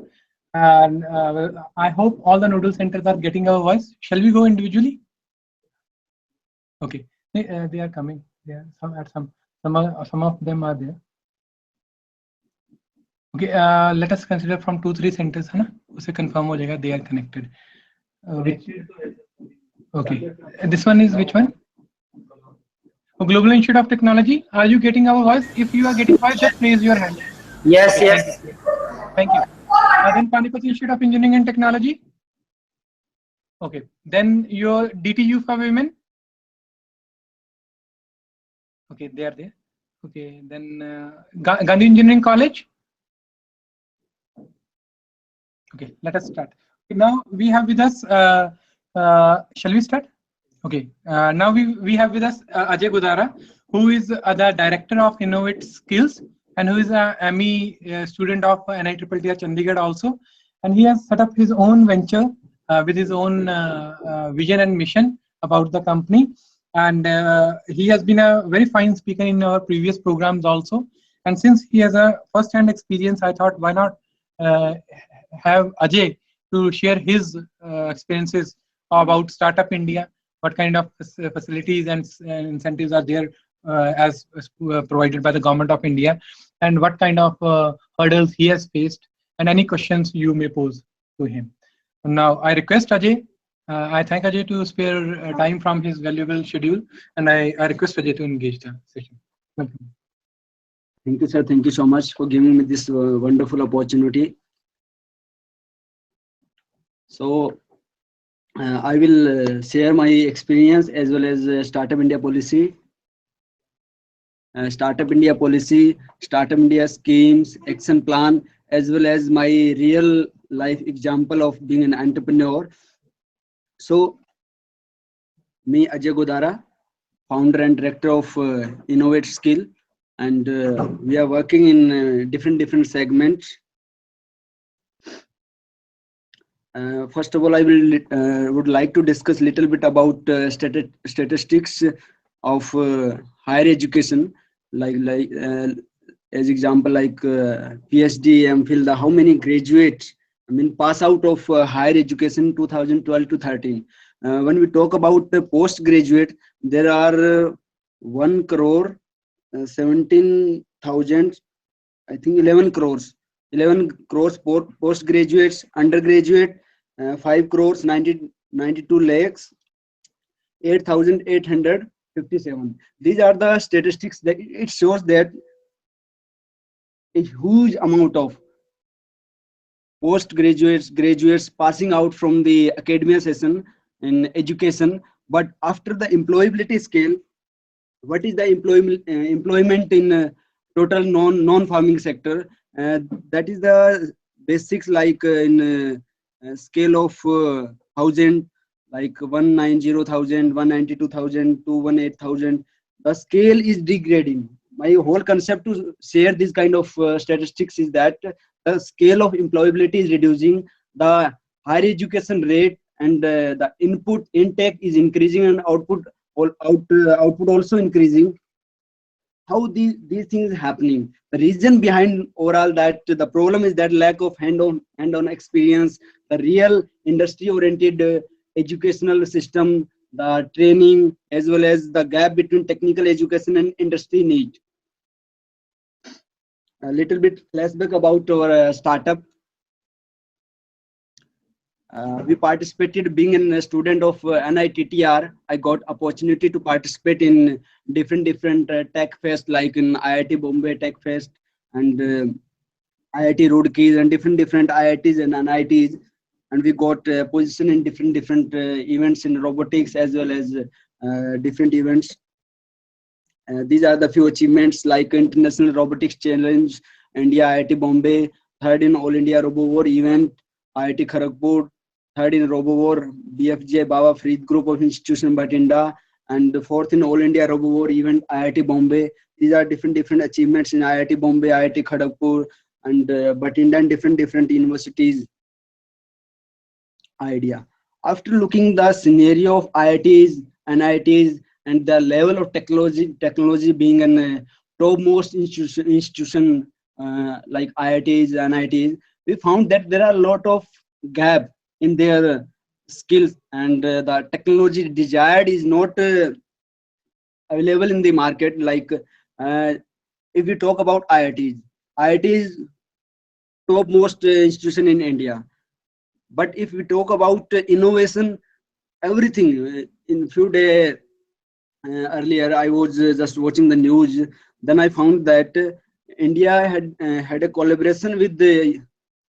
And well, I hope all the nodal centers are getting our voice. Shall we go individually? Okay, they are coming. They are some of them are there. Okay, let us consider from 2-3 centers, है ना? उसे confirm हो जाएगा they are connected. Okay, this one is which one? Global Institute of Technology. Are you getting our voice? If you are getting voice, just raise your hand. Yes, Okay, yes. Thank you. Then Panipat Institute of Engineering and Technology. Okay. Then your DTU for women. Okay, they are there. Okay. Then Gandhi Engineering College. Okay, let us start. Okay, now we have with us. Shall we start? Okay. Now we have with us Ajay Gudara, who is the director of Innovate Skills, and who is a ME student of NITTT Chandigarh also, and he has set up his own venture with his own vision and mission about the company, and he has been a very fine speaker in our previous programs also. And since he has a first-hand experience, I thought why not have Ajay to share his experiences about Startup India, what kind of facilities and incentives are there as provided by the government of India, and what kind of hurdles he has faced, and any questions you may pose to him. Now, I request Ajay, I thank Ajay to spare time from his valuable schedule, and I request Ajay to engage the session. Welcome. Thank you, sir. Thank you so much for giving me this wonderful opportunity. So, I will share my experience as well as Startup India policy. Startup India policy, Startup India schemes, action plan, as well as my real life example of being an entrepreneur. So, me Ajay Godara, founder and director of Innovate Skill, and we are working in different segments. First of all, I would like to discuss a little bit about statistics of higher education, like as example, like PhD, MPhil, how many graduates, pass out of higher education 2012 to 13. When we talk about postgraduate, there are 1 crore 17,000, I think 11 crores postgraduates, undergraduate 5 crores 92 lakhs 8,857. These are the statistics that it shows that a huge amount of postgraduates, graduates passing out from the academia session in education. But after the employability scale, what is the employment in total non-farming sector? That is the basics, like in scale of 1,000, like 190,000, 192,000, 218,000. The scale is degrading. My whole concept to share this kind of statistics is that the scale of employability is reducing, the higher education rate and the input intake is increasing, and output also increasing. How these things happening? The reason behind overall that the problem is that lack of hand-on experience, the real industry-oriented educational system, the training, as well as the gap between technical education and industry need. A little bit flashback about our startup. We participated, being a student of NITTR. I got opportunity to participate in different tech fest, like in IIT Bombay Tech Fest and IIT Roorkee and different IITs and NITs, and we got position in different events in robotics as well as different events. These are the few achievements, like International Robotics Challenge, India, IIT Bombay, third in All India RoboWar event, IIT Kharagpur, third in RoboWar, BFJ Baba Farid Group of Institution Bhatinda, and fourth in All India RoboWar event, IIT Bombay. These are different achievements in IIT Bombay, IIT Kharagpur, and Bhatinda, and different universities. Idea. After looking the scenario of IITs, NITs, and the level of technology being an topmost institution like IITs and IITs, we found that there are a lot of gap in their skills, and the technology desired is not available in the market. Like if we talk about IITs, IITs topmost institution in India. But if we talk about innovation, everything in few days earlier, I was just watching the news. Then I found that India had a collaboration with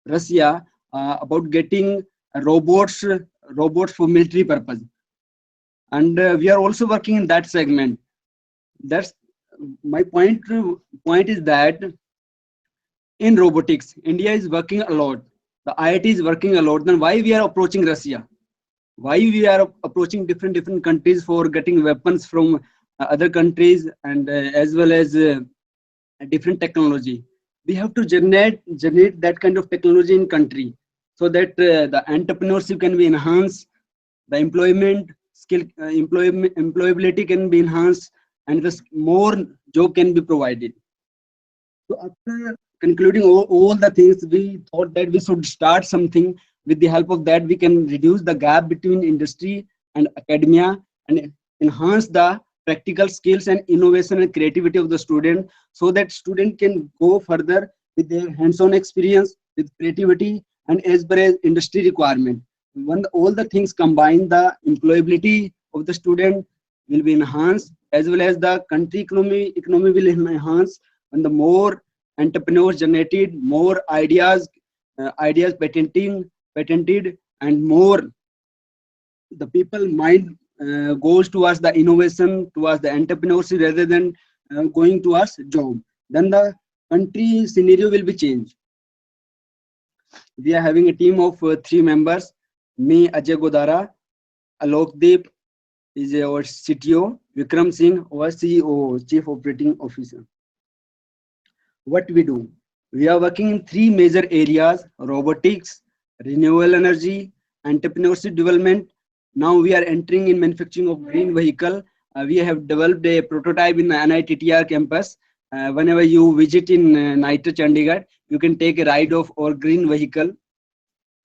Russia about getting robots for military purpose, and we are also working in that segment. That's my point. Point is that in robotics, India is working a lot. The IIT is working a lot. Then why we are approaching Russia? Why we are approaching different countries for getting weapons from other countries, and as well as different technology? We have to generate that kind of technology in country, so that the entrepreneurship can be enhanced, the employment skill employability can be enhanced, and this more job can be provided. So after concluding all the things, we thought that we should start something. With the help of that, we can reduce the gap between industry and academia, and enhance the practical skills and innovation and creativity of the student, so that student can go further with their hands-on experience, with creativity, and as per as industry requirement. When all the things combine, the employability of the student will be enhanced, as well as the country economy will enhance. When the more entrepreneurs generated, more ideas patented, and more the people mind goes towards the innovation, towards the entrepreneurship, rather than going towards job, then the country scenario will be changed. We are having a team of 3 members: me, Ajay Godara, Alok Deep is our CTO, Vikram Singh, our CEO, Chief Operating Officer. What we do? We are working in 3 major areas: robotics, renewable energy, entrepreneurship development. Now we are entering in manufacturing of green vehicle. We have developed a prototype in NITTR campus. Whenever you visit in NITR Chandigarh, you can take a ride of our green vehicle.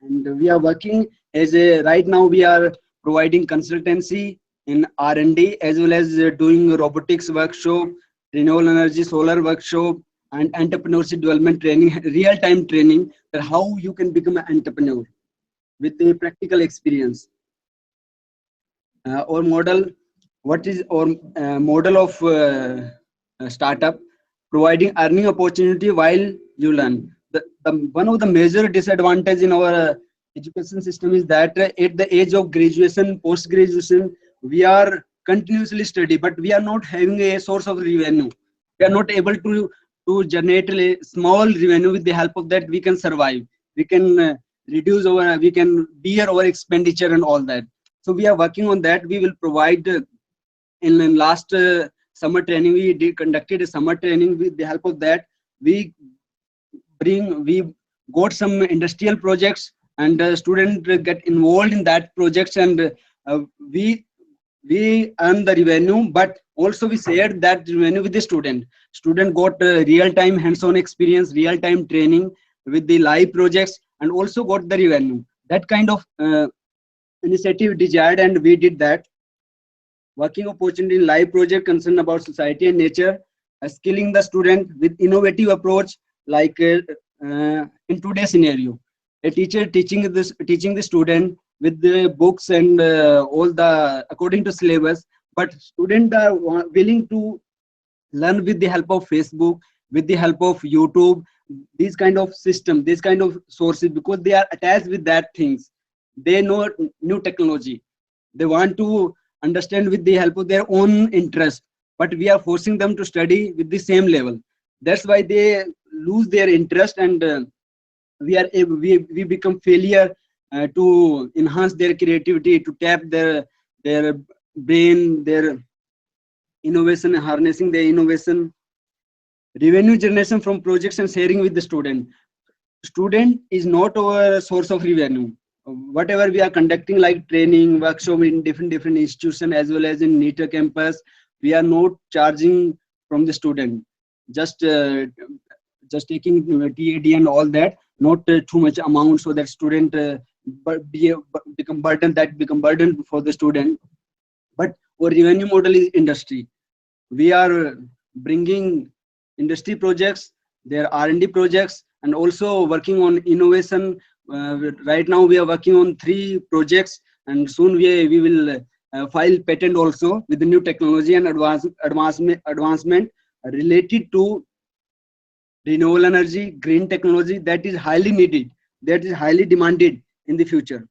And we are working as a, right now we are providing consultancy in R&D, as well as doing robotics workshop, renewable energy, solar workshop, and entrepreneurship development training, real-time training, that how you can become an entrepreneur with a practical experience. Our model, what is our model of startup? Providing earning opportunity while you learn. One of the major disadvantage in our education system is that at the age of graduation, post-graduation, we are continuously study, but we are not having a source of revenue. We are not able to generate a small revenue. With the help of that, we can survive. We can we can bear our expenditure and all that. So we are working on that. We will provide in last summer training, we conducted a summer training. With the help of that, we got some industrial projects, and students get involved in that projects, and we earn the revenue, but also we shared that revenue with the student. Student got real-time hands-on experience, real-time training with the live projects, and also got the revenue. That kind of initiative desired, and we did that. Working opportunity in live project concerned about society and nature, skilling the student with innovative approach, like in today's scenario, a teacher teaching the student with the books and all the according to syllabus, but students are willing to learn with the help of Facebook, with the help of YouTube, these kind of system, these kind of sources, because they are attached with that things. They know new technology. They want to understand with the help of their own interest, but we are forcing them to study with the same level. That's why they lose their interest, and we become failure to enhance their creativity, to tap their brain, their innovation, harnessing their innovation. Revenue generation from projects and sharing with the student. Student is not our source of revenue. Whatever we are conducting, like training, workshop in different institutions, as well as in NITR campus, we are not charging from the student. just just taking TAD and all that, not too much amount, so that student become burden for the student. But our revenue model is industry. We are bringing industry projects, their R&D projects, and also working on innovation. Right now we are working on 3 projects, and soon we will file patent also with the new technology and advancement related to renewable energy, green technology, that is highly needed, that is highly demanded in the future.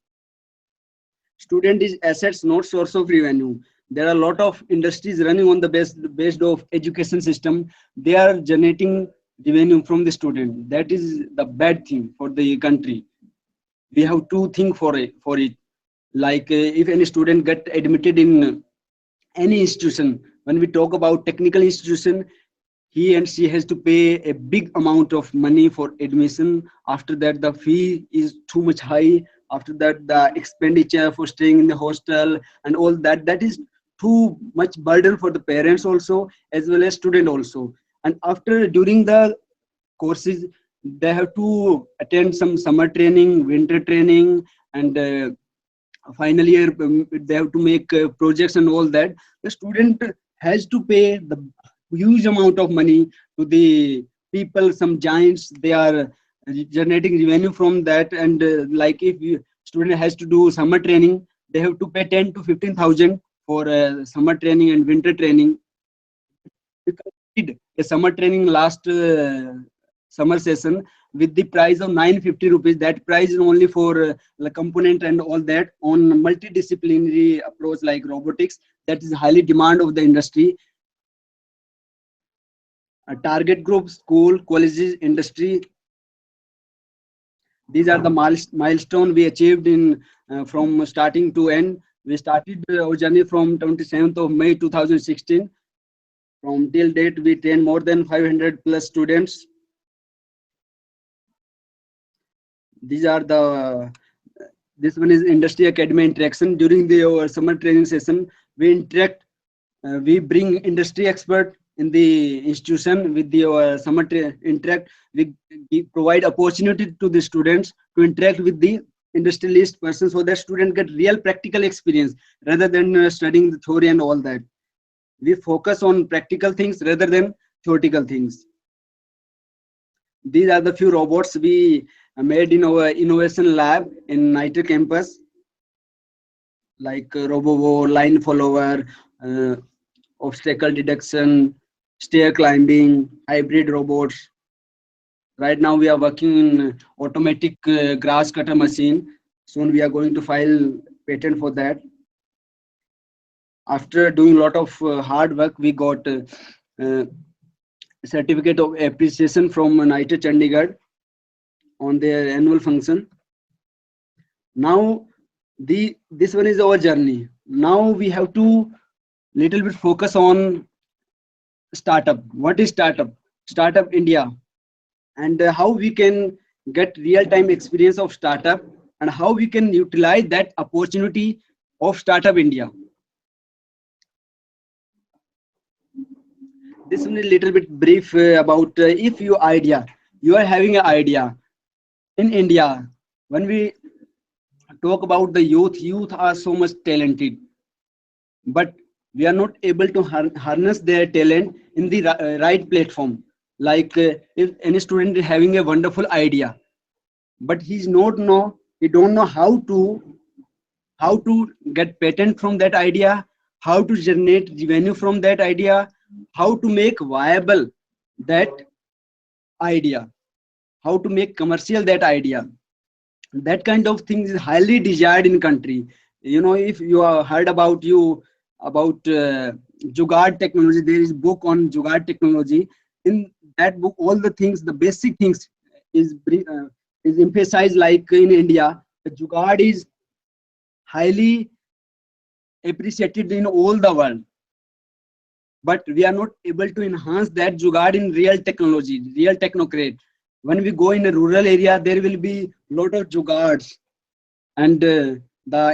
Student is assets, not source of revenue. There are a lot of industries running on the based of education system. They are generating revenue from the student. That is the bad thing for the country. We have to think for it. Like if any student get admitted in any institution, when we talk about technical institution, he and she has to pay a big amount of money for admission. After that, the fee is too much high. After that, the expenditure for staying in the hostel and all that, that is too much burden for the parents also, as well as student also. And after, during the courses, they have to attend some summer training, winter training, and final year they have to make projects and all that. The student has to pay the huge amount of money to the people, some giants. They are generating revenue from that. And like if student has to do summer training, they have to pay 10 to 15,000 for summer training and winter training. We completed a summer training last summer session with the price of 950 rupees. That price is only for the component and all that, on multidisciplinary approach like robotics. That is highly demand of the industry. A target group: school, colleges, industry. These are the milestone we achieved in from starting to end. We started our journey from 27th of May 2016. From till date, we trained more than 500 plus students. These are the, this one is industry academy interaction. During the summer training session, we interact, we bring industry expert in the institution with the summer interact. We provide opportunity to the students to interact with the industrialist person, so that students get real practical experience rather than studying the theory and all that. We focus on practical things rather than theoretical things. These are the few robots we made in our innovation lab in NITR campus, like Robovo, line follower, obstacle detection, stair climbing, hybrid robots. Right now we are working in automatic grass cutter machine. Soon we are going to file patent for that. After doing a lot of hard work, we got certificate of appreciation from NITR Chandigarh on their annual function. Now this one is our journey. Now we have to little bit focus on startup. What is startup? Startup India, and how we can get real-time experience of startup, and how we can utilize that opportunity of Startup India. This one is a little bit brief about if you are having an idea in India. When we talk about the youth are so much talented, but we are not able to harness their talent in the right platform. Like if any student is having a wonderful idea, but he don't know how to get patent from that idea, how to generate revenue from that idea, how to make viable that idea, how to make commercial that idea. That kind of things is highly desired in country. You know, if you have heard about Jugaad technology, there is book on Jugaad technology. In that book, all the things, the basic things is emphasized. Like in India, the Jugaad is highly appreciated in all the world, but we are not able to enhance that Jugaad in real technology, real technocrat. When we go in a rural area, there will be lot of Jugaads, and the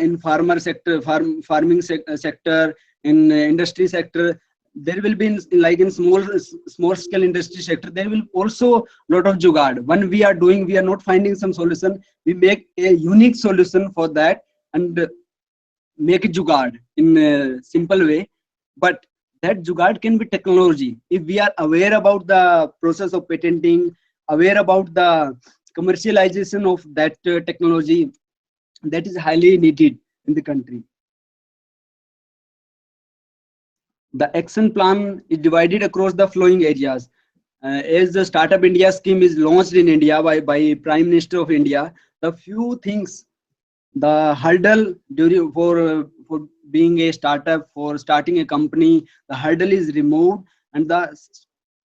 in farmer sector, farming sector, in industry sector, there will be like in small scale industry sector, there will also lot of jugaad. When we are doing, we are not finding some solution, we make a unique solution for that and make a jugaad in a simple way. But that jugaad can be technology. If we are aware about the process of patenting, aware about the commercialization of that technology, that is highly needed in the country. The action plan is divided across the following areas. As the Startup India scheme is launched in India by Prime Minister of India, the few things, the hurdle during for being a startup, for starting a company, the hurdle is removed and the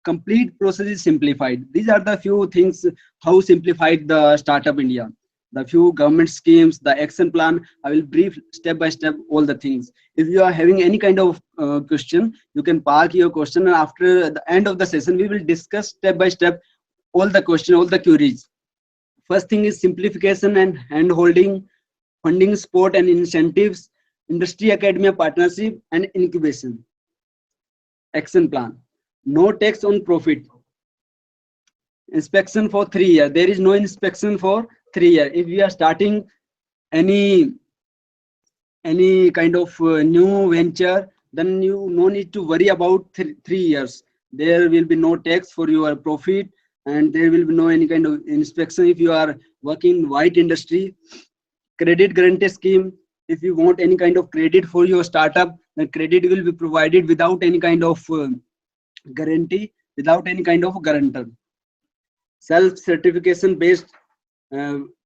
complete process is simplified. These are the few things how simplified the Startup India. The few government schemes, the action plan, I will brief step by step all the things. If you are having any kind of question, you can park your question, and after the end of the session, we will discuss step by step all the question, all the queries. First thing is simplification and hand holding, funding, support and incentives, industry academia partnership and incubation. Action plan. No tax on profit. Inspection for 3 years. There is no inspection for 3 years. If we are starting any kind of new venture, then you no need to worry about 3 years. There will be no tax for your profit, and there will be no any kind of inspection if you are working in white industry. Credit guarantee scheme. If you want any kind of credit for your startup, then credit will be provided without any kind of guarantee, without any kind of guarantor. Self-certification based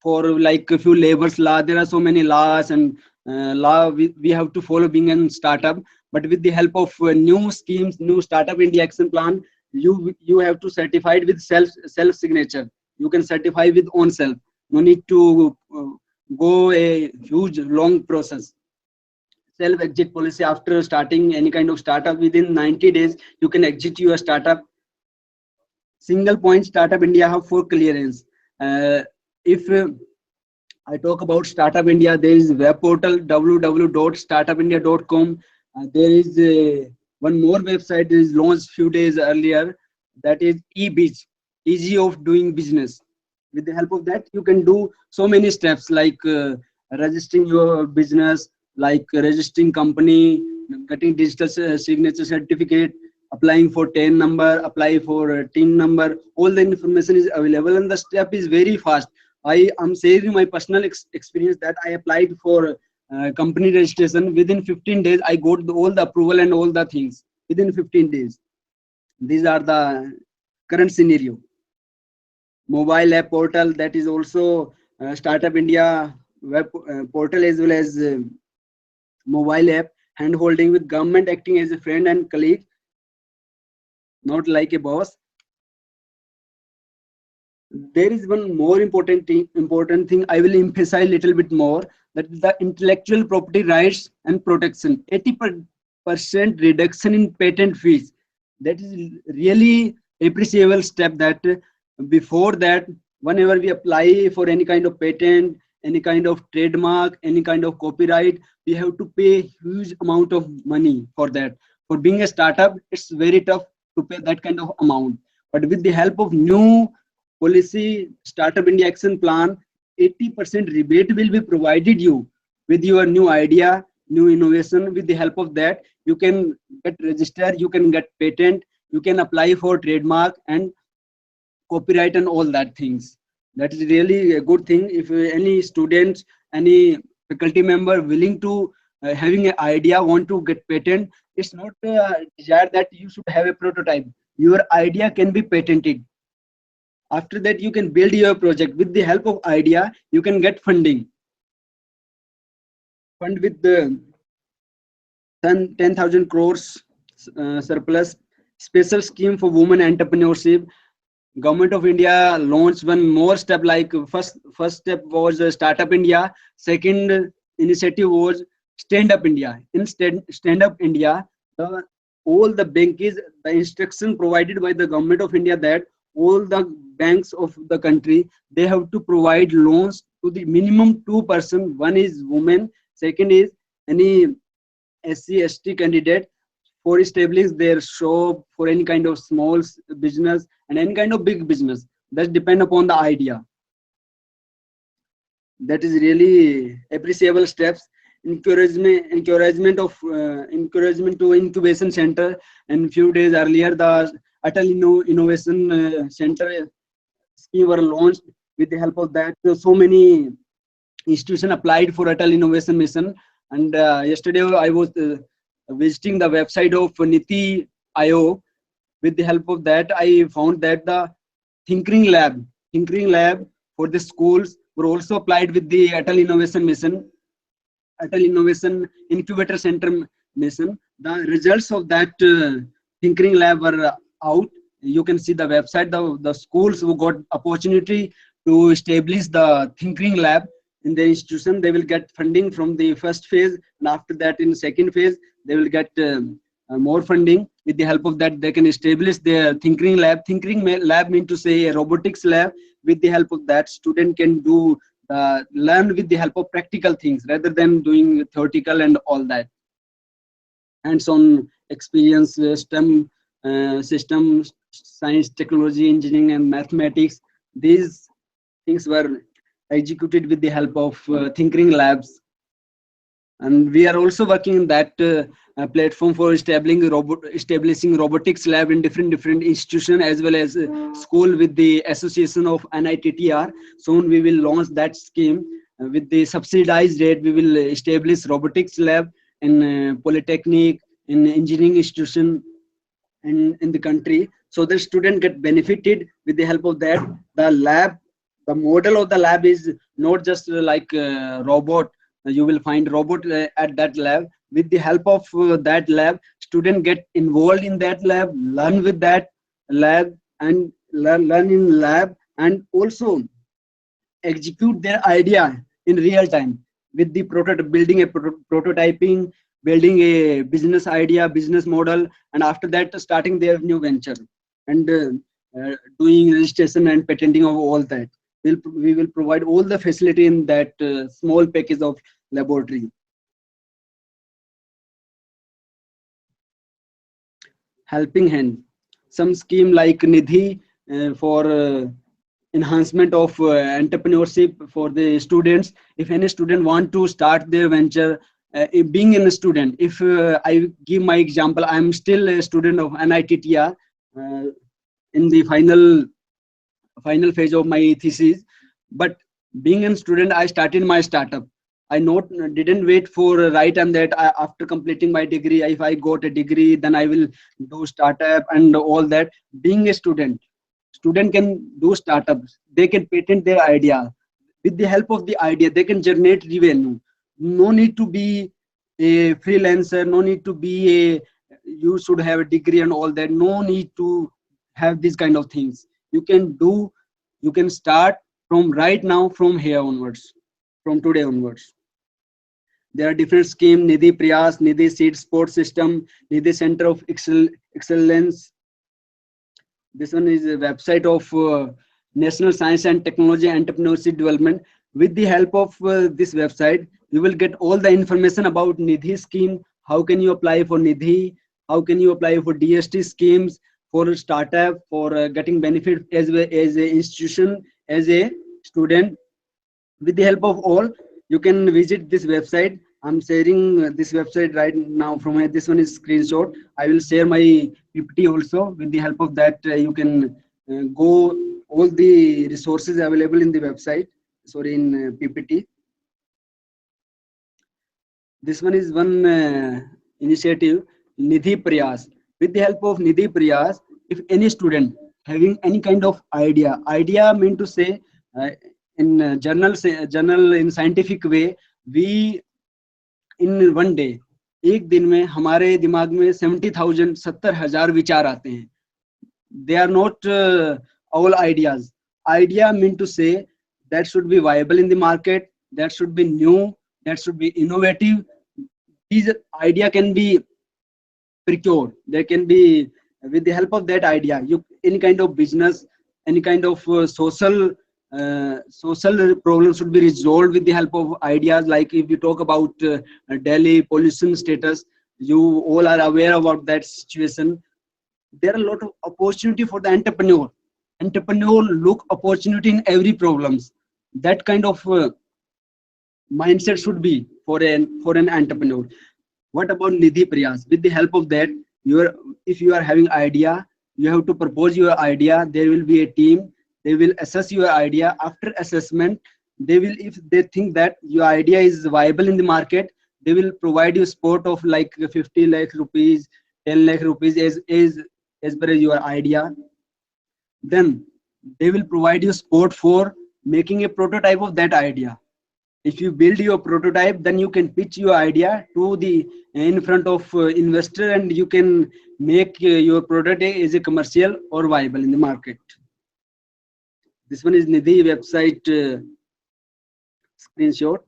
for like a few labors law. There are so many laws and law we have to follow being a startup. But with the help of new schemes, new Startup India action plan, you have to certify it with self signature. You can certify with own self. No need to go a huge long process. Self exit policy. After starting any kind of startup, within 90 days you can exit your startup. Single point Startup India have for clearance. If I talk about Startup India, there is web portal www.startupindia.com. There is one more website that is launched few days earlier, that is eBiz, easy of doing business. With the help of that, you can do so many steps like registering your business, like registering company, getting digital signature certificate, applying for TIN number, apply for TIN number. All the information is available and the step is very fast. I am sharing my personal experience that I applied for company registration. Within 15 days, I got all the approval and all the things within 15 days. These are the current scenario. Mobile app portal, that is also Startup India web portal as well as mobile app, hand holding with government acting as a friend and colleague, not like a boss. There is one more important thing I will emphasize a little bit more, that is the intellectual property rights and protection. 80% reduction in patent fees. That is really appreciable step. That before that, whenever we apply for any kind of patent, any kind of trademark, any kind of copyright, we have to pay huge amount of money for that. For being a startup, it's very tough to pay that kind of amount. But with the help of new policy, Startup India action plan, 80% rebate will be provided you with your new idea, new innovation. With the help of that, you can get registered, you can get patent, you can apply for trademark and copyright and all that things. That is really a good thing. If any students, any faculty member willing to having an idea, want to get patent, it's not desired that you should have a prototype. Your idea can be patented. After that, you can build your project. With the help of idea, you can get funding. Fund with the 10,000 crores surplus. Special scheme for women entrepreneurship. Government of India launched one more step. Like first step was Startup India. Second initiative was Stand Up India. In Stand Up India, all the banks, the instruction provided by the Government of India that all the banks of the country, they have to provide loans to the minimum 2 persons. One is women, second is any SC ST candidate, for establish their shop, for any kind of small business and any kind of big business. That depend upon the idea. That is really appreciable steps. Encouragement to incubation center. And few days earlier, the Atal Innovation Center scheme were launched. With the help of that, so many institutions applied for Atal Innovation Mission. And yesterday I was visiting the website of Niti.io. With the help of that, I found that the Thinking Lab for the schools were also applied with the Atal Innovation Mission, Atal Innovation Incubator Center Mission. The results of that Thinking Lab were out. You can see the website. The schools who got opportunity to establish the Thinking Lab in the institution, they will get funding from the first phase, and after that, in the second phase, they will get more funding. With the help of that, they can establish their Thinking Lab. Thinking Lab means to say a robotics lab. With the help of that, student can do learn with the help of practical things rather than doing theoretical and all that. Hands-on experience, STEM systems, science, technology, engineering, and mathematics. These things were executed with the help of Thinking Labs. And we are also working in that platform for establishing robotics lab in different institutions as well as school with the association of NITTR. Soon we will launch that scheme with the subsidized rate. We will establish robotics lab in polytechnic, in engineering institution in the country, so the student get benefited with the help of that. The lab, the model of the lab is not just like a robot. You will find robot at that lab. With the help of that lab, student get involved in that lab, learn with that lab, and learn in lab, and also execute their idea in real time with the building a prototyping, building a business idea, business model, and after that starting their new venture and doing registration and patenting of all that. We will provide all the facility in that small package of laboratory. Helping hand, some scheme like Nidhi for enhancement of entrepreneurship for the students. If any student want to start their venture, being a student, if I give my example, I'm still a student of NITTR in the final phase of my thesis, but being a student, I started my startup. I didn't wait for right and that after completing my degree, if I got a degree, then I will do startup and all that. Being a student can do startups. They can patent their idea. With the help of the idea, they can generate revenue. No need to be a freelancer. No need to be you should have a degree and all that. No need to have these kind of things. You can start from right now, from here onwards, from today onwards. There are different schemes: Nidhi Prayas, Nidhi Seed Sports System, Nidhi Center of Excellence. This one is a website of National Science and Technology Entrepreneurship Development. With the help of this website, you will get all the information about Nidhi scheme. How can you apply for Nidhi? How can you apply for DST schemes, for startup, for getting benefit as an institution, as a student. With the help of all, you can visit this website. I'm sharing this website right now from here. This one is screenshot. I will share my PPT also. With the help of that, you can go all the resources available in the website. Sorry, in PPT. This one is one initiative, Nidhi Prayas. With the help of Nidhi Prayas, if any student having any kind of idea mean to say in journal in scientific way, we in one day, एक दिन में हमारे दिमाग में 70,000 विचार आते हैं. They are not all ideas. Idea mean to say that should be viable in the market, that should be new, that should be innovative. These idea can be procured. There can be, with the help of that idea, any kind of business, any kind of social problems should be resolved with the help of ideas. Like if you talk about Delhi pollution status, You all are aware about that situation. There are a lot of opportunity for the entrepreneur. Entrepreneur look opportunity in every problems. That kind of mindset should be for an entrepreneur. What about Nidhi Prayas? With the help of that, if you are having idea, you have to propose your idea. There will be a team. They will assess your idea. After assessment, they will, if they think that your idea is viable in the market, they will provide you support of like 50 lakh rupees, 10 lakh rupees as per your idea. Then they will provide you support for making a prototype of that idea. If you build your prototype, then you can pitch your idea to the in front of investor, and you can make your prototype as a commercial or viable in the market. This one is Nidhi website screenshot.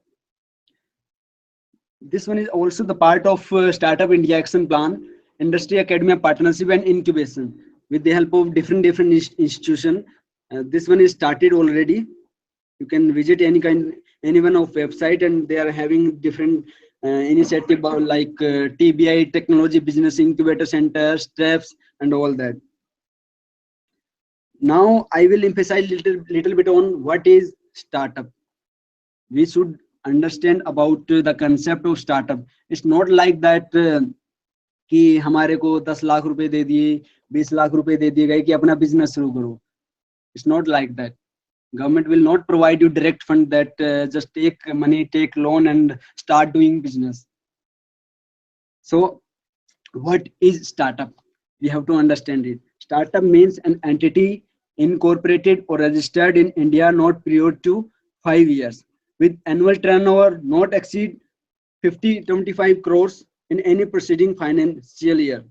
This one is also the part of Startup India Action Plan, Industry Academia Partnership and Incubation with the help of different institution. This one is started already. You can visit any one of website, and they are having different initiative like TBI, Technology Business Incubator Center, steps, and all that. Now I will emphasize little bit on what is startup. We should understand about the concept of startup. It's not like that कि हमारे को 10 लाख रुपए दे दिए, 20 लाख रुपए दे दिए गए कि अपना बिजनेस शुरू करो. It's not like that. Government will not provide you direct fund that just take money, take loan and start doing business. So what is startup? We have to understand it. Startup means an entity incorporated or registered in India not prior to 5 years with annual turnover not exceed 50-25 crores in any preceding financial year,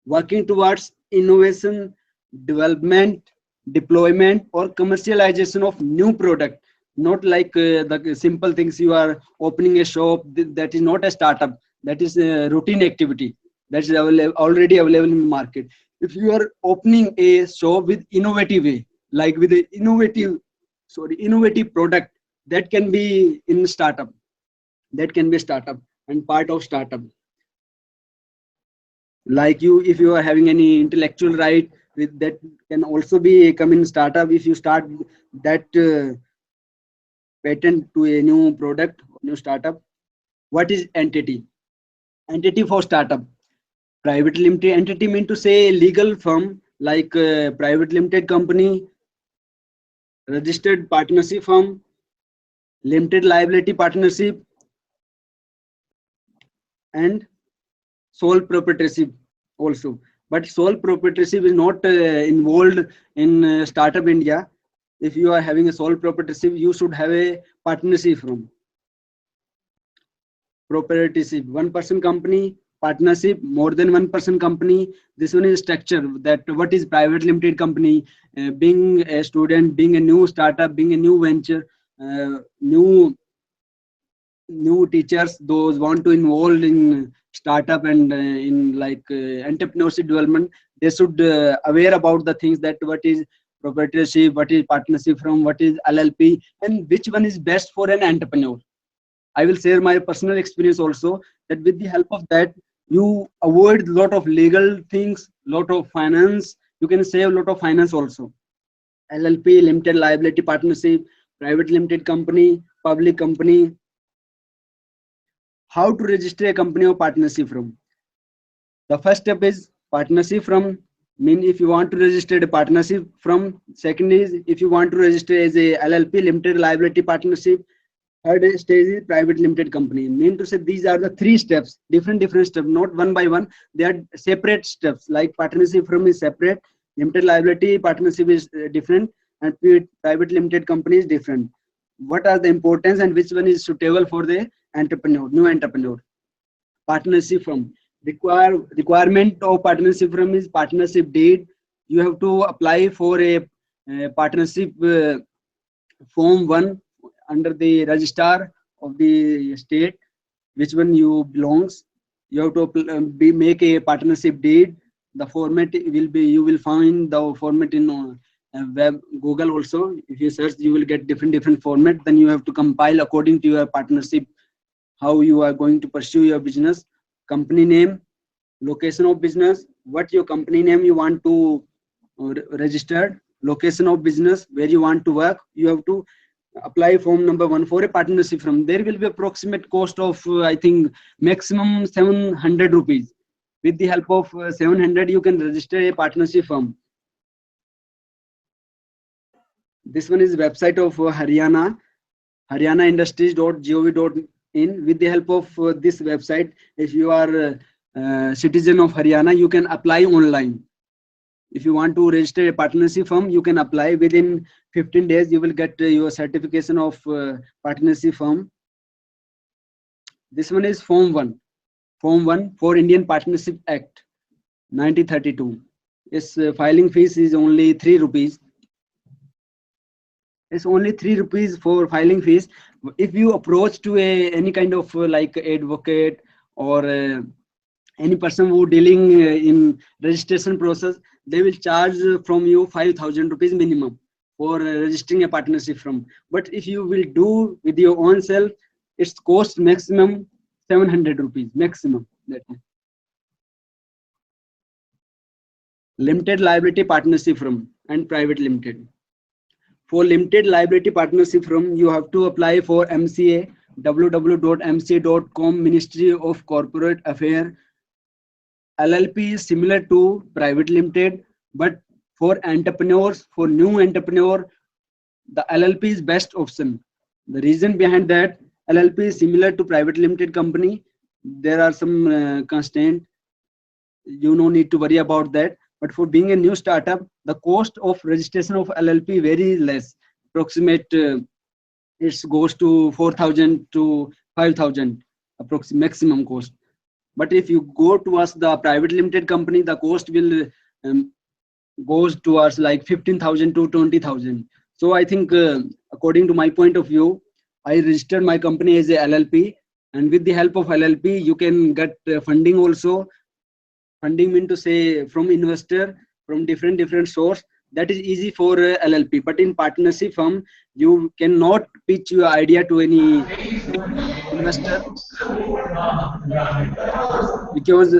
working towards innovation, development, deployment or commercialization of new product. Not like the simple things, you are opening a shop, that is not a startup, that is a routine activity that is already available in the market. If you are opening a shop with innovative way, like with the innovative product, that can be in startup, that can be startup and part of startup. Like if you are having any intellectual right, with that can also be come in startup. If you start that patent to a new product, new startup. What is entity? Entity for startup. Private limited entity mean to say legal firm like private limited company, registered partnership firm, limited liability partnership, and sole proprietorship also. But sole proprietorship is not involved in Startup India. If you are having a sole proprietorship, you should have a partnership firm. Proprietorship, one person company. Partnership, more than one person company. This one is structure. That what is private limited company? Being a student, being a new startup, being a new venture, new teachers, those want to involve in startup and in like entrepreneurship development, they should aware about the things that what is proprietorship, what is partnership firm, what is LLP, and which one is best for an entrepreneur. I will share my personal experience also, that with the help of that, you avoid lot of legal things, lot of finance, you can save a lot of finance also. LLP, limited liability partnership, private limited company, public company. How to register a company or partnership firm? The first step is partnership firm. Mean if you want to register a partnership firm. Second is if you want to register as a LLP, limited liability partnership. Third stage is private limited company. Mean to say these are the 3 steps, different steps, not one by one. They are separate steps. Like partnership firm is separate, limited liability partnership is different, and private limited company is different. What are the importance and which one is suitable for the entrepreneur, new entrepreneur? Partnership firm. Requirement of partnership firm is partnership deed. You have to apply for a partnership form 1 under the registrar of the state, which one you belongs. You have to make a partnership deed. The format will be, you will find the format in web, Google also. If you search, you will get different format. Then you have to compile according to your partnership, how you are going to pursue your business. Company name, location of business, what your company name you want to register, location of business, where you want to work. You have to apply form number 1 for a partnership firm. There will be approximate cost of I think maximum 700 rupees. With the help of 700 you can register a partnership firm. This one is website of Haryana, haryanaindustries.gov.in. With the help of this website, if you are a citizen of Haryana, you can apply online. If you want to register a partnership firm, you can apply. Within 15 days, you will get your certification of partnership firm. This one is Form 1. Form 1 for Indian Partnership Act 1932. Its filing fees is only 3 rupees. It's only 3 rupees for filing fees. If you approach to any kind of like advocate or any person who dealing in registration process, they will charge from you 5,000 rupees minimum for registering a partnership firm. But if you will do with your own self, its cost maximum 700 rupees maximum. That is. Limited liability partnership firm and private limited. For limited liability partnership firm, you have to apply for MCA, www.mca.com, Ministry of Corporate Affairs. LLP is similar to private limited, but for entrepreneurs, for new entrepreneur, the LLP is best option. The reason behind that, LLP is similar to private limited company. There are some constraints. You no need to worry about that. But for being a new startup, the cost of registration of LLP very less. Approximate, it goes to 4,000 to 5,000, approximate maximum cost. But if you go towards the private limited company, the cost will goes towards like 15,000 to 20,000. So I think, according to my point of view, I registered my company as a LLP, and with the help of LLP, you can get funding also. Funding mean to say from investor, from different source. That is easy for LLP. But in partnership firm, you cannot pitch your idea to any investor because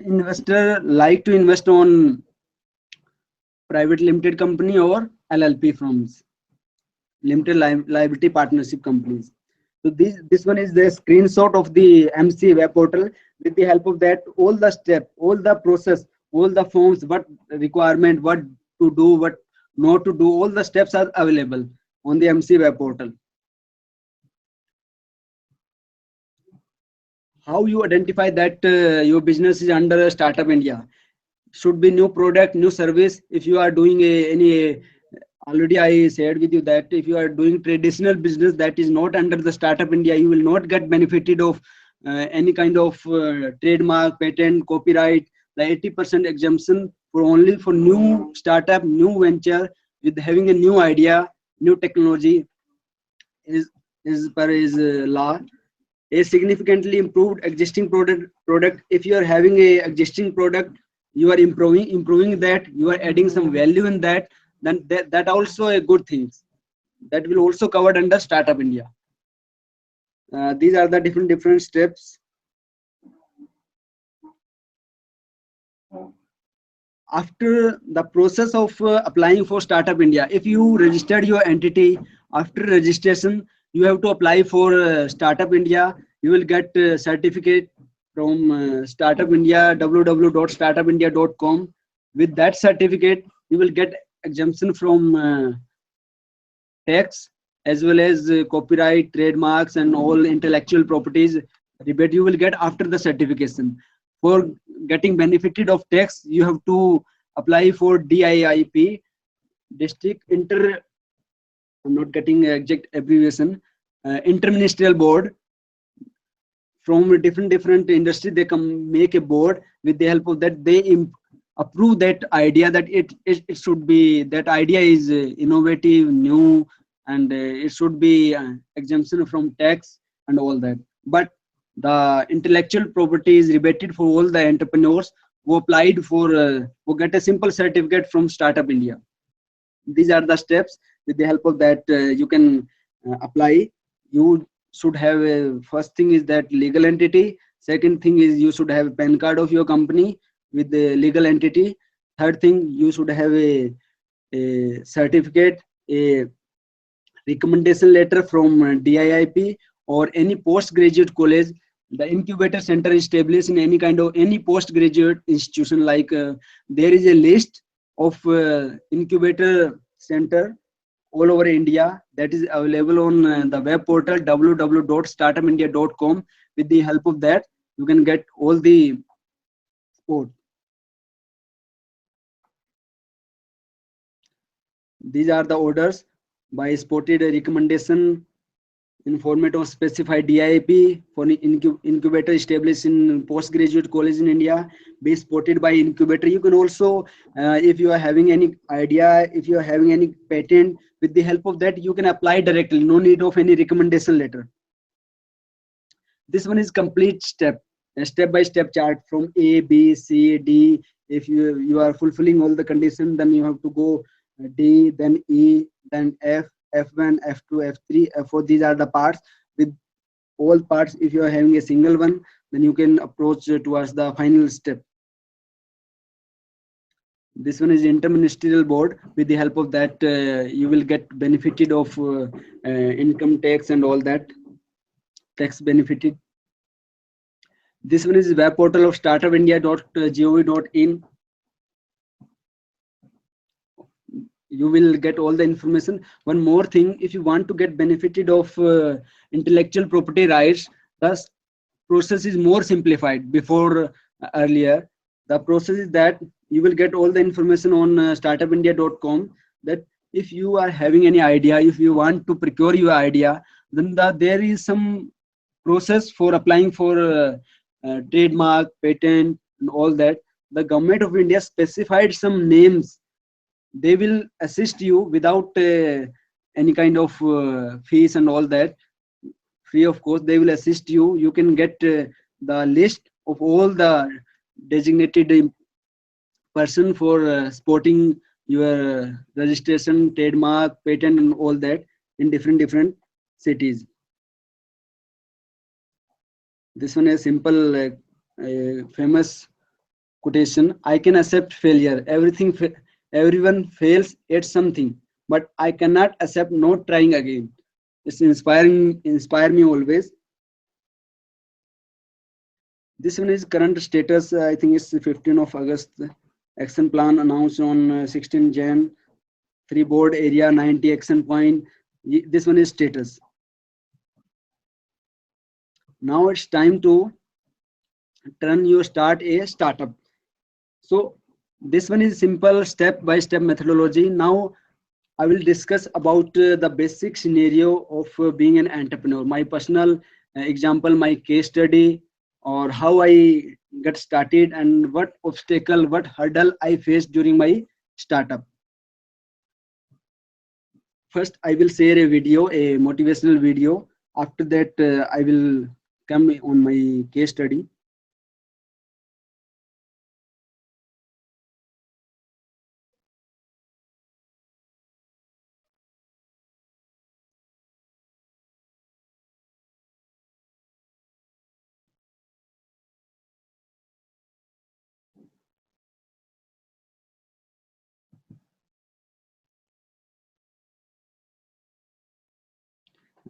investor like to invest on private limited company or LLP firms, limited liability partnership companies. So this one is the screenshot of the MC web portal. With the help of that, all the step, all the process, all the forms, what requirement, what to do, what not to do, all the steps are available on the MC web portal. How you identify that your business is under Startup India? Should be new product, new service. If you are doing any already I shared with you that if you are doing traditional business that is not under the Startup India, you will not get benefited of any kind of trademark, patent, copyright. The 80% exemption for only for new startup, new venture with having a new idea, new technology is per is law. A significantly improved existing product. If you are having a existing product, you are improving that, you are adding some value in that, then that also a good thing. That will also covered under Startup India. These are the different steps. After the process of applying for Startup India, if you registered your entity, after registration, you have to apply for Startup India. You will get certificate from Startup India, www.startupindia.com. With that certificate, you will get exemption from tax as well as copyright, trademarks, and all intellectual properties rebate you will get after the certification. For getting benefited of tax, you have to apply for DIIP, District Inter. I'm not getting exact abbreviation. Interministerial board. From different industry, they can make a board. With the help of that, they approve that idea that it should be, that idea is innovative, new, and it should be exemption from tax and all that. But the intellectual property is rebated for all the entrepreneurs who applied for who get a simple certificate from Startup India. These are the steps. With the help of that, you can apply. You should have a, first thing is that legal entity. Second thing is you should have a PAN card of your company with the legal entity. Third thing, you should have a certificate, a recommendation letter from DIIP or any postgraduate college. The incubator center is established in any kind of any postgraduate institution. Like there is a list of incubator center all over India that is available on the web portal www.startupindia.com. With the help of that, you can get all the support. These are the orders by spotted recommendation in format of specified DIP for incubator established in postgraduate college in India, be spotted by incubator. You can also, if you are having any idea, if you are having any patent, with the help of that, you can apply directly. No need of any recommendation letter. This one is complete step, a step-by-step chart from A, B, C, D. If you are fulfilling all the conditions, then you have to go D, then E, then F, F1, F2, F3, F4. These are the parts. With all parts, if you are having a single one, then you can approach towards the final step. This one is interministerial board. With the help of that, you will get benefited of income tax and all that, tax benefited. This one is web portal of startupindia.gov.in. You will get all the information. One more thing, if you want to get benefited of intellectual property rights, the process is more simplified before earlier. The process is that you will get all the information on startupindia.com, that if you are having any idea, if you want to procure your idea, then there is some process for applying for trademark, patent and all that. The government of India specified some names. They will assist you without any kind of fees and all that. Free of course, they will assist you. You can get the list of all the designated person for sporting your registration, trademark, patent and all that in different cities. This one is simple, famous quotation. I can accept failure. Everyone fails at something, but I cannot accept not trying again. It's inspire me always. This one is current status. I think it's 15th of August. Action plan announced on 16 Jan. 3 board area, 90 action point. This one is status. Now it's time to start a startup. So this one is simple step-by-step methodology. Now I will discuss about the basic scenario of being an entrepreneur. My personal example, my case study, or how I get started and what obstacle, what hurdle I faced during my startup. First, I will share a video, a motivational video. After that, I will come on my case study.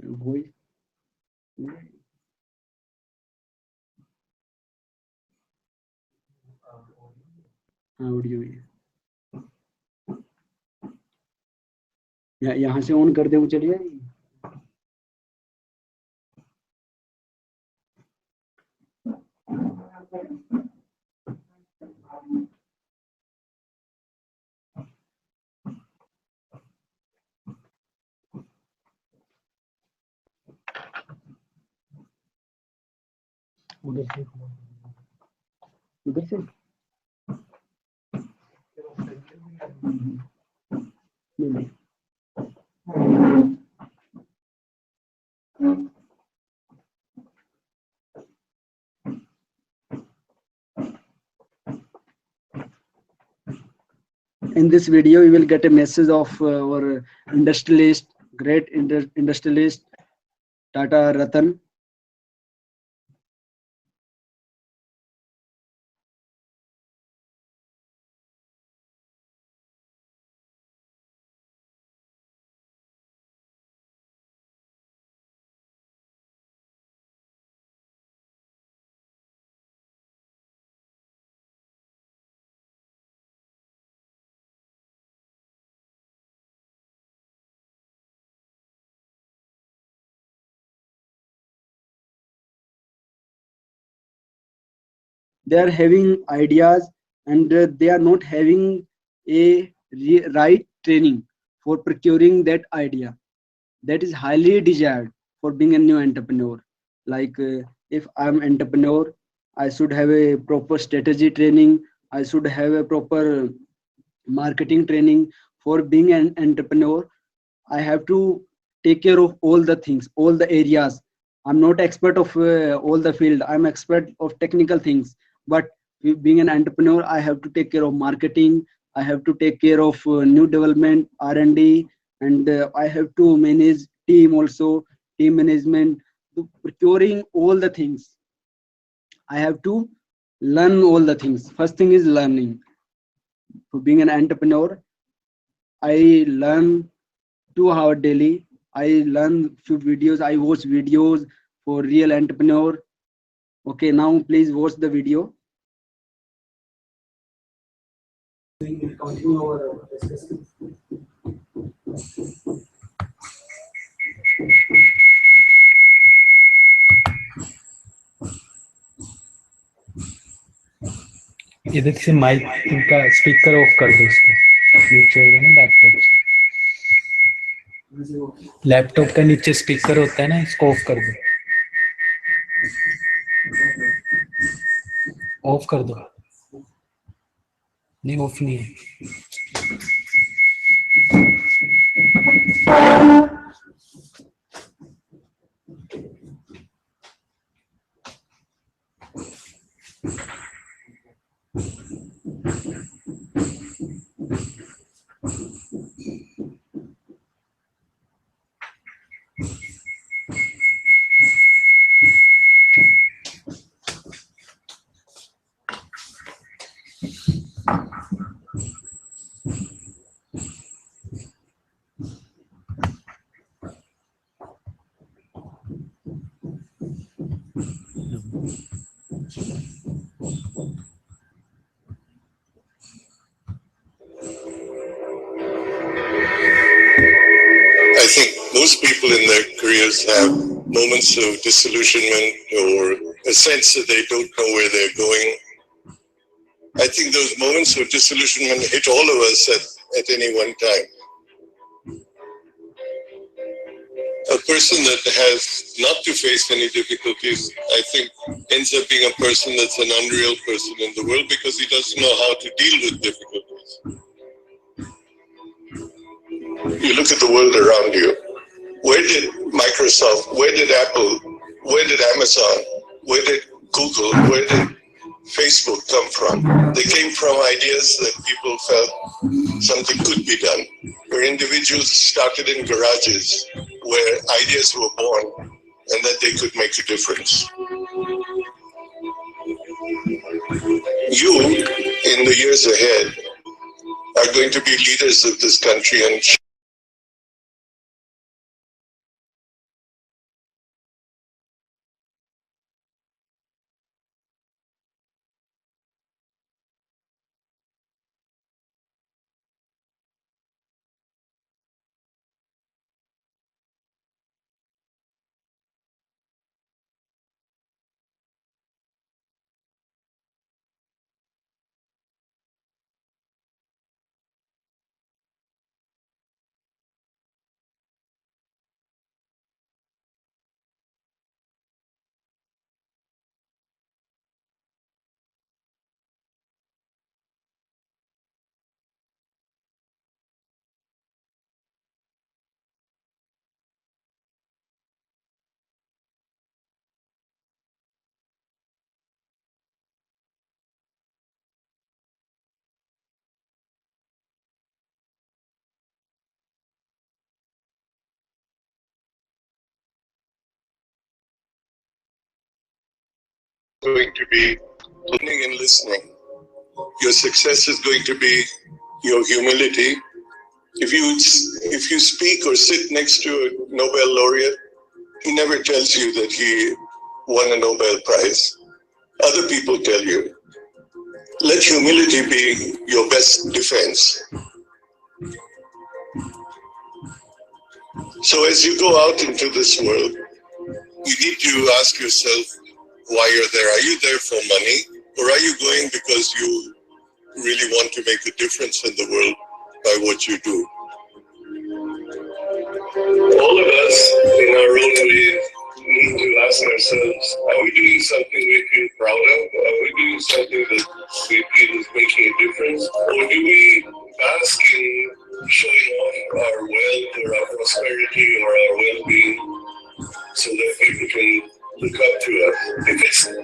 Voice. Audio यहाँ से on कर दे, वो चलिए। उधर से नहीं। In this video, you will get a message of our industrialist, great industrialist, Tata Ratan. They are having ideas, and they are not having a right training for procuring that idea. That is highly desired for being a new entrepreneur. Like if I'm entrepreneur, I should have a proper strategy training. I should have a proper marketing training. For being an entrepreneur, I have to take care of all the things, all the areas. I'm not expert of all the field. I'm expert of technical things. But being an entrepreneur, I have to take care of marketing. I have to take care of new development, R&D, and I have to manage team also, team management, to procuring all the things. I have to learn all the things. First thing is learning. For being an entrepreneur, I learn 2 hours daily. I learn few videos. I watch videos for real entrepreneur. Okay, now please watch the video. इधर से mic का speaker of कर दो उसका नीचे होगा ना laptop से लैपटॉप का नीचे स्पीकर होता है ना इसको ऑफ कर दो ऑफ कर दो नहीं ऑफ नहीं है I think most people in their careers have moments of disillusionment or a sense that they don't know where they're going. I think those moments of disillusionment hit all of us at any one time. A person that has not to face any difficulties, I think, ends up being a person that's an unreal person in the world because he doesn't know how to deal with difficulties. You look at the world around you. Where did Microsoft, where did Apple, where did Amazon, where did Google, where did Facebook come from? They came from ideas that people felt something could be done. Where individuals started in garages where ideas were born and that they could make a difference. You, in the years ahead, are going to be leaders of this country and going to be learning and listening. Your success is going to be your humility. If you speak or sit next to a Nobel laureate, he never tells you that he won a Nobel Prize. Other people tell you. Let humility be your best defense. So as you go out into this world, you need to ask yourself why you're there. Are you there for money, or are you going because you really want to make a difference in the world by what you do? All of us, in our own way, need to ask ourselves, are we doing something we feel proud of? Are we doing something that we feel is making a difference? Or do we bask in showing off our wealth or our prosperity or our well-being so that people can look up to us? If it's that,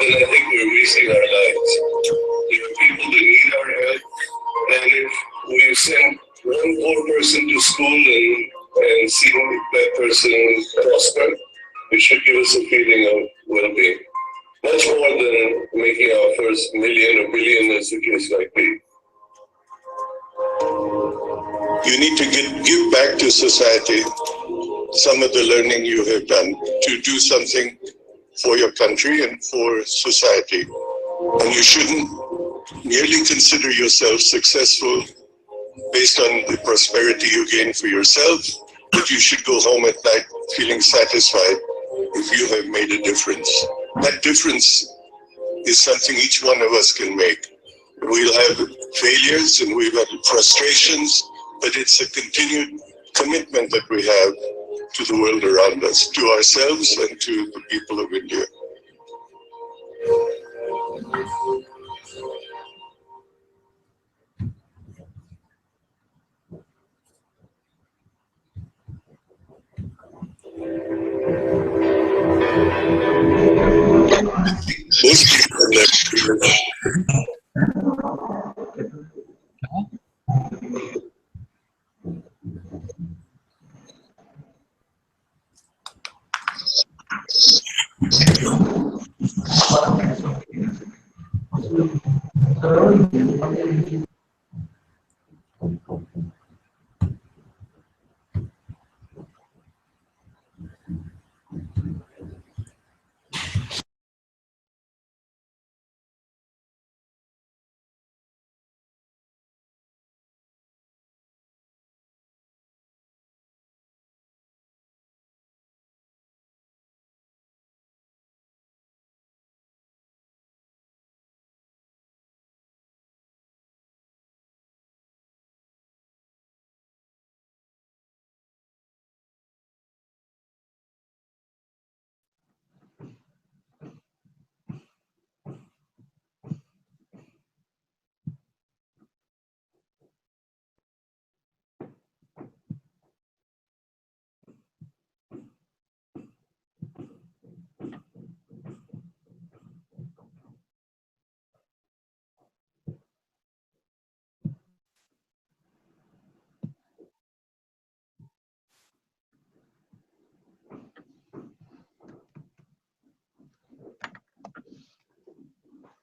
then I think we're wasting our lives. There are people that need our help, and if we send one poor person to school and see that person prosper, it should give us a feeling of well-being. Much more than making our first million or billion, as the case might be. You need to give back to society some of the learning you have done, to do something for your country and for society. And you shouldn't merely consider yourself successful based on the prosperity you gain for yourself, but you should go home at night feeling satisfied if you have made a difference. That difference is something each one of us can make. We'll have failures and we'll have frustrations, but it's a continued commitment that we have to the world around us, to ourselves and to the people of India. Most people are left.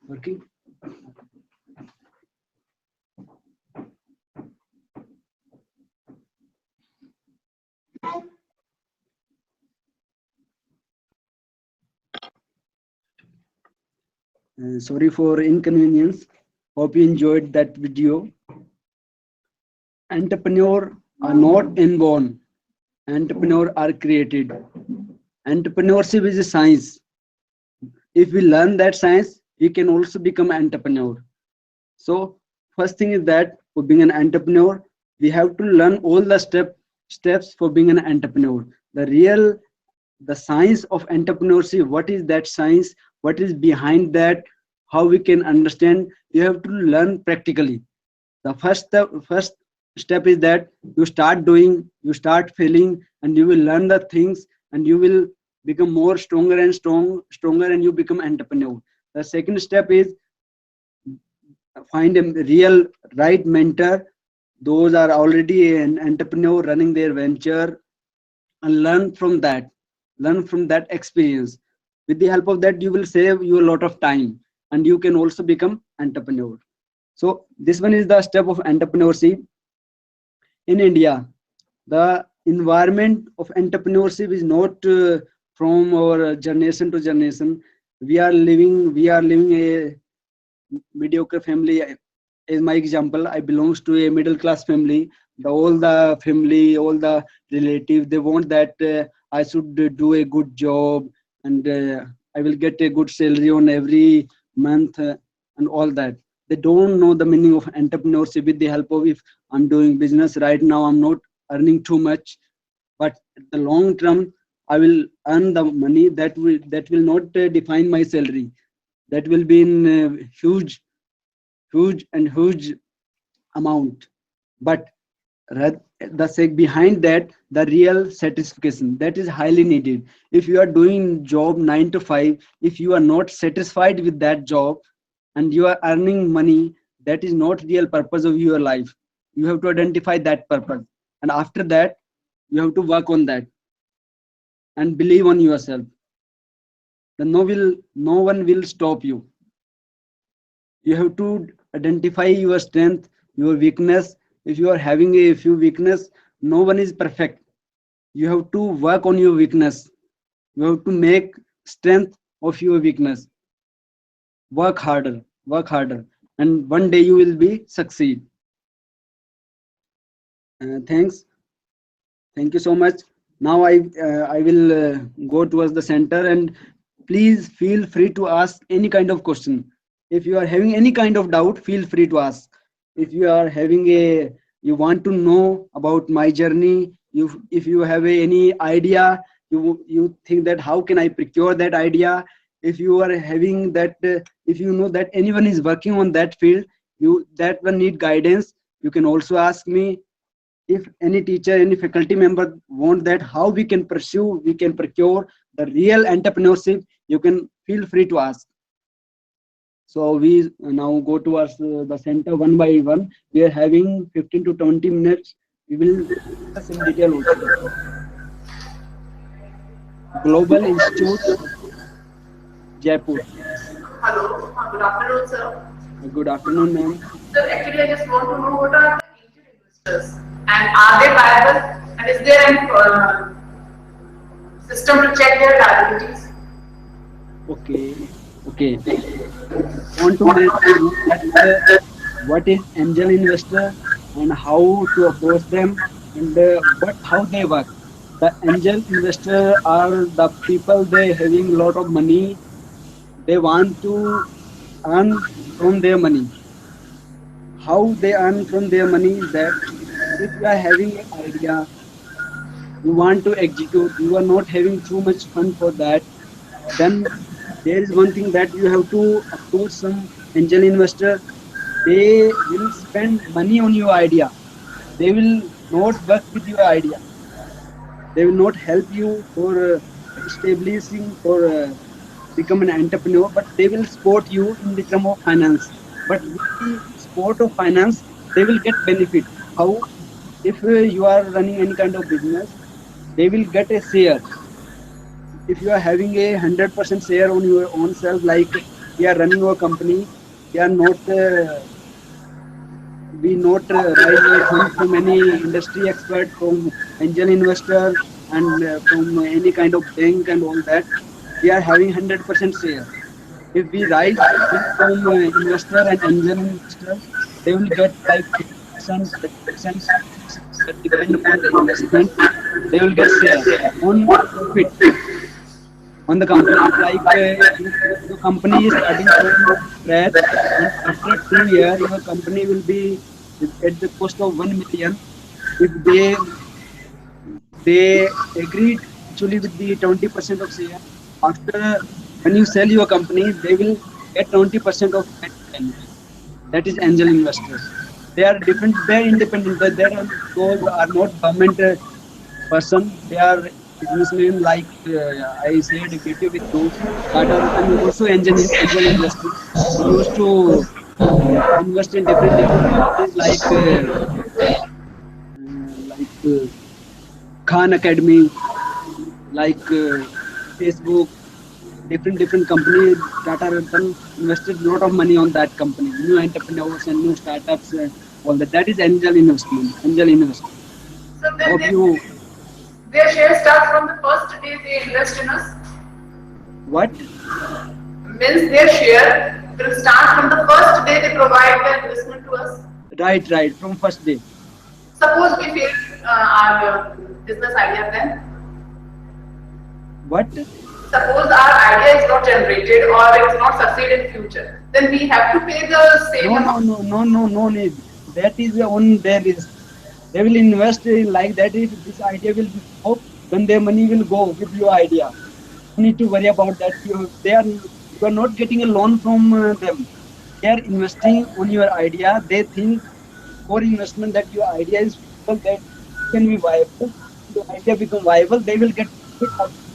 Working? Sorry for inconvenience. Hope you enjoyed that video. Entrepreneurs are not inborn. Entrepreneurs are created. Entrepreneurship is a science. If we learn that science, we can also become entrepreneur. So first thing is that for being an entrepreneur, we have to learn all the steps for being an entrepreneur. The science of entrepreneurship, what is that science? What is behind that? How we can understand? You have to learn practically. The first step is that you start doing, you start failing, and you will learn the things, and you will become more stronger and stronger, and you become entrepreneur. The second step is find a real right mentor. Those are already an entrepreneur running their venture, and learn from that experience. With the help of that, you will save you a lot of time, and you can also become entrepreneur. So this one is the step of entrepreneurship. In India, the environment of entrepreneurship is not from our generation to generation. We are living a mediocre family. Is my example. I belongs to a middle class family. All the family, all the relatives, they want that I should do a good job, and I will get a good salary on every month, and all that. They don't know the meaning of entrepreneurship. With the help of, if I'm doing business right now, I'm not earning too much, but at the long term, I will earn the money that will not define my salary. That will be in huge amount. But the sake behind that, the real satisfaction, that is highly needed. If you are doing job 9 to 5, if you are not satisfied with that job and you are earning money, that is not real purpose of your life. You have to identify that purpose, and after that, you have to work on that and believe on yourself. Then no one will stop you. You have to identify your strength, your weakness. If you are having a few weakness, no one is perfect. You have to work on your weakness. You have to make strength of your weakness. Work harder, and one day you will be succeed. Thank you so much. Now I will go towards the center, and please feel free to ask any kind of question. If you are having any kind of doubt, feel free to ask. If you are having you want to know about my journey, if you have any idea, you think that how can I procure that idea. If you are having that, if you know that anyone is working on that field, that one need guidance, you can also ask me. If any teacher, any faculty member want that how we can pursue, we can procure the real entrepreneurship, you can feel free to ask. So we now go towards the center one by one. We are having 15 to 20 minutes. We will discuss in detail also. Global Institute, Jaipur. Hello, good afternoon, sir. Good afternoon, ma'am. Sir, actually, I just want to know what are the angel investors and are they viable, and is there any system to check their liabilities? Okay. I want to know what is angel investor and how to approach them, and how they work. The angel investor are the people, they having a lot of money. They want to earn from their money. How they earn from their money is that if you are having an idea, you want to execute, you are not having too much fun for that, then there is one thing that you have to approach some angel investor. They will spend money on your idea. They will not work with your idea. They will not help you for establishing, for become an entrepreneur, but they will support you in the term of finance. But with the support of finance, they will get benefit. How? If you are running any kind of business, they will get a share. If you are having a 100% share on your own self, like we are running our company, we are not raise fund from any industry expert, from angel investor, and from any kind of bank and all that. We are having 100% share. If we raise from investor and angel investor, they will get like 50%, 30%, that depend upon the investment. They will get share on profit on the company. Like if your company is starting from scratch, and after 2 years, your company will be at the cost of 1 million. If they agreed actually with the 20% of share, after when you sell your company, they will get 20% of that value. That is angel investors. They are different. They are independent. Those are not government person. They are businessmen, like I said video with you. But I'm also angel investor. We used to invest in different companies like Khan Academy, like Facebook, different company that are done invested a lot of money on that company, new entrepreneurs and new startups, all that. That is angel investment. Angel investment. So then Hope you. their share starts from the first day they invest in us. What? Means their share will start from the first day they provide their investment to us. Right. From first day. Suppose we fail our business idea then. What? Suppose our idea is not generated or it's not succeed in future. Then we have to pay the same amount. No need. That is on their risk. They will invest in like that. If this idea will be flop, then their money will go with your idea. You need to worry about that. You are not getting a loan from them. They are investing on your idea. They think for investment that your idea is viable, that can be viable. Your idea become viable. They will get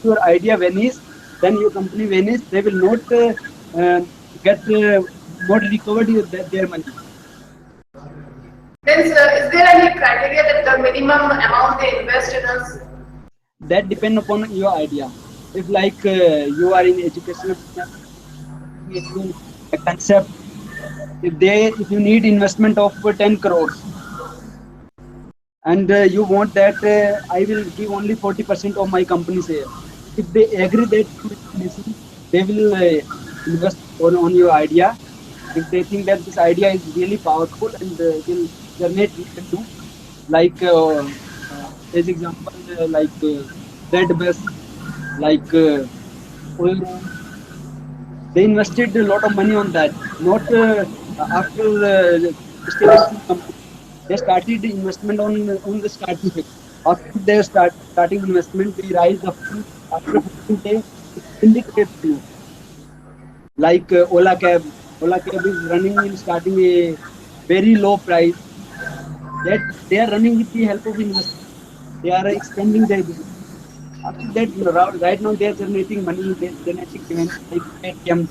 your idea vanish. Then your company vanish. They will not get not recovered their money. Then, sir, is there any criteria that the minimum amount they invest in us? That depend upon your idea. If like you are in educational a concept, if you need investment of 10 crores and you want that I will give only 40% of my company share. If they agree that they will invest on your idea. If they think that this idea is really powerful and will generate revenue, like as example, like red bus, like oil, they invested a lot of money on that. Not after establishing company, they started investment on the starting phase. After they starting investment, they rise the fund. After 15 days, it indicates you. Like Ola Cab. Ola Cab is running in starting a very low price. That they are running with the help of investment. They are expanding their business. After that, right now they are generating money. They are generating payments like ATM.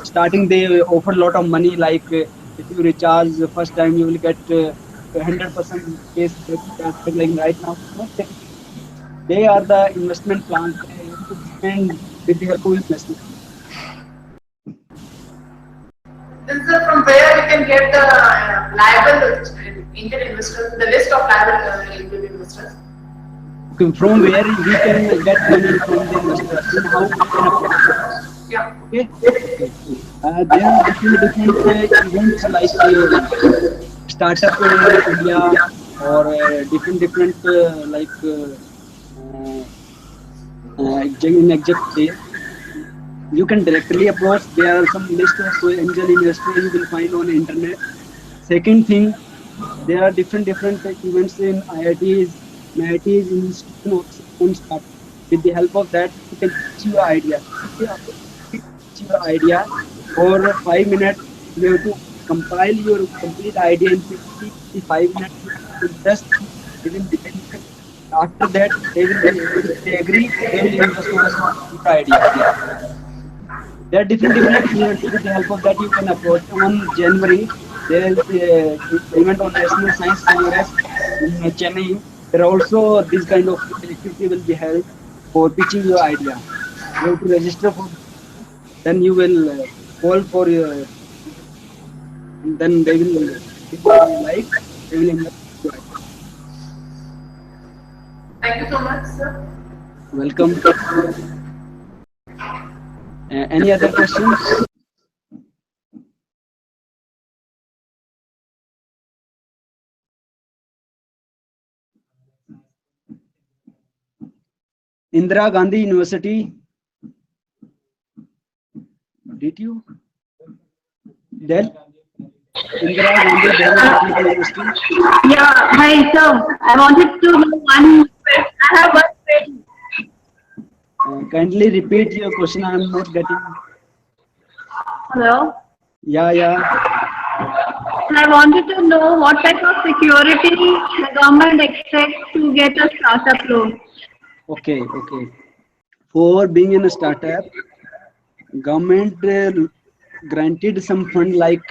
Starting they offer a lot of money. Like if you recharge the first time, you will get 100% case like right now. They are the investment plans. They have to spend with the help of investment. Then, sir, from where we can get the liable angel investors, the list of liable angel investors? From where we can get money from the investors and how we can approach. Yeah. Okay. There are different events like startup in India or different like in exact day. You can directly approach. There are some list of angel investors you will find on the internet. Second thing, there are different events in IITs, NIITs, institutions on start. With the help of that, you can pitch your idea. Pitch your idea for 5 minutes. You have to compile your complete idea in 55 minutes. Just even depend. After that, they agree. They will invest on your idea. There are different events. With the help of that, you can approach. On January, there is an event on National Science Congress in Chennai. There are also this kind of activity will be held for pitching your idea. You have to register for. Then you will call for your. And then they will, if you like, they will invest. Thank you so much, sir. Welcome. Any other questions? Indira Gandhi University. Did you? Del? Indira Gandhi University. Yeah, hi, sir. I wanted to know one question. I have one question. Kindly repeat your question. I am not getting. Hello? Yeah. I wanted to know what type of security the government expects to get a startup loan. Okay. For being in a startup, government granted some fund like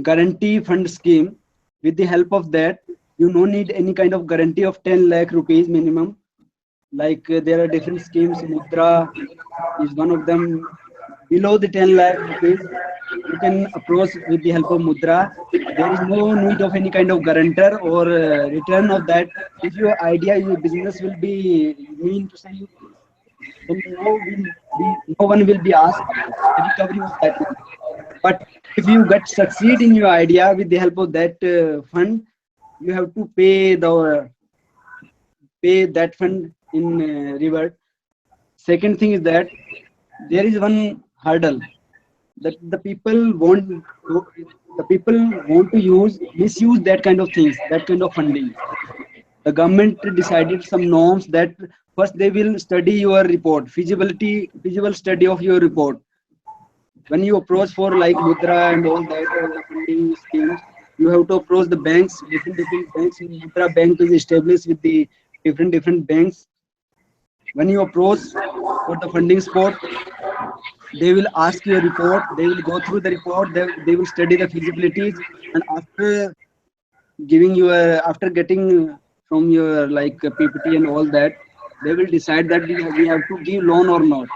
guarantee fund scheme. With the help of that, you no need any kind of guarantee of 10 lakh rupees minimum. Like there are different schemes. Mudra is one of them. Below the 10 lakh rupees, you can approach with the help of Mudra. There is no need of any kind of guarantor or return of that. If your idea, your business will be mean to say, then no one will be asked the recovery of that money. But if you get succeed in your idea with the help of that fund, you have to pay that fund in reward. Second thing is that there is one hurdle that the people want to misuse that kind of things, that kind of funding. The government decided some norms that first they will study your report, feasible study of your report. When you approach for like Mudra and all that, all the funding schemes, you have to approach the banks, different banks. Mudra bank is established with the different banks. When you approach for the funding spot, they will ask you a report. They will go through the report. They will study the feasibilities, and after giving you after getting from your like PPT and all that, they will decide that we have to give loan or not.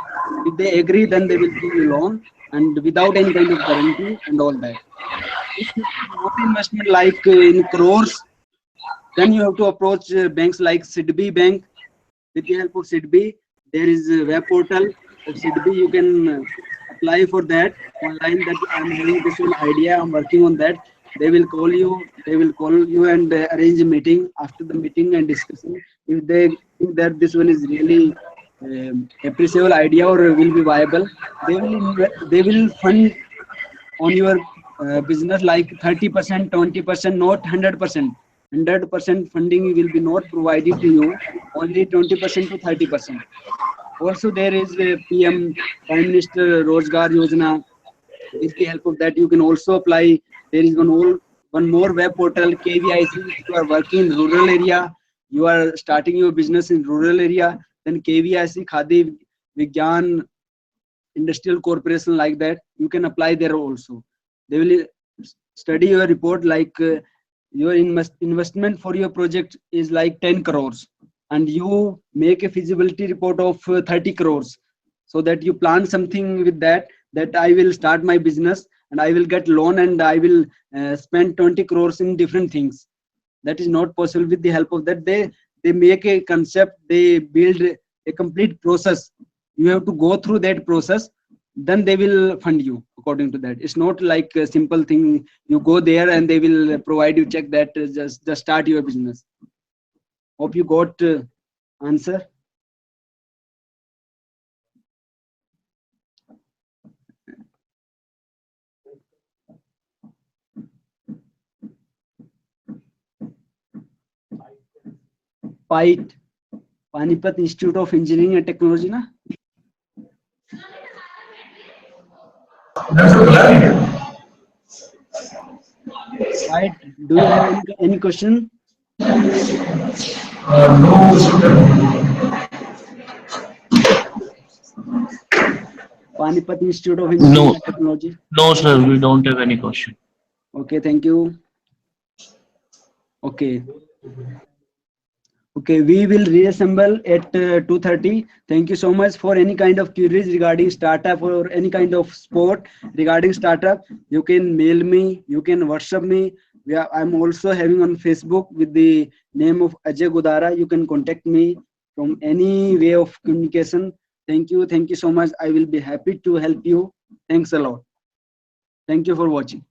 If they agree, then they will give you loan and without any kind of guarantee and all that. If it is not investment like in crores, then you have to approach banks like SIDBI Bank. With the help of SIDBI, there is a web portal of SIDBI. You can apply for that online. That I'm having this whole idea. I'm working on that. They will call you. They will call you and arrange a meeting. After the meeting and discussion, if they think that this one is really appreciable idea or will be viable, they will fund on your business like 30%, 20%, not 100%. 100% funding will be not provided to you, only 20% to 30%. Also, there is a PM, Prime Minister Rozgar Yojana. With the help of that, you can also apply. There is one more web portal, KVIC. If you are working in rural area, you are starting your business in rural area, then KVIC, Khadi Vigyan Industrial Corporation, like that, you can apply there also. They will study your report like your investment for your project is like 10 crores and you make a feasibility report of 30 crores, so that you plan something with that I will start my business and I will get loan and I will spend 20 crores in different things. That is not possible. With the help of that, they make a concept, they build a complete process. You have to go through that process, then they will fund you according to that. It's not like a simple thing, you go there and they will provide you check that just start your business. Hope you got answer. PITE, Panipat Institute of Engineering and Technology, na? Right. Do you have any question? Panipat Institute of Engineering No, and Technology. no, sir, we don't have any question. Okay, thank you. Okay. Okay, we will reassemble at 2:30. Thank you so much. For any kind of queries regarding startup or any kind of sport regarding startup, you can mail me, you can WhatsApp me. I'm also having on Facebook with the name of Ajay Godara. You can contact me from any way of communication. Thank you. Thank you so much. I will be happy to help you. Thanks a lot. Thank you for watching.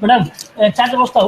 Madam চারটে বস্তাও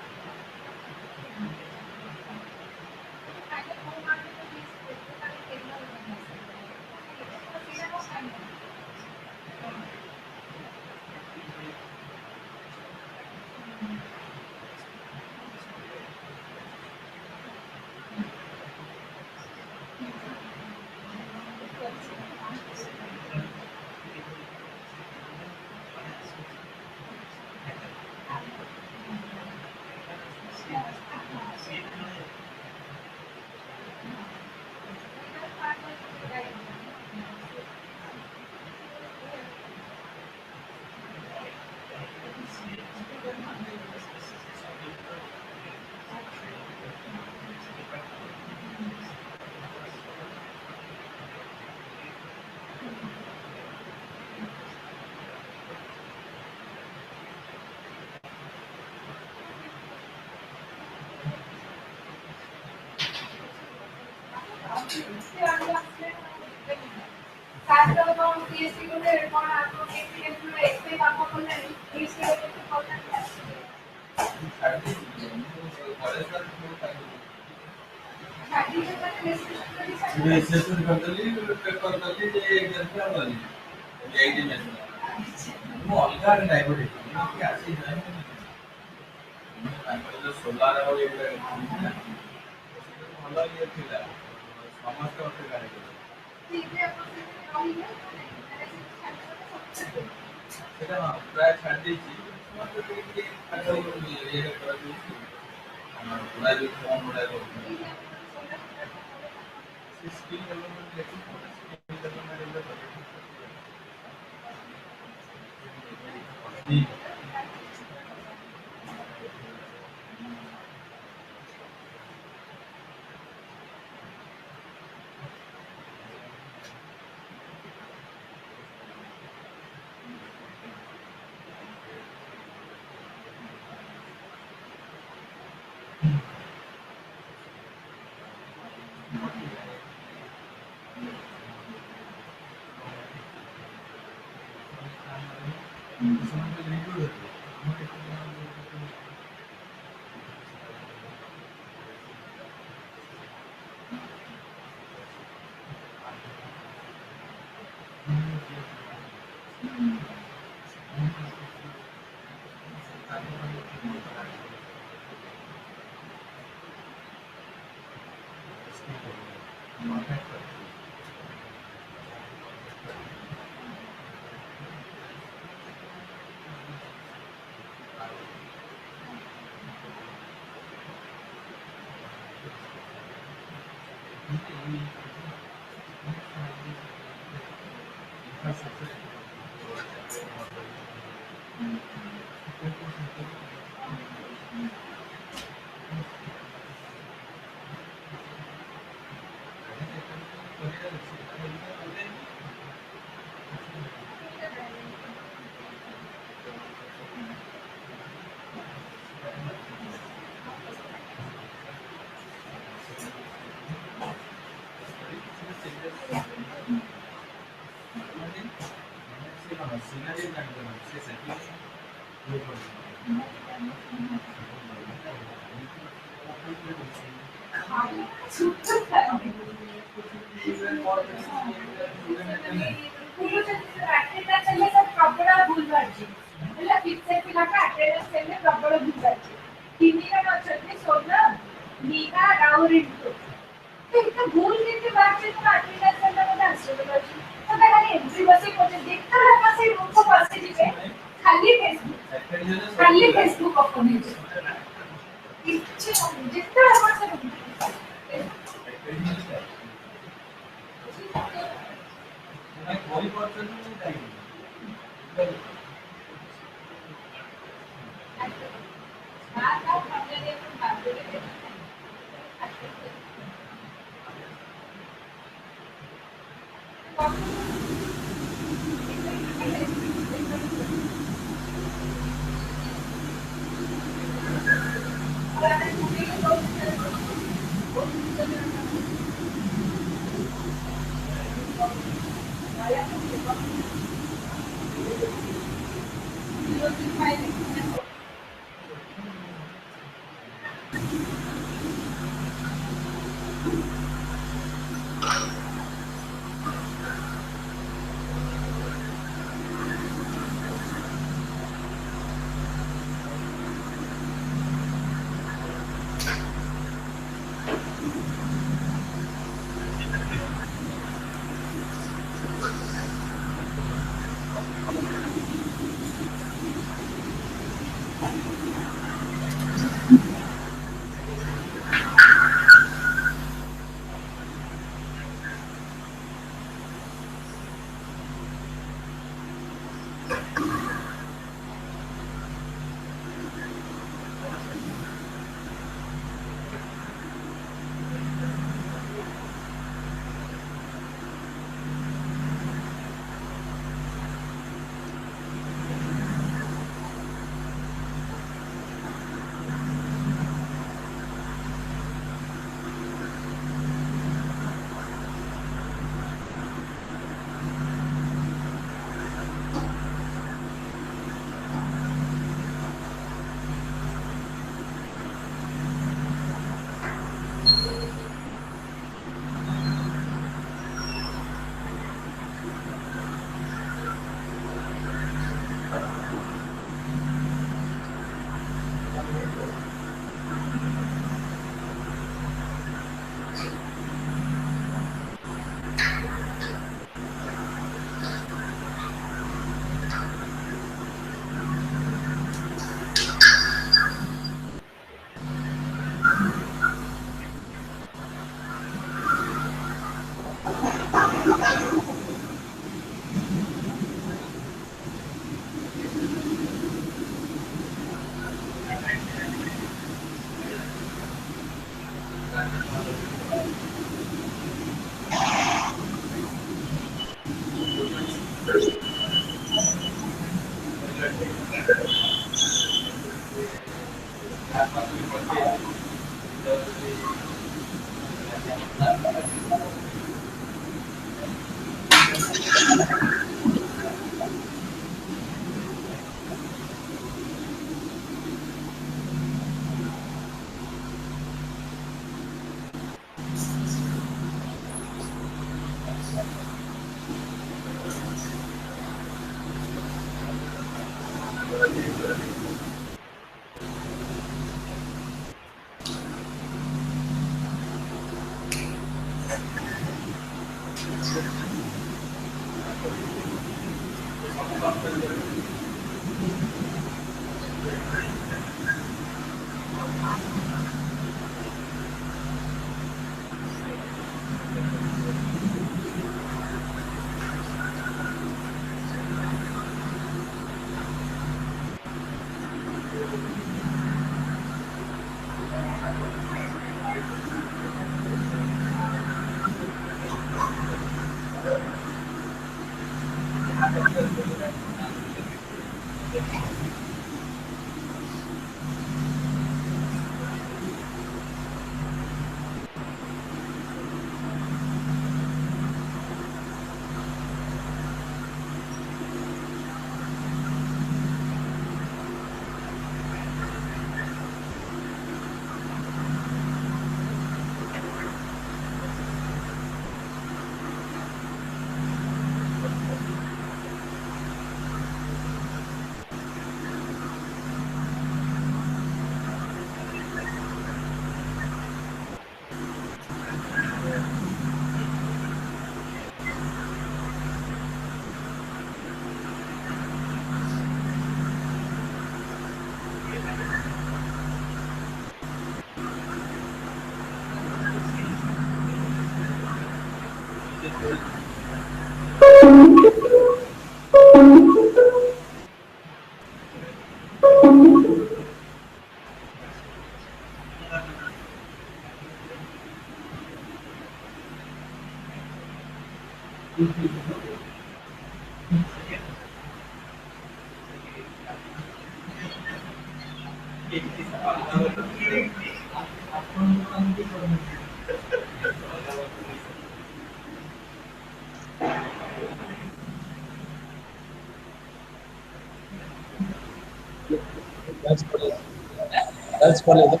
That's for later.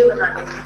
Video बनाने की।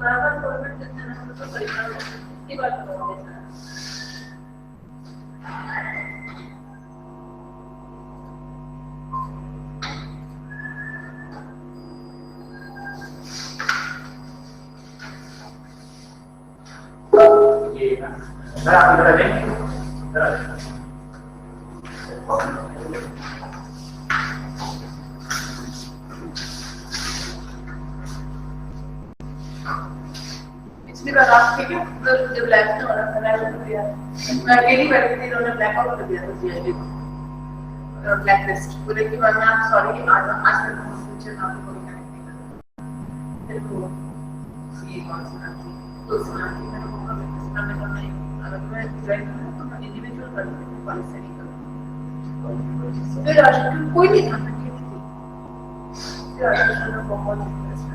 बराबर government जितना हम तो परिवार की बात करोगे सर। ये सर आप इधर आ जाइए, इधर आ जाइए। पिछली बार आप ठीक है जब ब्लैक में हो रहा था ब्लैक कर दिया मैं अकेली बैठी थी उन्होंने ब्लैक आउट कर दिया था जीआईडी को ब्लैक लिस्ट बोले कि वरना सॉरी आज आज तक फ्यूचर ना कोई कनेक्ट नहीं कर फिर वो ये कौन सी बात थी तो सुना कि मैंने वो करने का नहीं अगर मैं ज्वाइन करूं तो मैं इंडिविजुअल कर लूंगी पॉलिसी नहीं करूंगी फिर आज कोई नहीं था मैं अकेली थी फिर आज मैं बहुत इंटरेस्ट है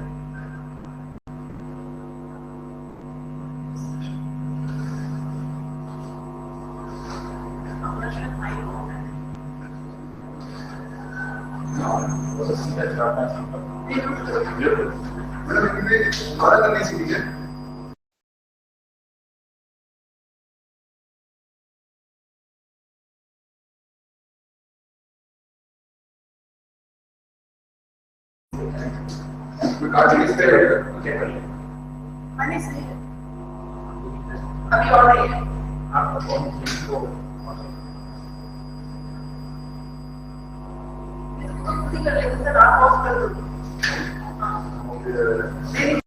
मैंने सही है अभी और नहीं है तो खुद ही कर लेंगे सर आप ऑफ कर दो नहीं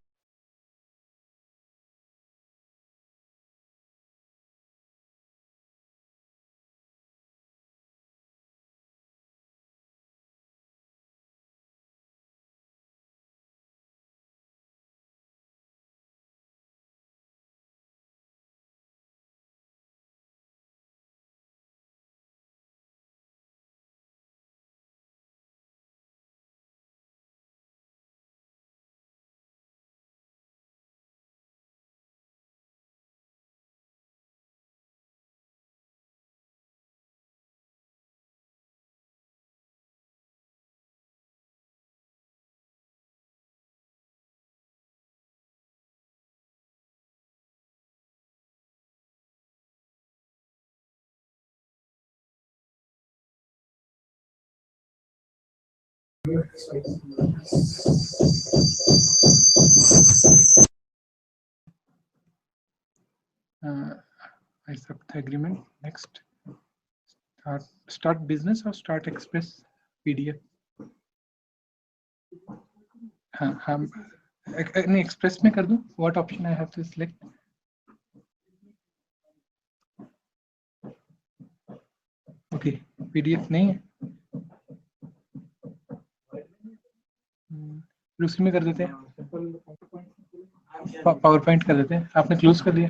I accept the agreement. Next, start business or start express PDF. हाँ नहीं express में कर दूँ. What option I have to select? Okay, PDF नहीं है. उसी में कर देते हैं. PowerPoint कर देते हैं. आपने क्लोज कर दिया.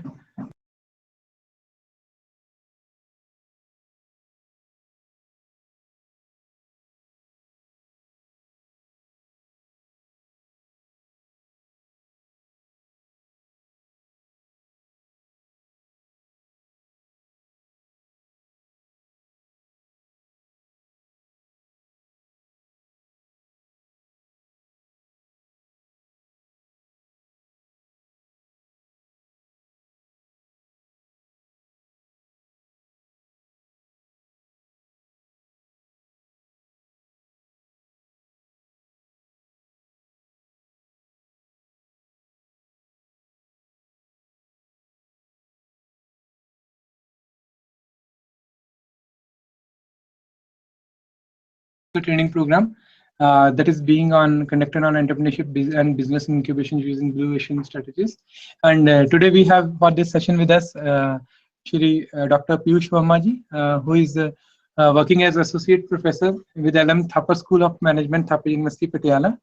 the training program that is being conducted on entrepreneurship and business incubation using Blue Ocean strategies. And today we have for this session with us Shri Dr. Piyush Verma ji, who is working as associate professor with LM Thapa School of Management, Thapa University, Patiala.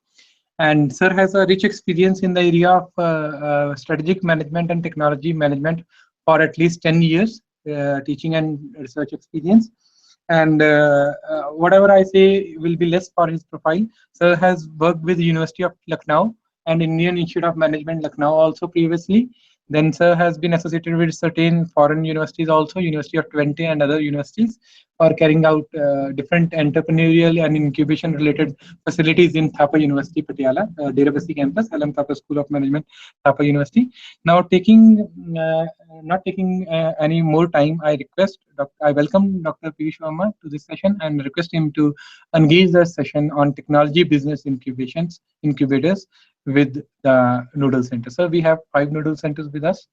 And sir has a rich experience in the area of strategic management and technology management for at least 10 years, teaching and research experience. And whatever I say will be less for his profile. Sir has worked with the University of Lucknow and Indian Institute of Management, Lucknow also previously. Then sir has been associated with certain foreign universities also, University of Twente and other universities, for carrying out different entrepreneurial and incubation related facilities in Thapa University, Patiala, Derabasi campus, LM Thapa School of Management, Thapa University. Now not taking any more time, I welcome Dr. Piyush Verma to this session and request him to engage the session on technology business incubators with the Noodle Center. So we have 5 Noodle Centers with us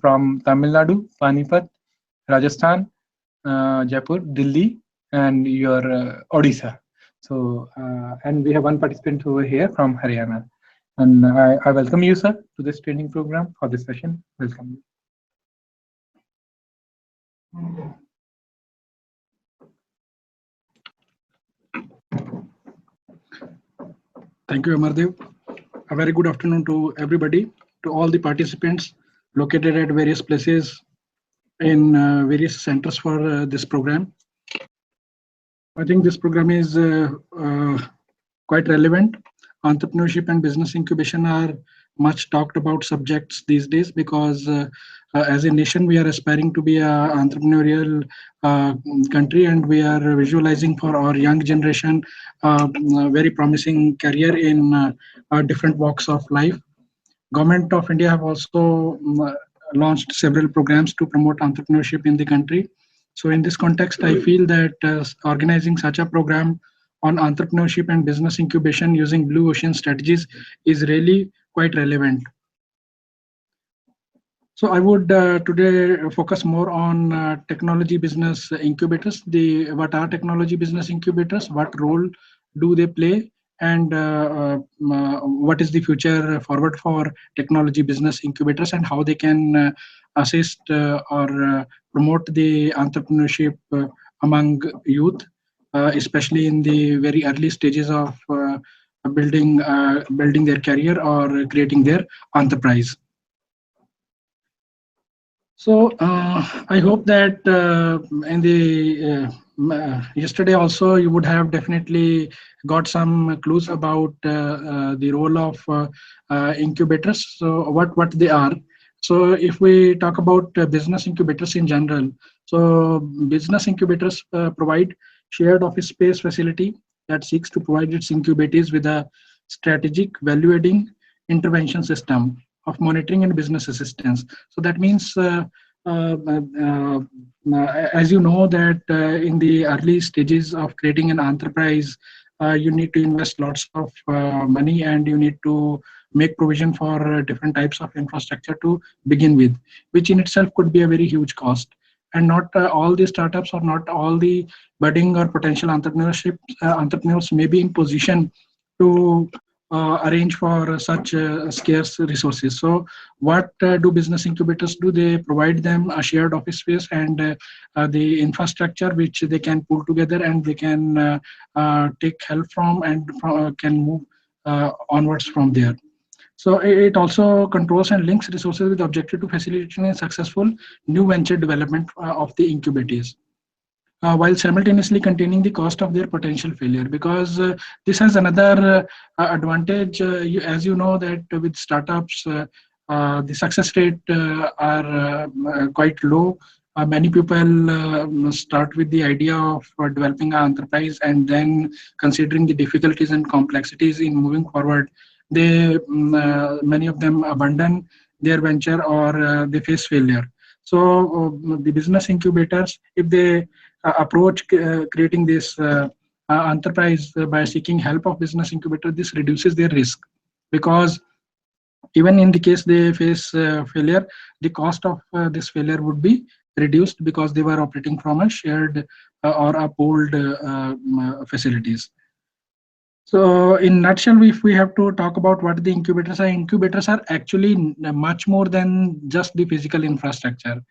from Tamil Nadu, Panipat, Rajasthan, Jaipur, Delhi, and your Odisha. So, and we have one participant over here from Haryana. And I welcome you, sir, to this training program for this session. Welcome. Thank you, Amardev. A very good afternoon to everybody, to all the participants located at various places in various centers for this program. I think this program is quite relevant. Entrepreneurship and business incubation are much talked about subjects these days because as a nation, we are aspiring to be an entrepreneurial country, and we are visualizing for our young generation a very promising career in different walks of life. Government of India have also launched several programs to promote entrepreneurship in the country. So in this context, I feel that organizing such a program on entrepreneurship and business incubation using Blue Ocean strategies is really quite relevant. So I would today focus more on technology business incubators. What are technology business incubators? What role do they play? And what is the future forward for technology business incubators, and how they can assist or promote the entrepreneurship among youth, especially in the very early stages of building their career or creating their enterprise. So I hope that in the yesterday also you would have definitely got some clues about the role of incubators. So what they are. So if we talk about business incubators in general, so business incubators provide shared office space facility that seeks to provide its incubatees with a strategic value-adding intervention system of monitoring and business assistance. So that means, as you know, that in the early stages of creating an enterprise, you need to invest lots of money, and you need to make provision for different types of infrastructure to begin with, which in itself could be a very huge cost. And not all the startups or not all the budding or potential entrepreneurs may be in position to arrange for such scarce resources. So what do business incubators do? They provide them a shared office space and the infrastructure which they can pull together, and they can take help from, and can move onwards from there. So it also controls and links resources with the objective to facilitating a successful new venture development of the incubatees, while simultaneously containing the cost of their potential failure. Because this has another advantage, as you know, that with startups, the success rate are quite low. Many people start with the idea of developing an enterprise, and then considering the difficulties and complexities in moving forward, many of them abandon their venture or they face failure. So the business incubators, if they approach creating this enterprise by seeking help of business incubator, this reduces their risk, because even in the case they face failure, the cost of this failure would be reduced, because they were operating from a shared or a pooled facilities. So in nutshell, if we have to talk about what the incubators are actually much more than just the physical infrastructure.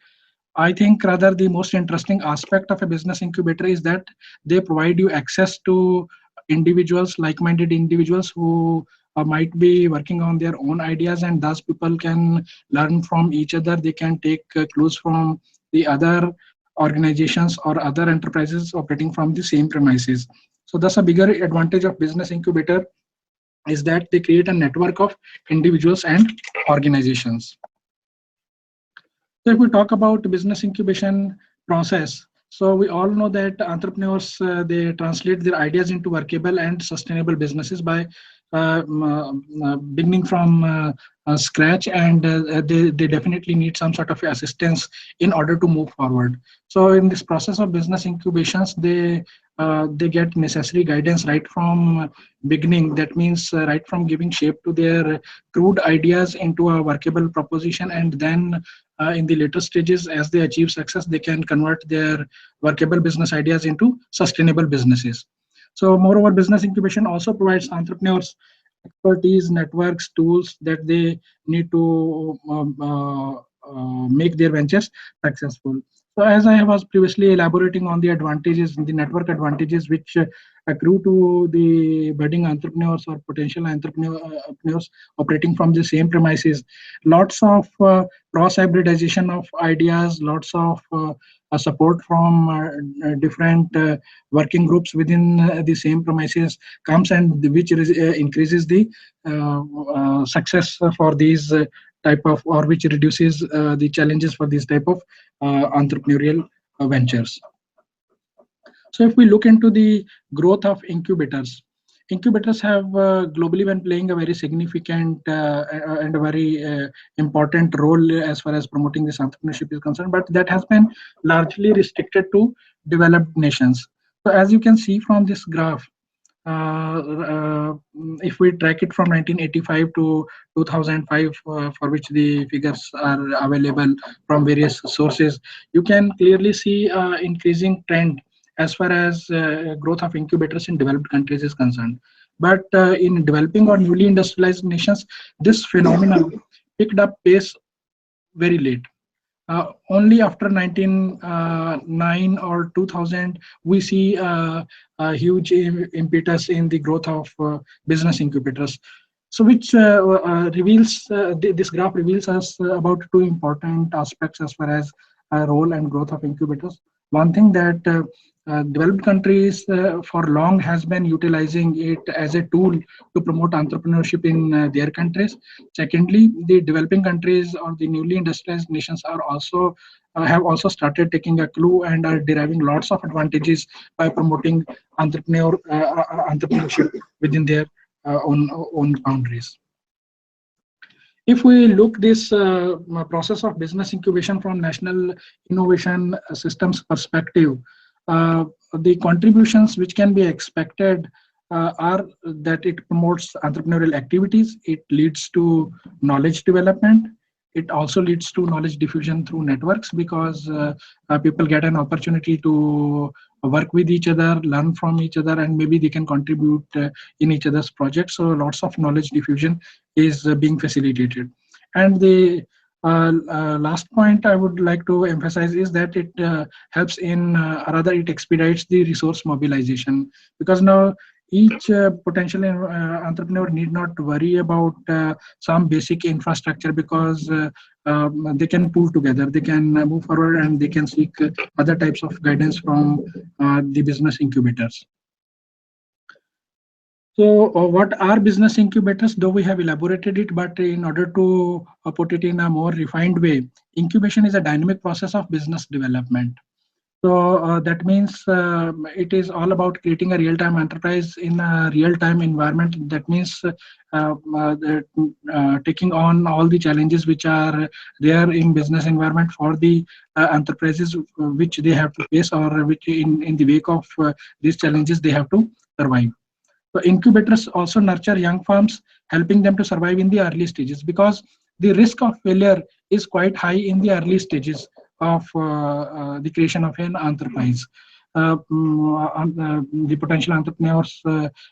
I think rather the most interesting aspect of a business incubator is that they provide you access to individuals, like-minded individuals who might be working on their own ideas, and thus people can learn from each other. They can take clues from the other organizations or other enterprises operating from the same premises. So thus a bigger advantage of business incubator is that they create a network of individuals and organizations. So if we talk about business incubation process, so we all know that entrepreneurs, they translate their ideas into workable and sustainable businesses by beginning from scratch, and they definitely need some sort of assistance in order to move forward. So in this process of business incubations, they get necessary guidance right from beginning. That means right from giving shape to their crude ideas into a workable proposition, and then in the later stages, as they achieve success, they can convert their workable business ideas into sustainable businesses. So moreover, business incubation also provides entrepreneurs expertise, networks, tools that they need to make their ventures successful. So as I was previously elaborating on the advantages, the network advantages which accrue to the budding entrepreneurs or potential entrepreneurs operating from the same premises, lots of cross hybridization of ideas, lots of support from different working groups within the same premises comes, and which increases the success for these type of, or which reduces the challenges for these type of entrepreneurial ventures. So if we look into the growth of incubators, incubators have globally been playing a very significant and a very important role as far as promoting this entrepreneurship is concerned, but that has been largely restricted to developed nations. So as you can see from this graph, if we track it from 1985 to 2005, for which the figures are available from various sources, you can clearly see increasing trend as far as growth of incubators in developed countries is concerned. But in developing or newly industrialized nations, this phenomenon picked up pace very late. Only after 1909 or 2000, we see a huge impetus in the growth of business incubators. So which reveals, this graph reveals us about two important aspects as far as role and growth of incubators. One thing that developed countries for long has been utilizing it as a tool to promote entrepreneurship in their countries. Secondly, the developing countries or the newly industrialized nations are also have also started taking a clue and are deriving lots of advantages by promoting entrepreneurship within their own boundaries. If we look this process of business incubation from national innovation systems perspective, the contributions which can be expected are that it promotes entrepreneurial activities, it leads to knowledge development, it also leads to knowledge diffusion through networks, because people get an opportunity to work with each other, learn from each other, and maybe they can contribute in each other's projects. So lots of knowledge diffusion is being facilitated. And the last point I would like to emphasize is that it helps in, rather it expedites the resource mobilization, because now each potential entrepreneur need not worry about some basic infrastructure, because they can pull together, they can move forward, and they can seek other types of guidance from the business incubators. So what are business incubators? Though we have elaborated it, but in order to put it in a more refined way, incubation is a dynamic process of business development. So that means it is all about creating a real-time enterprise in a real-time environment. That means taking on all the challenges which are there in business environment for the enterprises which they have to face, or which in the wake of these challenges they have to survive. So incubators also nurture young firms, helping them to survive in the early stages, because the risk of failure is quite high in the early stages of the creation of an enterprise. the potential entrepreneurs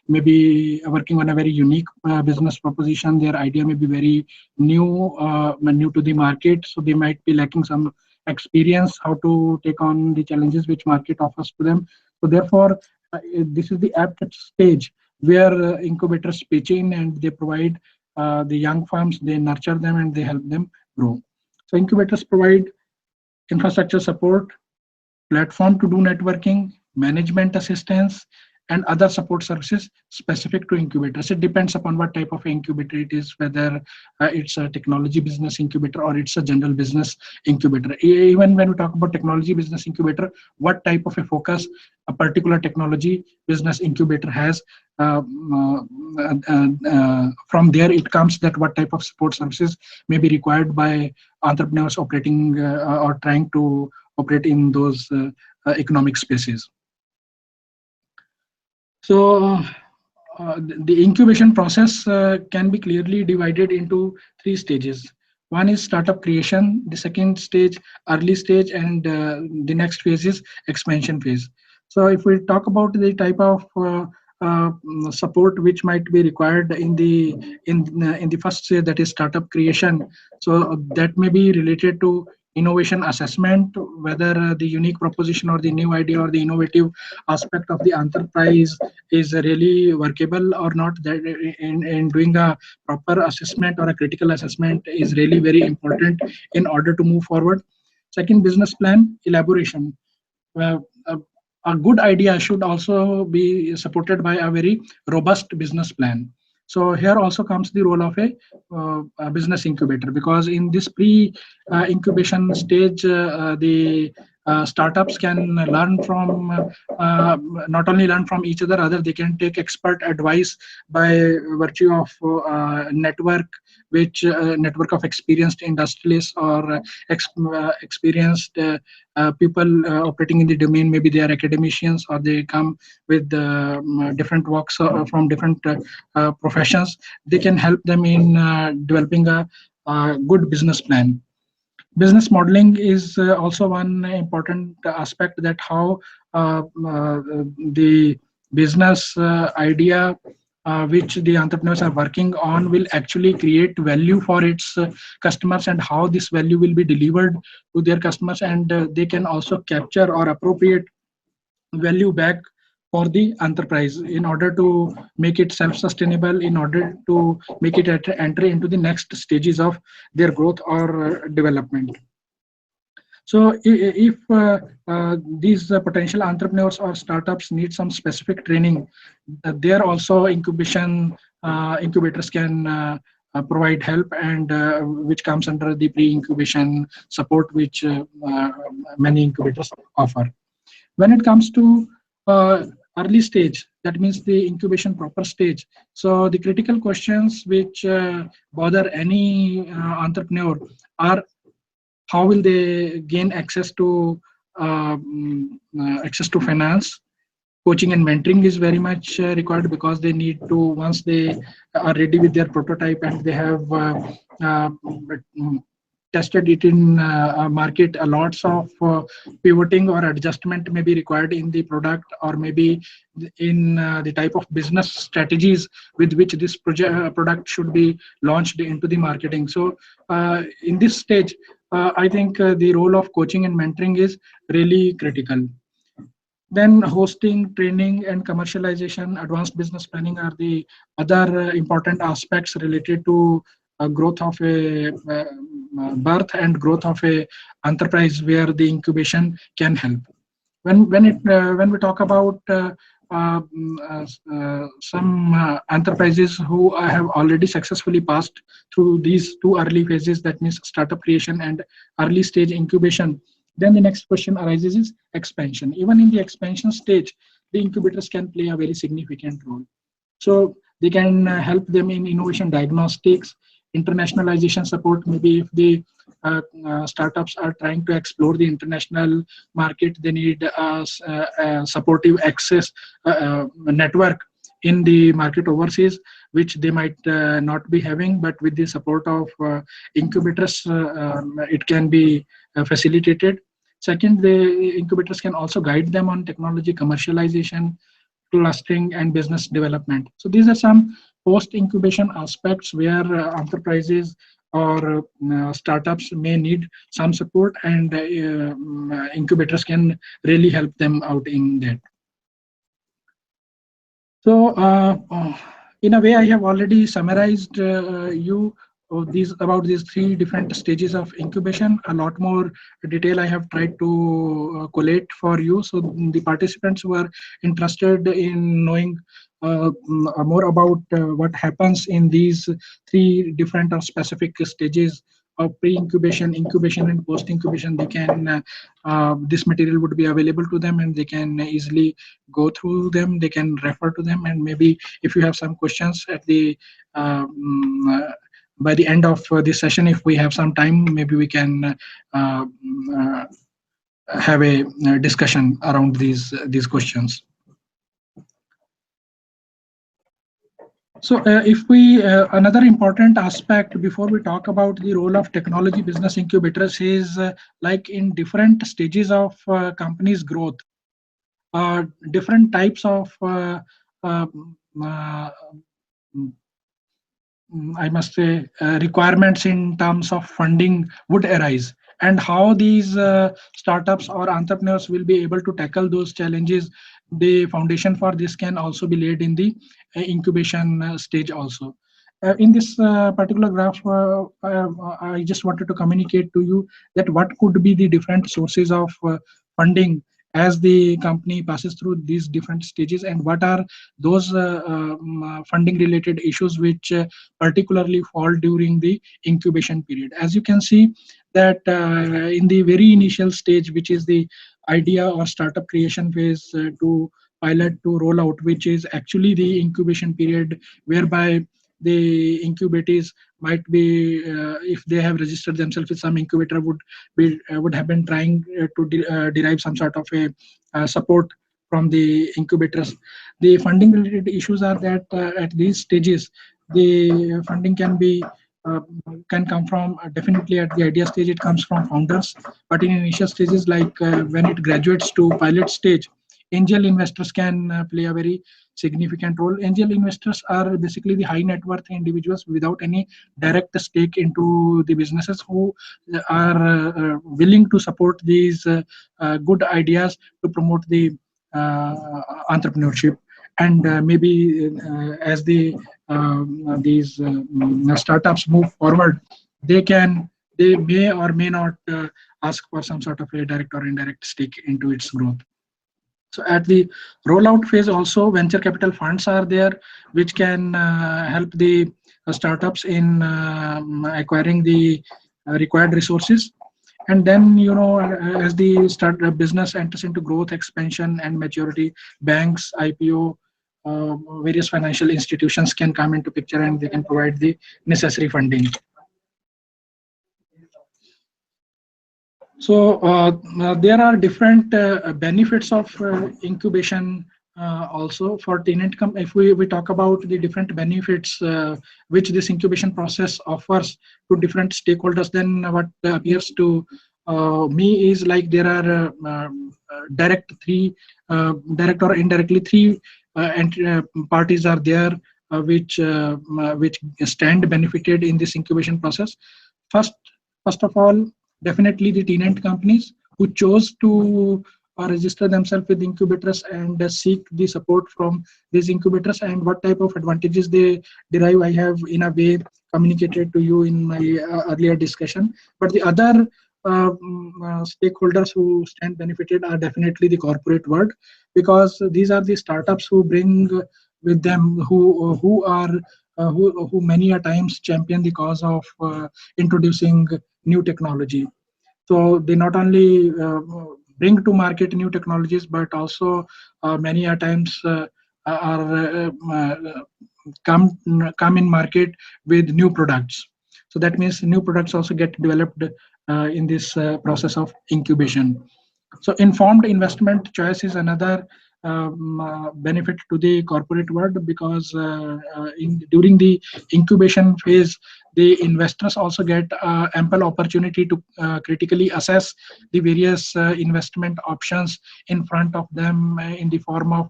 may be working on a very unique business proposition. Their idea may be very new to the market, so they might be lacking some experience how to take on the challenges which market offers to them. So therefore, this is the apt stage where incubators pitch in and they provide the young firms, they nurture them and they help them grow. So incubators provide infrastructure support, platform to do networking, management assistance, and other support services specific to incubators. It depends upon what type of incubator it is, whether it's a technology business incubator or it's a general business incubator. Even when we talk about technology business incubator, what type of a focus a particular technology business incubator has, from there it comes that what type of support services may be required by entrepreneurs operating or trying to operate in those economic spaces. So the incubation process can be clearly divided into 3 stages. One is startup creation, the second stage early stage, and the next phase is expansion phase. So if we talk about the type of support which might be required in the first stage, that is startup creation, so that may be related to innovation assessment, whether the unique proposition or the new idea or the innovative aspect of the enterprise is really workable or not. That in doing a proper assessment or a critical assessment is really very important in order to move forward. Second, business plan elaboration. A good idea should also be supported by a very robust business plan. So here also comes the role of a business incubator, because in this pre-incubation stage, the startups can learn from, not only learn from each other, rather they can take expert advice by virtue of network of experienced industrialists or experienced people operating in the domain. Maybe they are academicians or they come with different walks from different professions. They can help them in developing a good business plan. Business modeling is also one important aspect, that how the business idea which the entrepreneurs are working on will actually create value for its customers, and how this value will be delivered to their customers, and they can also capture or appropriate value back for the enterprise in order to make it self-sustainable, in order to make it enter into the next stages of their growth or development. So if these potential entrepreneurs or startups need some specific training, there also incubators can provide help, and which comes under the pre-incubation support, which many incubators offer. When it comes to early stage, that means the incubation proper stage. So the critical questions which bother any entrepreneur are: how will they gain access to finance? Coaching and mentoring is very much required, because they need to, once they are ready with their prototype and they have tested it in market, lots of pivoting or adjustment may be required in the product, or maybe in the type of business strategies with which this product should be launched into the marketing. So in this stage, I think the role of coaching and mentoring is really critical. Then hosting, training, and commercialization, advanced business planning are the other important aspects related to growth of a birth and growth of a enterprise, where the incubation can help. When we talk about some enterprises who have already successfully passed through these 2 early phases, that means startup creation and early stage incubation, then the next question arises is expansion. Even in the expansion stage, the incubators can play a very significant role. So they can help them in innovation diagnostics, internationalization support. Maybe if the startups are trying to explore the international market, they need a supportive access network in the market overseas, which they might not be having, but with the support of incubators, it can be facilitated. Second, the incubators can also guide them on technology commercialization, clustering, and business development. So these are some post-incubation aspects where enterprises or startups may need some support, and incubators can really help them out in that. So in a way, I have already summarized you about these three different stages of incubation. A lot more detail I have tried to collate for you. So the participants who are interested in knowing more about what happens in these three different or specific stages of pre-incubation, incubation, and post-incubation, they can this material would be available to them, and they can easily go through them. They can refer to them, and maybe if you have some questions at the by the end of this session, if we have some time, maybe we can have a discussion around these questions. So if we another important aspect before we talk about the role of technology business incubators is like in different stages of companies growth, different types of I must say requirements in terms of funding would arise, and how these startups or entrepreneurs will be able to tackle those challenges. The foundation for this can also be laid in the incubation stage also. In this particular graph, I just wanted to communicate to you that what could be the different sources of funding as the company passes through these different stages, and what are those funding related issues which particularly fall during the incubation period. As you can see that in the very initial stage, which is the idea or startup creation phase to pilot to roll out, which is actually the incubation period, whereby the incubatees might be if they have registered themselves with some incubator would have been trying to derive some sort of a support from the incubators. The funding related issues are that at these stages the funding can come from definitely at the idea stage it comes from founders, but in initial stages like when it graduates to pilot stage, angel investors can play a very significant role. Angel investors are basically the high net worth individuals without any direct stake into the businesses, who are willing to support these good ideas to promote the entrepreneurship. And maybe as these startups move forward, they may or may not ask for some sort of a direct or indirect stake into its growth. So at the rollout phase also, venture capital funds are there, which can help the startups in acquiring the required resources. And then, as the startup business enters into growth, expansion, and maturity, banks, IPO, various financial institutions can come into picture, and they can provide the necessary funding. So there are different benefits of incubation also for tenant company. If we talk about the different benefits which this incubation process offers to different stakeholders, then what appears to me is like there are direct or indirectly three parties are there which stand benefited in this incubation process. First of all, definitely the tenant companies who chose to register themselves with incubators and seek the support from these incubators, and what type of advantages they derive, I have in a way communicated to you in my earlier discussion. But the other stakeholders who stand benefited are definitely the corporate world, because these are the startups who bring with them who many a times champion the cause of introducing new technology. So they not only bring to market new technologies, but also many a times are come in market with new products. So that means new products also get developed in this process of incubation. So informed investment choice is another benefit to the corporate world, because during the incubation phase, the investors also get ample opportunity to critically assess the various investment options in front of them in the form of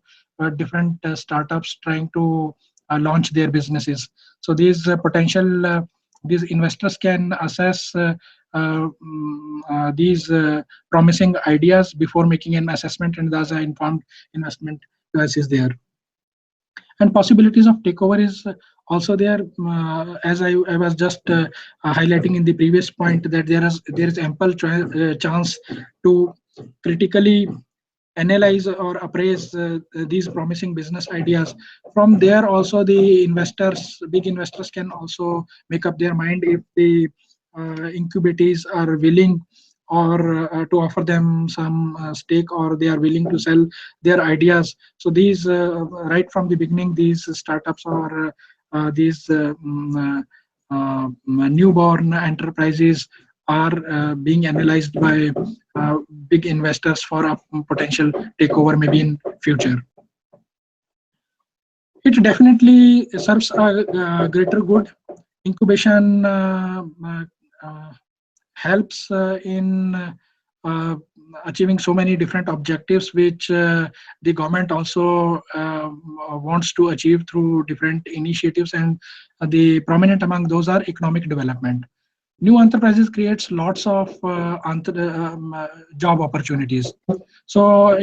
different startups trying to launch their businesses. So these investors can assess these promising ideas before making an assessment, and thus an informed investment choice is there. And possibilities of takeover is also there, as I was just highlighting in the previous point, that there is ample chance to critically analyze or appraise these promising business ideas. From there also the big investors can also make up their mind if the incubators are willing or to offer them some stake, or they are willing to sell their ideas. So these right from the beginning, these startups or these newborn enterprises are being analyzed by big investors for a potential takeover maybe in future. It definitely serves a greater good. Incubation helps in achieving so many different objectives which the government also wants to achieve through different initiatives, and the prominent among those are economic development. New enterprises creates lots of job opportunities. So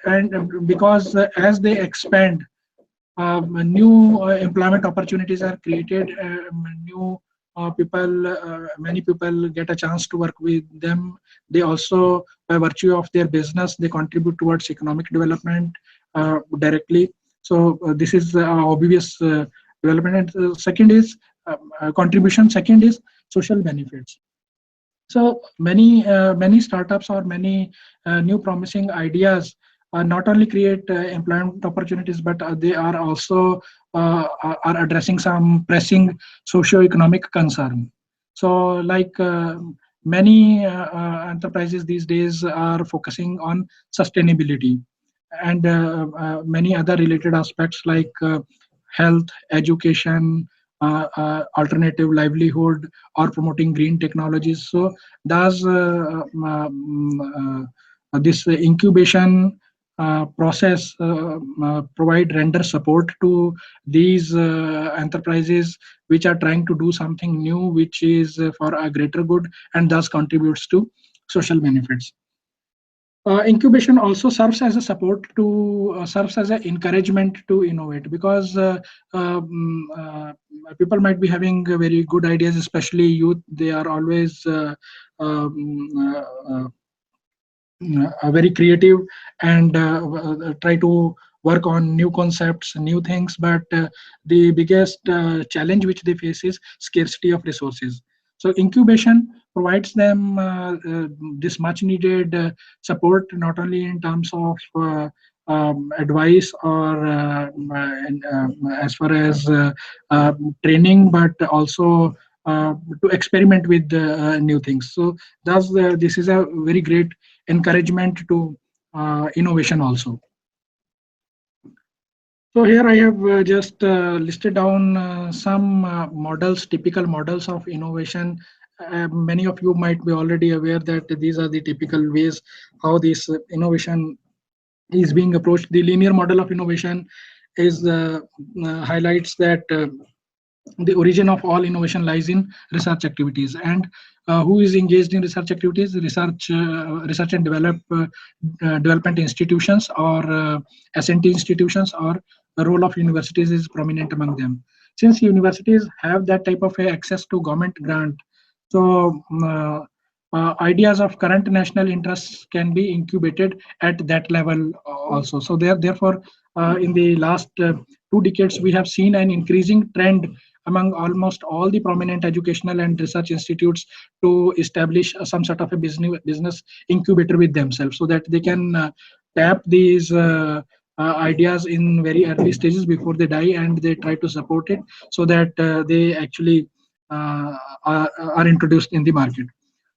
and because as they expand, new employment opportunities are created. Many people get a chance to work with them. They also, by virtue of their business, they contribute towards economic development directly. So this is obvious development. And second is contribution. Second is social benefits. So many startups or many new promising ideas not only create employment opportunities, but they are also are addressing some pressing socio-economic concern. So like many enterprises these days are focusing on sustainability and many other related aspects like health, education, alternative livelihood, or promoting green technologies. So does this incubation process render support to these enterprises which are trying to do something new, which is for a greater good and thus contributes to social benefits. Incubation also serves as a support to serves as an encouragement to innovate, because people might be having very good ideas, especially youth. They are always very creative and try to work on new concepts, new things. But the biggest challenge which they face is scarcity of resources. So incubation provides them this much needed support, not only in terms of advice or as far as training, but also to experiment with new things. So thus this is a very great encouragement to innovation also. So here I have just listed down some models, typical models of innovation. Many of you might be already aware that these are the typical ways how this innovation is being approached. The linear model of innovation is highlights that the origin of all innovation lies in research activities, and who is engaged in research activities? Research and development institutions, or S&T institutions, or the role of universities is prominent among them. Since universities have that type of access to government grant, so ideas of current national interests can be incubated at that level also. So therefore, in the last 2 decades, we have seen an increasing trend among almost all the prominent educational and research institutes to establish some sort of a business incubator with themselves, so that they can tap these ideas in very early stages before they die, and they try to support it so that they actually are introduced in the market.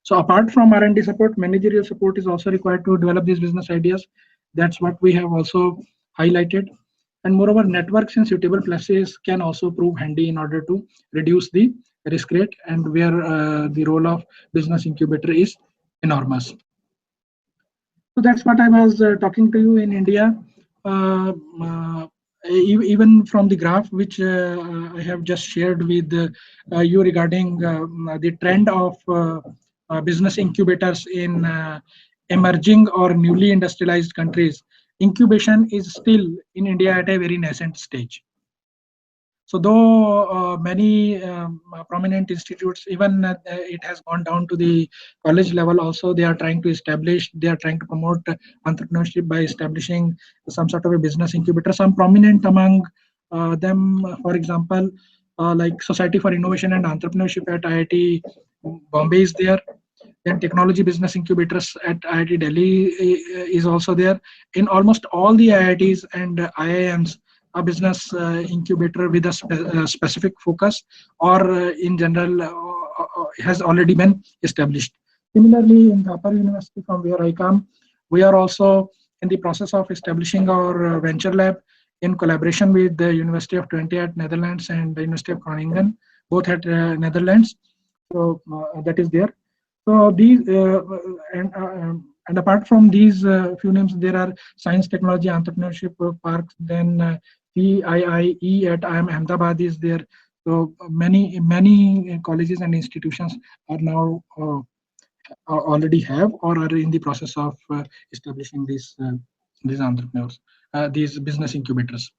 So apart from R&D support, managerial support is also required to develop these business ideas. That's what we have also highlighted. And moreover, networks in suitable places can also prove handy in order to reduce the risk rate, and where the role of business incubator is enormous. So that's what I was talking to you in India. Uh, uh, Even from the graph which I have just shared with you regarding the trend of business incubators in emerging or newly industrialized countries, incubation is still in India at a very nascent stage. So though many prominent institutes, even it has gone down to the college level also, they are trying to promote entrepreneurship by establishing some sort of a business incubator. Some prominent among them, for example, like Society for Innovation and Entrepreneurship at IIT Bombay is there. Then technology business incubators at IIT Delhi is also there. In almost all the IITs and IIMs, a business incubator with a specific focus or in general has already been established. Similarly, in Dhapar University, from where I come, we are also in the process of establishing our venture lab in collaboration with the University of Twente at Netherlands and the University of Groningen, both at Netherlands. So that is there. So these and apart from these few names, there are science, technology, entrepreneurship parks. Then CIIE at IIM Ahmedabad is there. So many colleges and institutions are now already have or are in the process of establishing these entrepreneurs, these business incubators.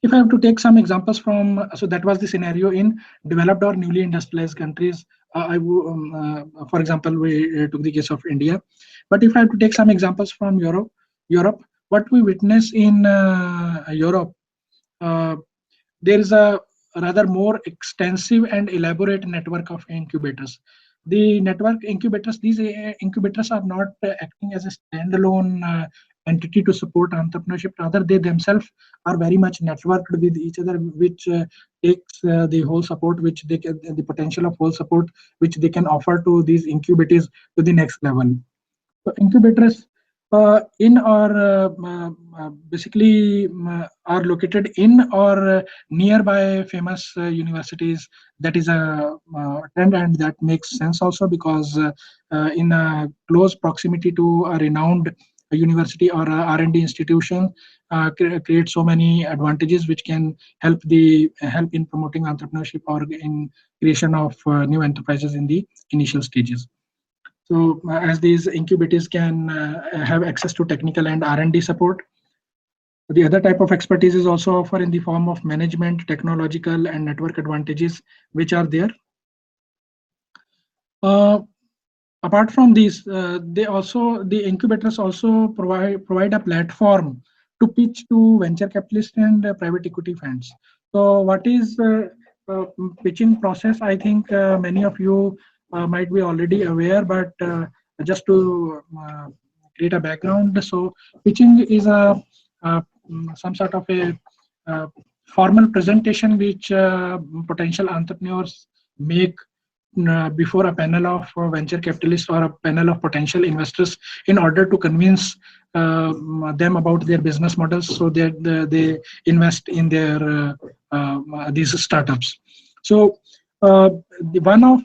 If I have to take some examples from, so that was the scenario in developed or newly industrialized countries. For example, we took the case of India. But if I have to take some examples from Europe, what we witness in Europe, there is a rather more extensive and elaborate network of incubators. The network incubators, these incubators are not acting as a standalone entity to support entrepreneurship. Rather, they themselves are very much networked with each other, which takes the whole support, which they can, the potential of whole support, which they can offer to these incubators to the next level. So incubators in or basically are located in or nearby famous universities. That is a trend, and that makes sense also because in close proximity to a renowned university or a R&D institution create so many advantages which can help in promoting entrepreneurship or in creation of new enterprises in the initial stages. So as these incubators can have access to technical and R&D support. The other type of expertise is also offered in the form of management, technological, and network advantages, which are there. Apart from these, the incubators also provide a platform to pitch to venture capitalists and private equity funds. So what is pitching process? I think many of you might be already aware, but just to create a background, so pitching is some sort of a formal presentation which potential entrepreneurs make before a panel of venture capitalists or a panel of potential investors in order to convince them about their business models so that they invest in their these startups. So the one of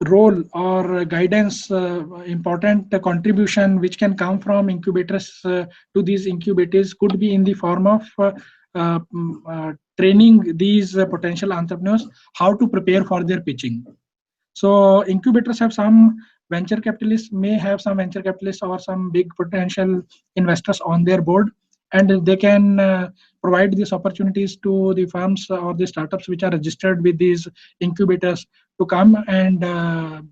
role or guidance, important contribution which can come from incubators to these incubators could be in the form of training these potential entrepreneurs how to prepare for their pitching. So incubators have some venture capitalists, may have some venture capitalists or some big potential investors on their board, and they can provide these opportunities to the firms or the startups which are registered with these incubators to come and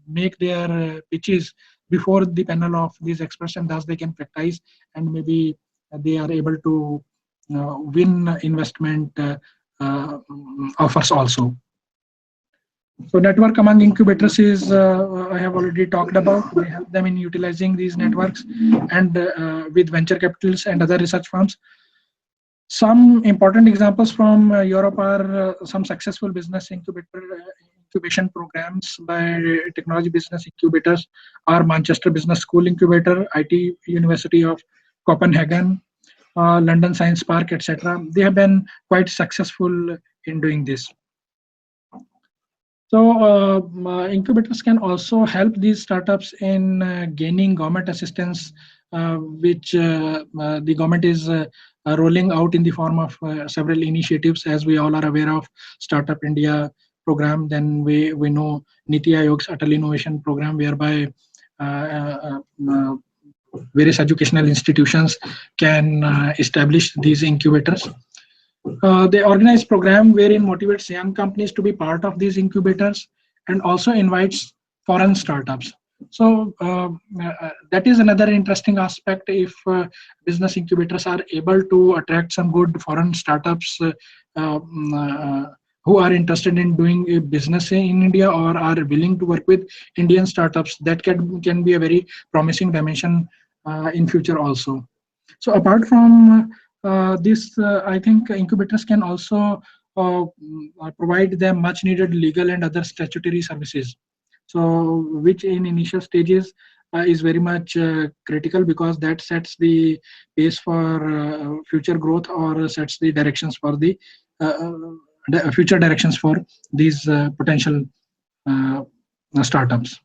make their pitches before the panel of these experts, and thus they can practice and maybe they are able to win investment offers also. So network among incubators is, I have already talked about. We help them in utilizing these networks and with venture capitalists and other research firms. Some important examples from Europe are some successful business incubation programs by technology business incubators are Manchester Business School Incubator, IT University of Copenhagen, London Science Park, etc. They have been quite successful in doing this. So incubators can also help these startups in gaining government assistance, which the government is rolling out in the form of several initiatives, as we all are aware of Startup India program. Then we know Niti Aayog's Atal Innovation Program, whereby various educational institutions can establish these incubators. They organize program wherein motivates young companies to be part of these incubators and also invites foreign startups. So that is another interesting aspect. If business incubators are able to attract some good foreign startups who are interested in doing a business in India or are willing to work with Indian startups, that can be a very promising dimension in future also. So apart from this, I think incubators can also provide them much needed legal and other statutory services. So which in initial stages is very much critical, because that sets the pace for future growth, or sets the directions for the future directions for these potential startups.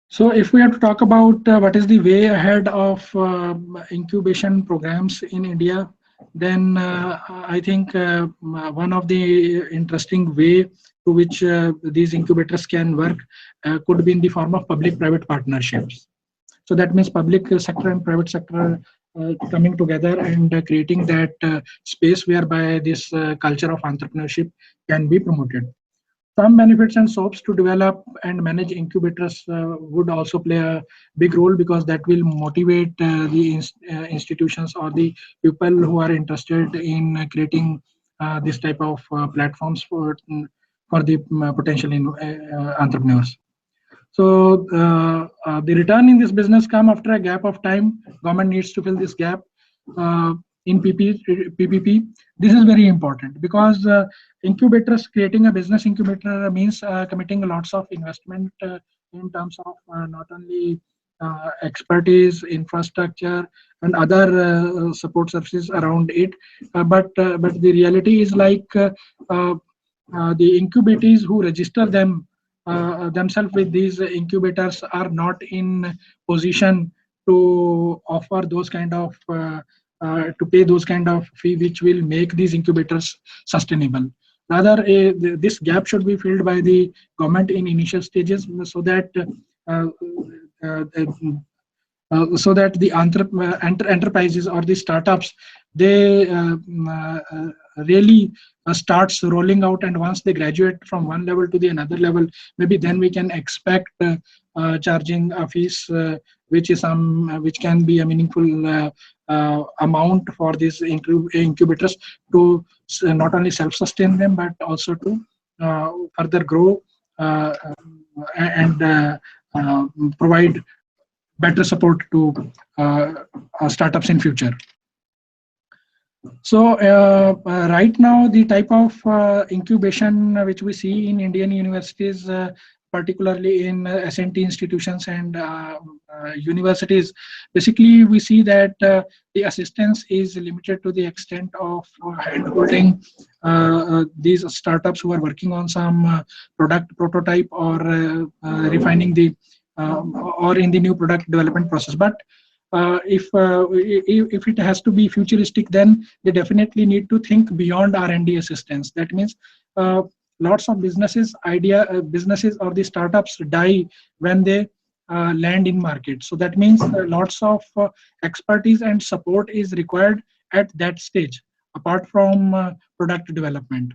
So if we have to talk about what is the way ahead of incubation programs in India, then I think one of the interesting way to which these incubators can work could be in the form of public-private partnerships. So that means public sector and private sector coming together and creating that space whereby this culture of entrepreneurship can be promoted. Some benefits and scopes to develop and manage incubators would also play a big role, because that will motivate the institutions or the people who are interested in creating this type of platforms for the potential entrepreneurs. So the return in this business come after a gap of time. Government needs to fill this gap in PPP. This is very important, because incubators, creating a business incubator means committing lots of investment in terms of not only expertise, infrastructure, and other support services around it, but the reality is like the incubators who register themselves with these incubators are not in position to offer those kind of to pay those kind of fee which will make these incubators sustainable. Rather, this gap should be filled by the government in initial stages, so that the enterprises or the startups, they really starts rolling out, and once they graduate from one level to the another level, maybe then we can expect charging a fees which can be a meaningful amount for these incubators to not only self-sustain them, but also to further grow and provide better support to startups in future. So right now, the type of incubation which we see in Indian universities, particularly in S&T institutions and universities, basically we see that the assistance is limited to the extent of handholding these startups who are working on some product prototype or refining the or in the new product development process. But if it has to be futuristic, then they definitely need to think beyond R&D assistance. That means lots of businesses or the startups die when they land in market. So that means lots of expertise and support is required at that stage, apart from product development.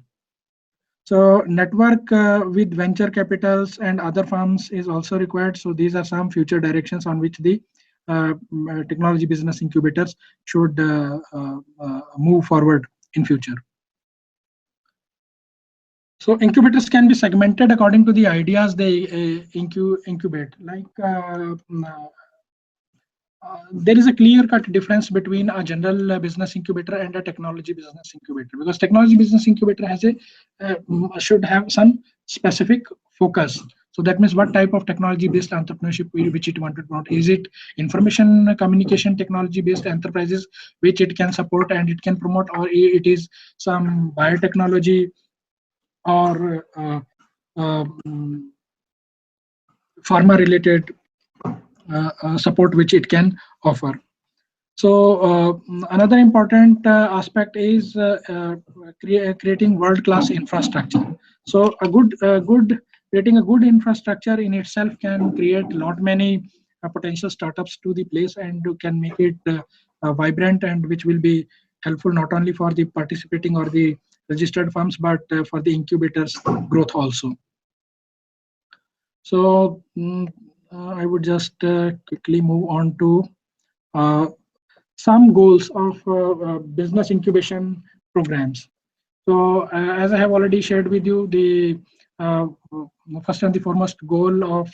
So network with venture capitals and other firms is also required. So these are some future directions on which the technology business incubators should move forward in future. So incubators can be segmented according to the ideas they incubate. Like there is a clear-cut difference between a general business incubator and a technology business incubator, because technology business incubator has should have some specific focus. So that means what type of technology-based entrepreneurship which it wanted to promote. Is it information communication technology-based enterprises which it can support and it can promote, or it is some biotechnology or pharma-related support which it can offer. So another important aspect is creating world-class infrastructure. So creating a good infrastructure in itself can create lot many potential startups to the place and can make it vibrant, and which will be helpful not only for the participating or the registered firms, but for the incubators growth also. So I would just quickly move on to some goals of business incubation programs. So as I have already shared with you, the first and the foremost goal of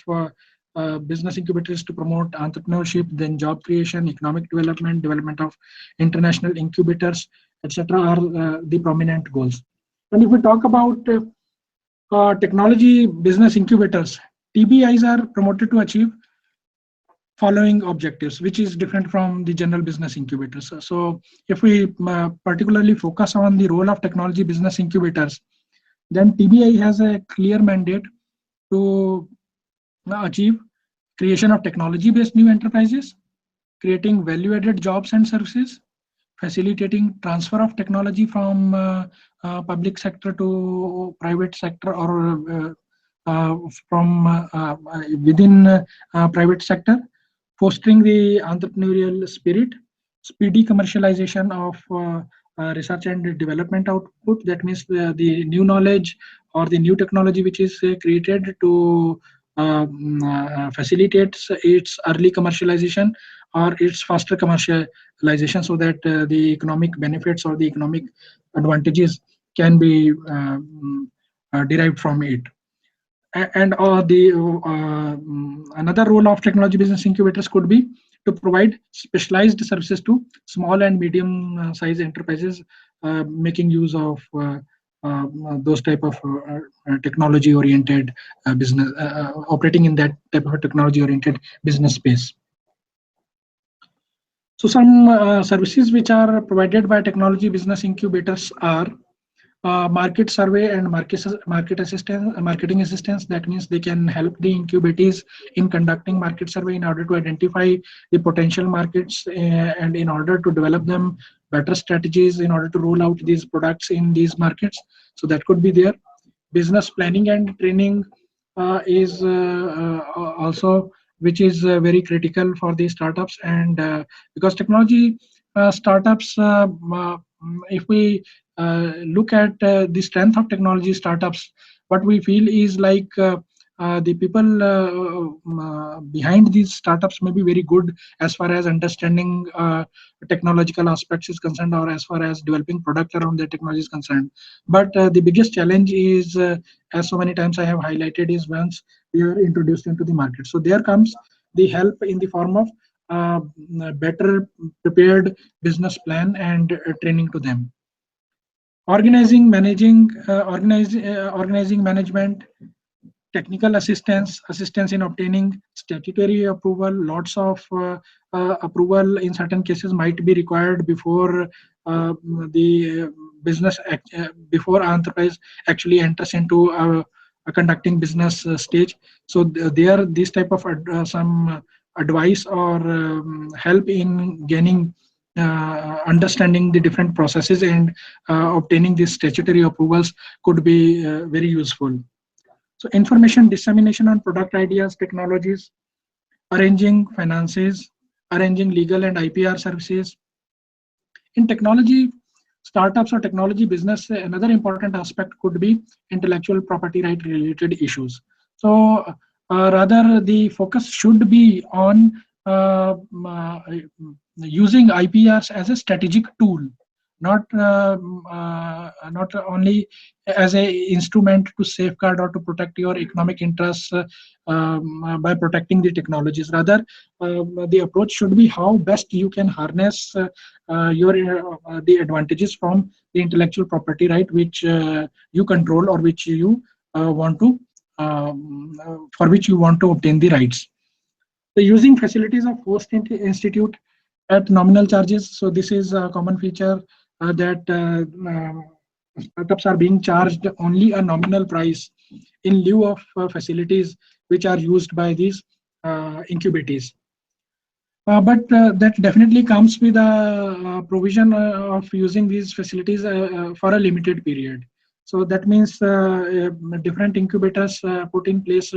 business incubators to promote entrepreneurship, then job creation, economic development, development of international incubators, etc. are the prominent goals. And if we talk about technology business incubators, TBIs are promoted to achieve following objectives, which is different from the general business incubators. So if we particularly focus on the role of technology business incubators, then TBI has a clear mandate to achieve creation of technology-based new enterprises, creating value-added jobs and services, facilitating transfer of technology from public sector to private sector, or from within private sector, fostering the entrepreneurial spirit, speedy commercialization of research and development output. That means the new knowledge or the new technology which is created to facilitates its early commercialization or its faster commercialization, so that the economic benefits or the economic advantages can be derived from it. And another role of technology business incubators could be to provide specialized services to small and medium size enterprises, making use of those type of technology oriented business, operating in that type of technology oriented business space. So some services which are provided by technology business incubators are market survey and marketing assistance. That means they can help the incubators in conducting market survey in order to identify the potential markets and in order to develop them better strategies in order to roll out these products in these markets. So that could be there. Business planning and training is also, which is very critical for the startups, and because technology startups, if we look at the strength of technology startups, what we feel is like the people behind these startups may be very good as far as understanding technological aspects is concerned, or as far as developing product around the technology is concerned. But the biggest challenge is, as so many times I have highlighted, is once we are introduced into the market. So there comes the help in the form of better prepared business plan and training to them. Organizing management, technical assistance in obtaining statutory approval. Lots of approval in certain cases might be required before the business before enterprise actually enters into a conducting business stage. So there, this type of some advice or help in gaining understanding the different processes and obtaining these statutory approvals could be very useful. So information dissemination on product ideas, technologies, arranging finances, arranging legal and IPR services. In technology startups or technology business, another important aspect could be intellectual property right related issues. So rather the focus should be on using IPRs as a strategic tool, not only as an instrument to safeguard or to protect your economic interests by protecting the technologies. Rather, the approach should be how best you can harness the advantages from the intellectual property right which you control or which you want to for which you want to obtain the rights. So using facilities of host institute at nominal charges. So this is a common feature that startups are being charged only a nominal price in lieu of facilities which are used by these incubators. But that definitely comes with a provision of using these facilities for a limited period. So that means different incubators put in place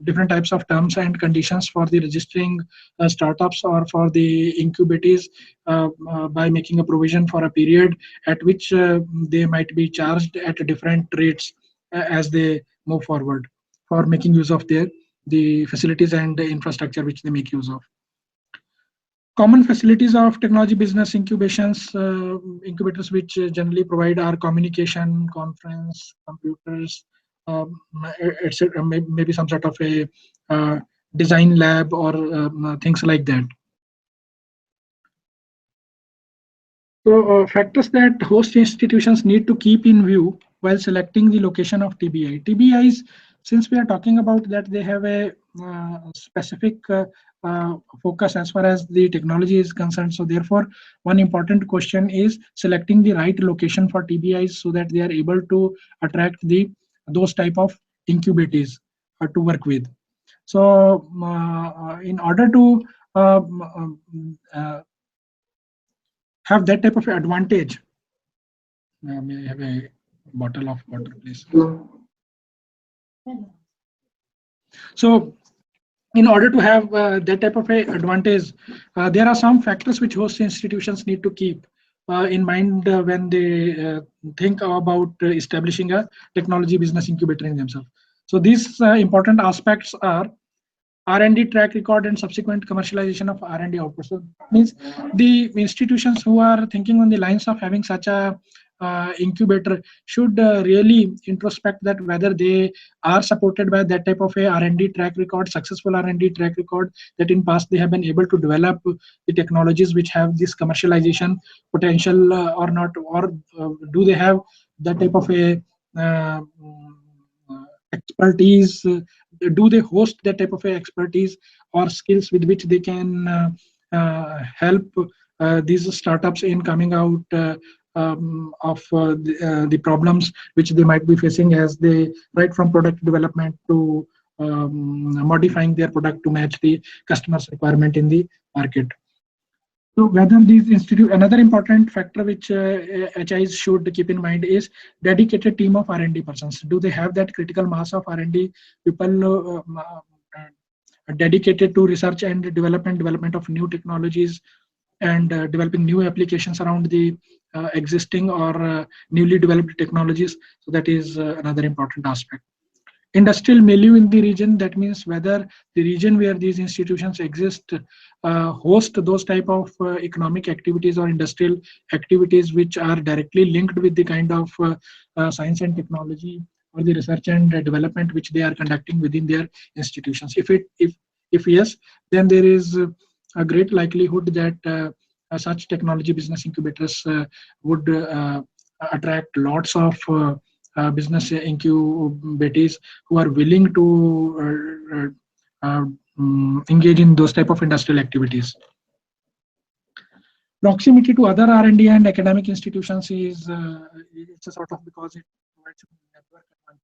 different types of terms and conditions for the registering startups or for the incubators by making a provision for a period at which they might be charged at different rates as they move forward for making use of the facilities and the infrastructure which they make use of. Common facilities of technology business incubators which generally provide are communication, conference, computers, etc. Maybe some sort of a design lab or things like that. So factors that host institutions need to keep in view while selecting the location of TBI. TBIs, since we are talking about that, they have a specific focus as far as the technology is concerned. So therefore, one important question is selecting the right location for TBIs so that they are able to attract those type of incubators to work with. So in order to have that type of advantage, may I have a bottle of water, please? So in order to have that type of a advantage, there are some factors which host institutions need to keep in mind when they think about establishing a technology business incubator in themselves. So these important aspects are R&D track record and subsequent commercialization of R&D output. So that means the institutions who are thinking on the lines of having such a incubator should really introspect that whether they are supported by that type of a R&D track record, successful R&D track record, that in past they have been able to develop the technologies which have this commercialization potential or not, or do they have that type of a expertise, do they host that type of expertise or skills with which they can help these startups in coming out of the problems which they might be facing as they, right from product development to modifying their product to match the customer's requirement in the market. So whether these institute, another important factor which HIs should keep in mind is dedicated team of R&D persons. Do they have that critical mass of R&D people dedicated to research and development of new technologies and developing new applications around the existing or newly developed technologies? So that is another important aspect. Industrial milieu in the region, that means whether the region where these institutions exist host those type of economic activities or industrial activities which are directly linked with the kind of science and technology or the research and development which they are conducting within their institutions. If yes, then there is a great likelihood that such technology business incubators would attract lots of business incubators who are willing to engage in those type of industrial activities. Proximity to other R&D and academic institutions is it's a sort of, because it provides network advantage.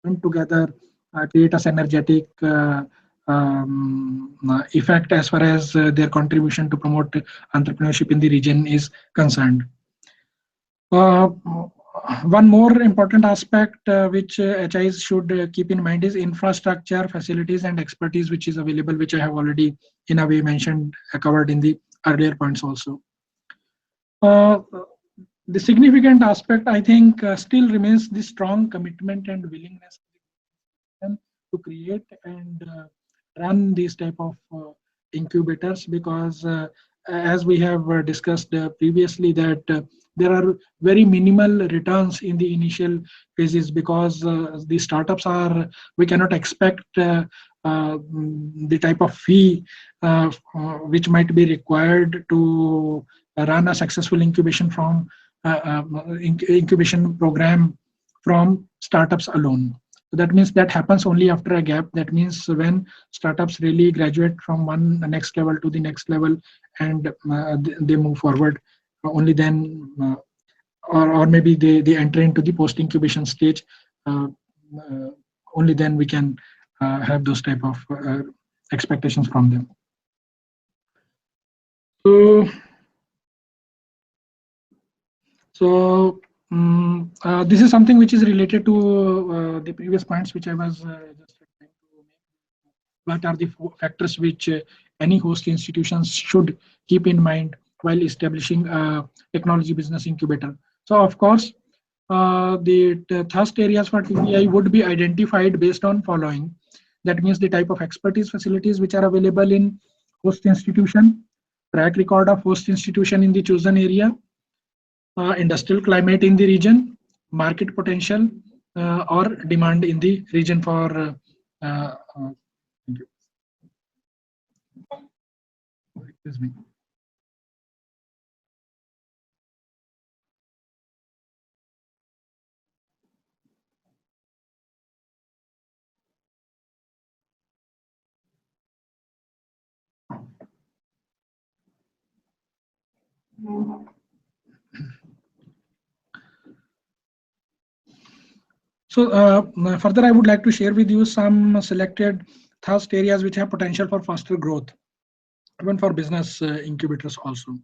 R&D together create a synergetic effect as far as their contribution to promote entrepreneurship in the region is concerned. One more important aspect which HIs should keep in mind is infrastructure, facilities, and expertise which is available, which I have already in a way mentioned, covered in the earlier points also. The significant aspect, I think, still remains the strong commitment and willingness to create and run these type of incubators, because as we have discussed previously, that there are very minimal returns in the initial phases, because the startups are, we cannot expect the type of fee which might be required to run a successful incubation incubation program from startups alone. So that means that happens only after a gap. That means when startups really graduate from one next level to the next level, and they move forward, only then, or maybe they enter into the post incubation stage. Uh, Only then we can have those type of expectations from them. So this is something which is related to the previous points which I was just trying to make. What are the factors which any host institutions should keep in mind while establishing a technology business incubator? So of course, the thrust areas for TBI would be identified based on following. That means the type of expertise facilities which are available in host institution, track record of host institution in the chosen area, industrial climate in the region, market potential, or demand in the region for. Thank you. Excuse me. So further, I would like to share with you some selected thrust areas which have potential for faster growth, even for business incubators also.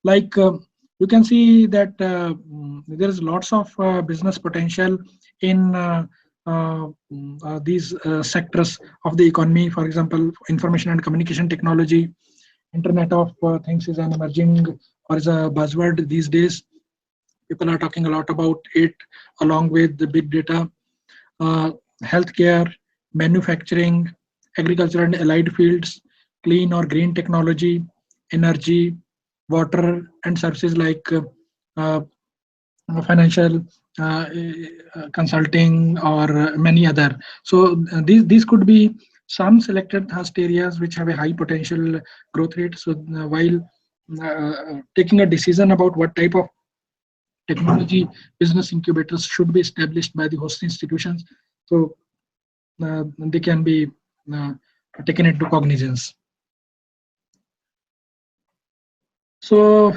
Like you can see that there is lots of business potential in these sectors of the economy. For example, information and communication technology, Internet of Things is an emerging or is a buzzword these days. People are talking a lot about it, along with the big data, healthcare, manufacturing, agriculture and allied fields, clean or green technology, energy, water, and services like financial consulting, or many other. So these could be some selected thrust areas which have a high potential growth rate. So while taking a decision about what type of technology business incubators should be established by the host institutions, so they can be taken into cognizance. So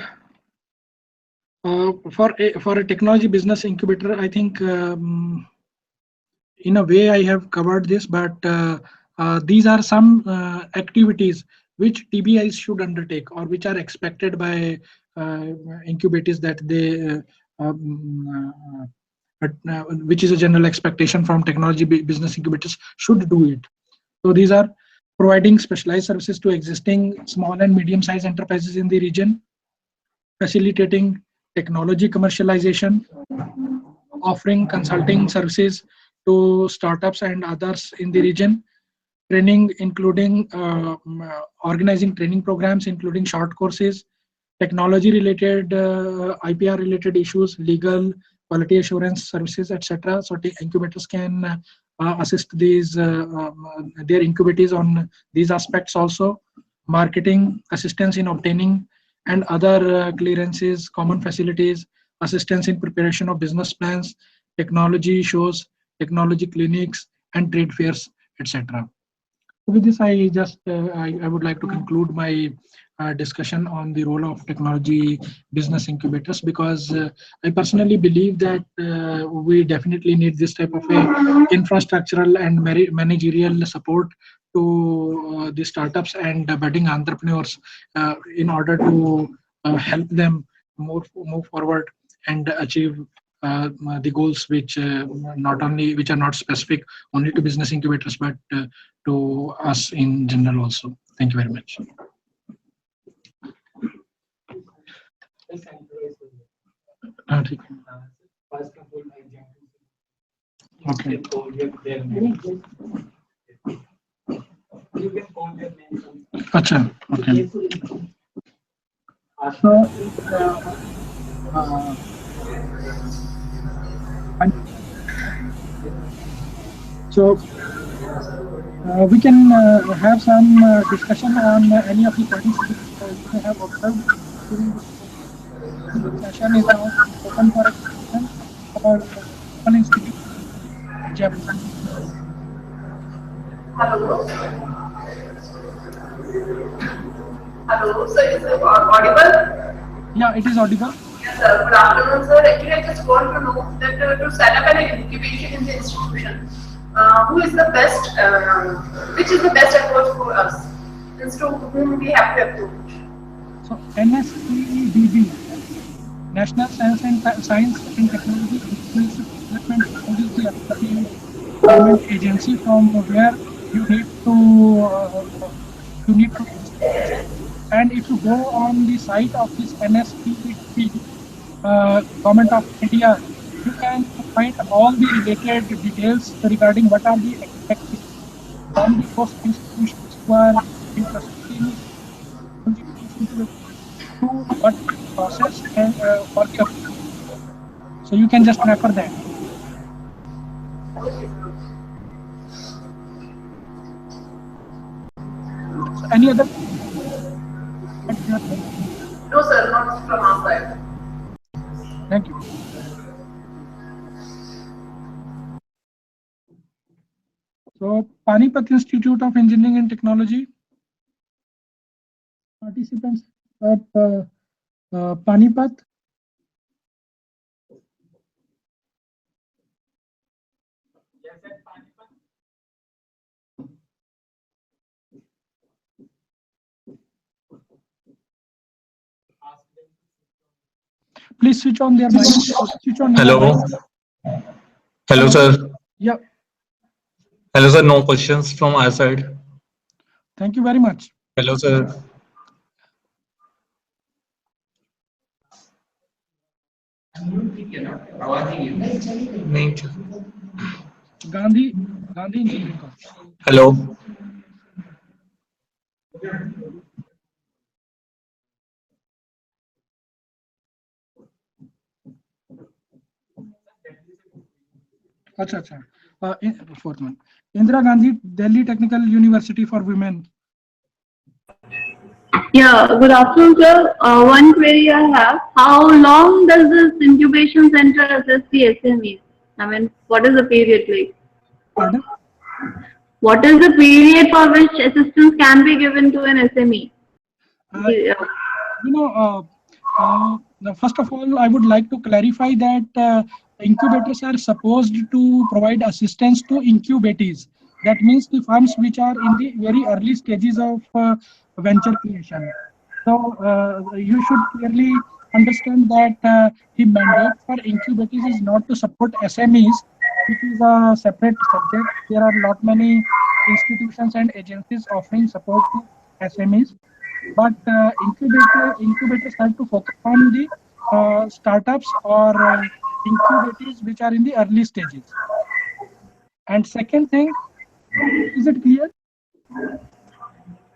for a technology business incubator, I think in a way I have covered this, but these are some activities which TBIs should undertake, or which are expected by incubators, that they which is a general expectation from technology business incubators should do it. So these are providing specialized services to existing small and medium-sized enterprises in the region, facilitating technology commercialization, offering consulting services to startups and others in the region, training including organizing training programs including short courses, technology related, IPR related issues, legal, quality assurance services, etc. So incubators can assist these their incubators on these aspects also. Marketing, assistance in obtaining and other clearances, common facilities, assistance in preparation of business plans, technology shows, technology clinics, and trade fairs, etc. With this, I just I would like to conclude my discussion on the role of technology business incubators, because I personally believe that we definitely need this type of a infrastructural and managerial support to the startups and budding entrepreneurs in order to help them move forward and achieve the goals which which are not specific only to business incubators, but to us in general also. Thank you very much. Okay. Acha, okay. So we can have some discussion on any of the points which you may have observed during this session. Is now open for a discussion, or Institute, Jaipur. Hello. Hello, sir, is it audible? Yeah, it is audible. Yes, sir. Good afternoon, sir. Actually, I just want to know that to set up an incubation in the institution, who is the best, which is the best approach for us, as to whom we have to approach. So NSPDB, National Science and Technology Entrepreneurship Development Board, is the appropriate government agency from where you need to register yourself. And if you go on the site of this NSPDB, Government of India, you can find all the related details regarding what are the expectations from those institutions who are interested in to what process and for the approval. So you can just refer that. So any other? No, sir, not from our side. Thank you. So Panipat Institute of Engineering and Technology. Participants at Panipat. Please switch on their mic. Switch on. Hello. Hello, sir. Yeah. Hello, sir. No questions from our side. Thank you very much. Hello, sir. Gandhi Engineering College. Hello. Acha. Fourth one. Indira Gandhi Delhi Technical University for Women. Yeah, good afternoon, sir. One query I have: how long does this incubation center assess the SMEs? I mean, what is the period like? Pardon? What is the period for which assistance can be given to an SME? First of all, I would like to clarify that incubators are supposed to provide assistance to incubatees. That means the firms which are in the very early stages of venture creation. So you should clearly understand that the mandate for incubators is not to support SMEs, which is a separate subject. There are lot many institutions and agencies offering support to SMEs. But incubators have to focus on the startups or incubators which are in the early stages. And second thing, is it clear?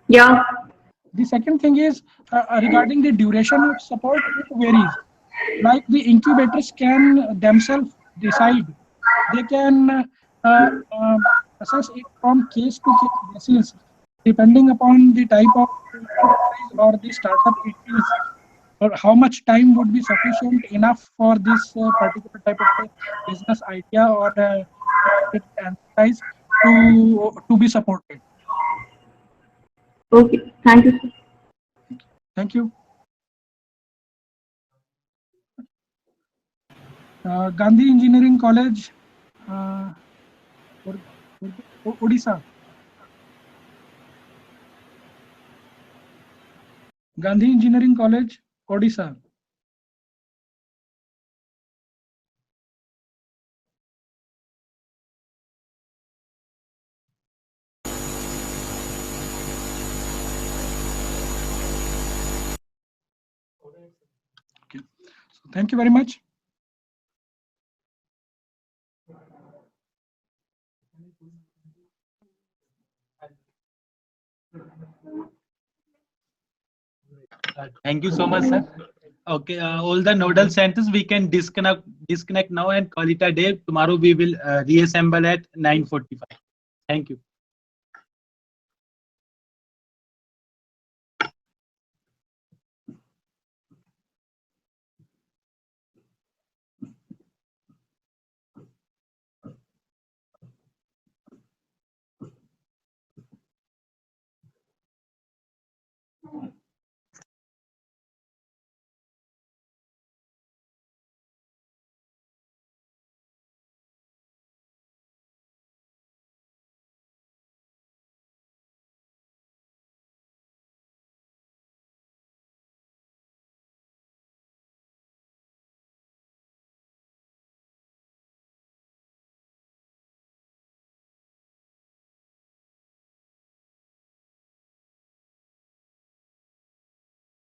Yeah. The second thing is regarding the duration of support, it varies. Like the incubators can themselves decide. They can assess it from case to case basis, depending upon the type of enterprise or the startup it is, or how much time would be sufficient enough for this particular type of business idea or enterprise to be supported. Okay, thank you, sir. Thank you. Gandhi Engineering College, Odisha. Gandhi Engineering College, Odisha. Okay. So thank you very much. Thank you so much, sir. Okay, all the nodal centers we can disconnect now and call it a day. Tomorrow we will reassemble at 9:45. Thank you.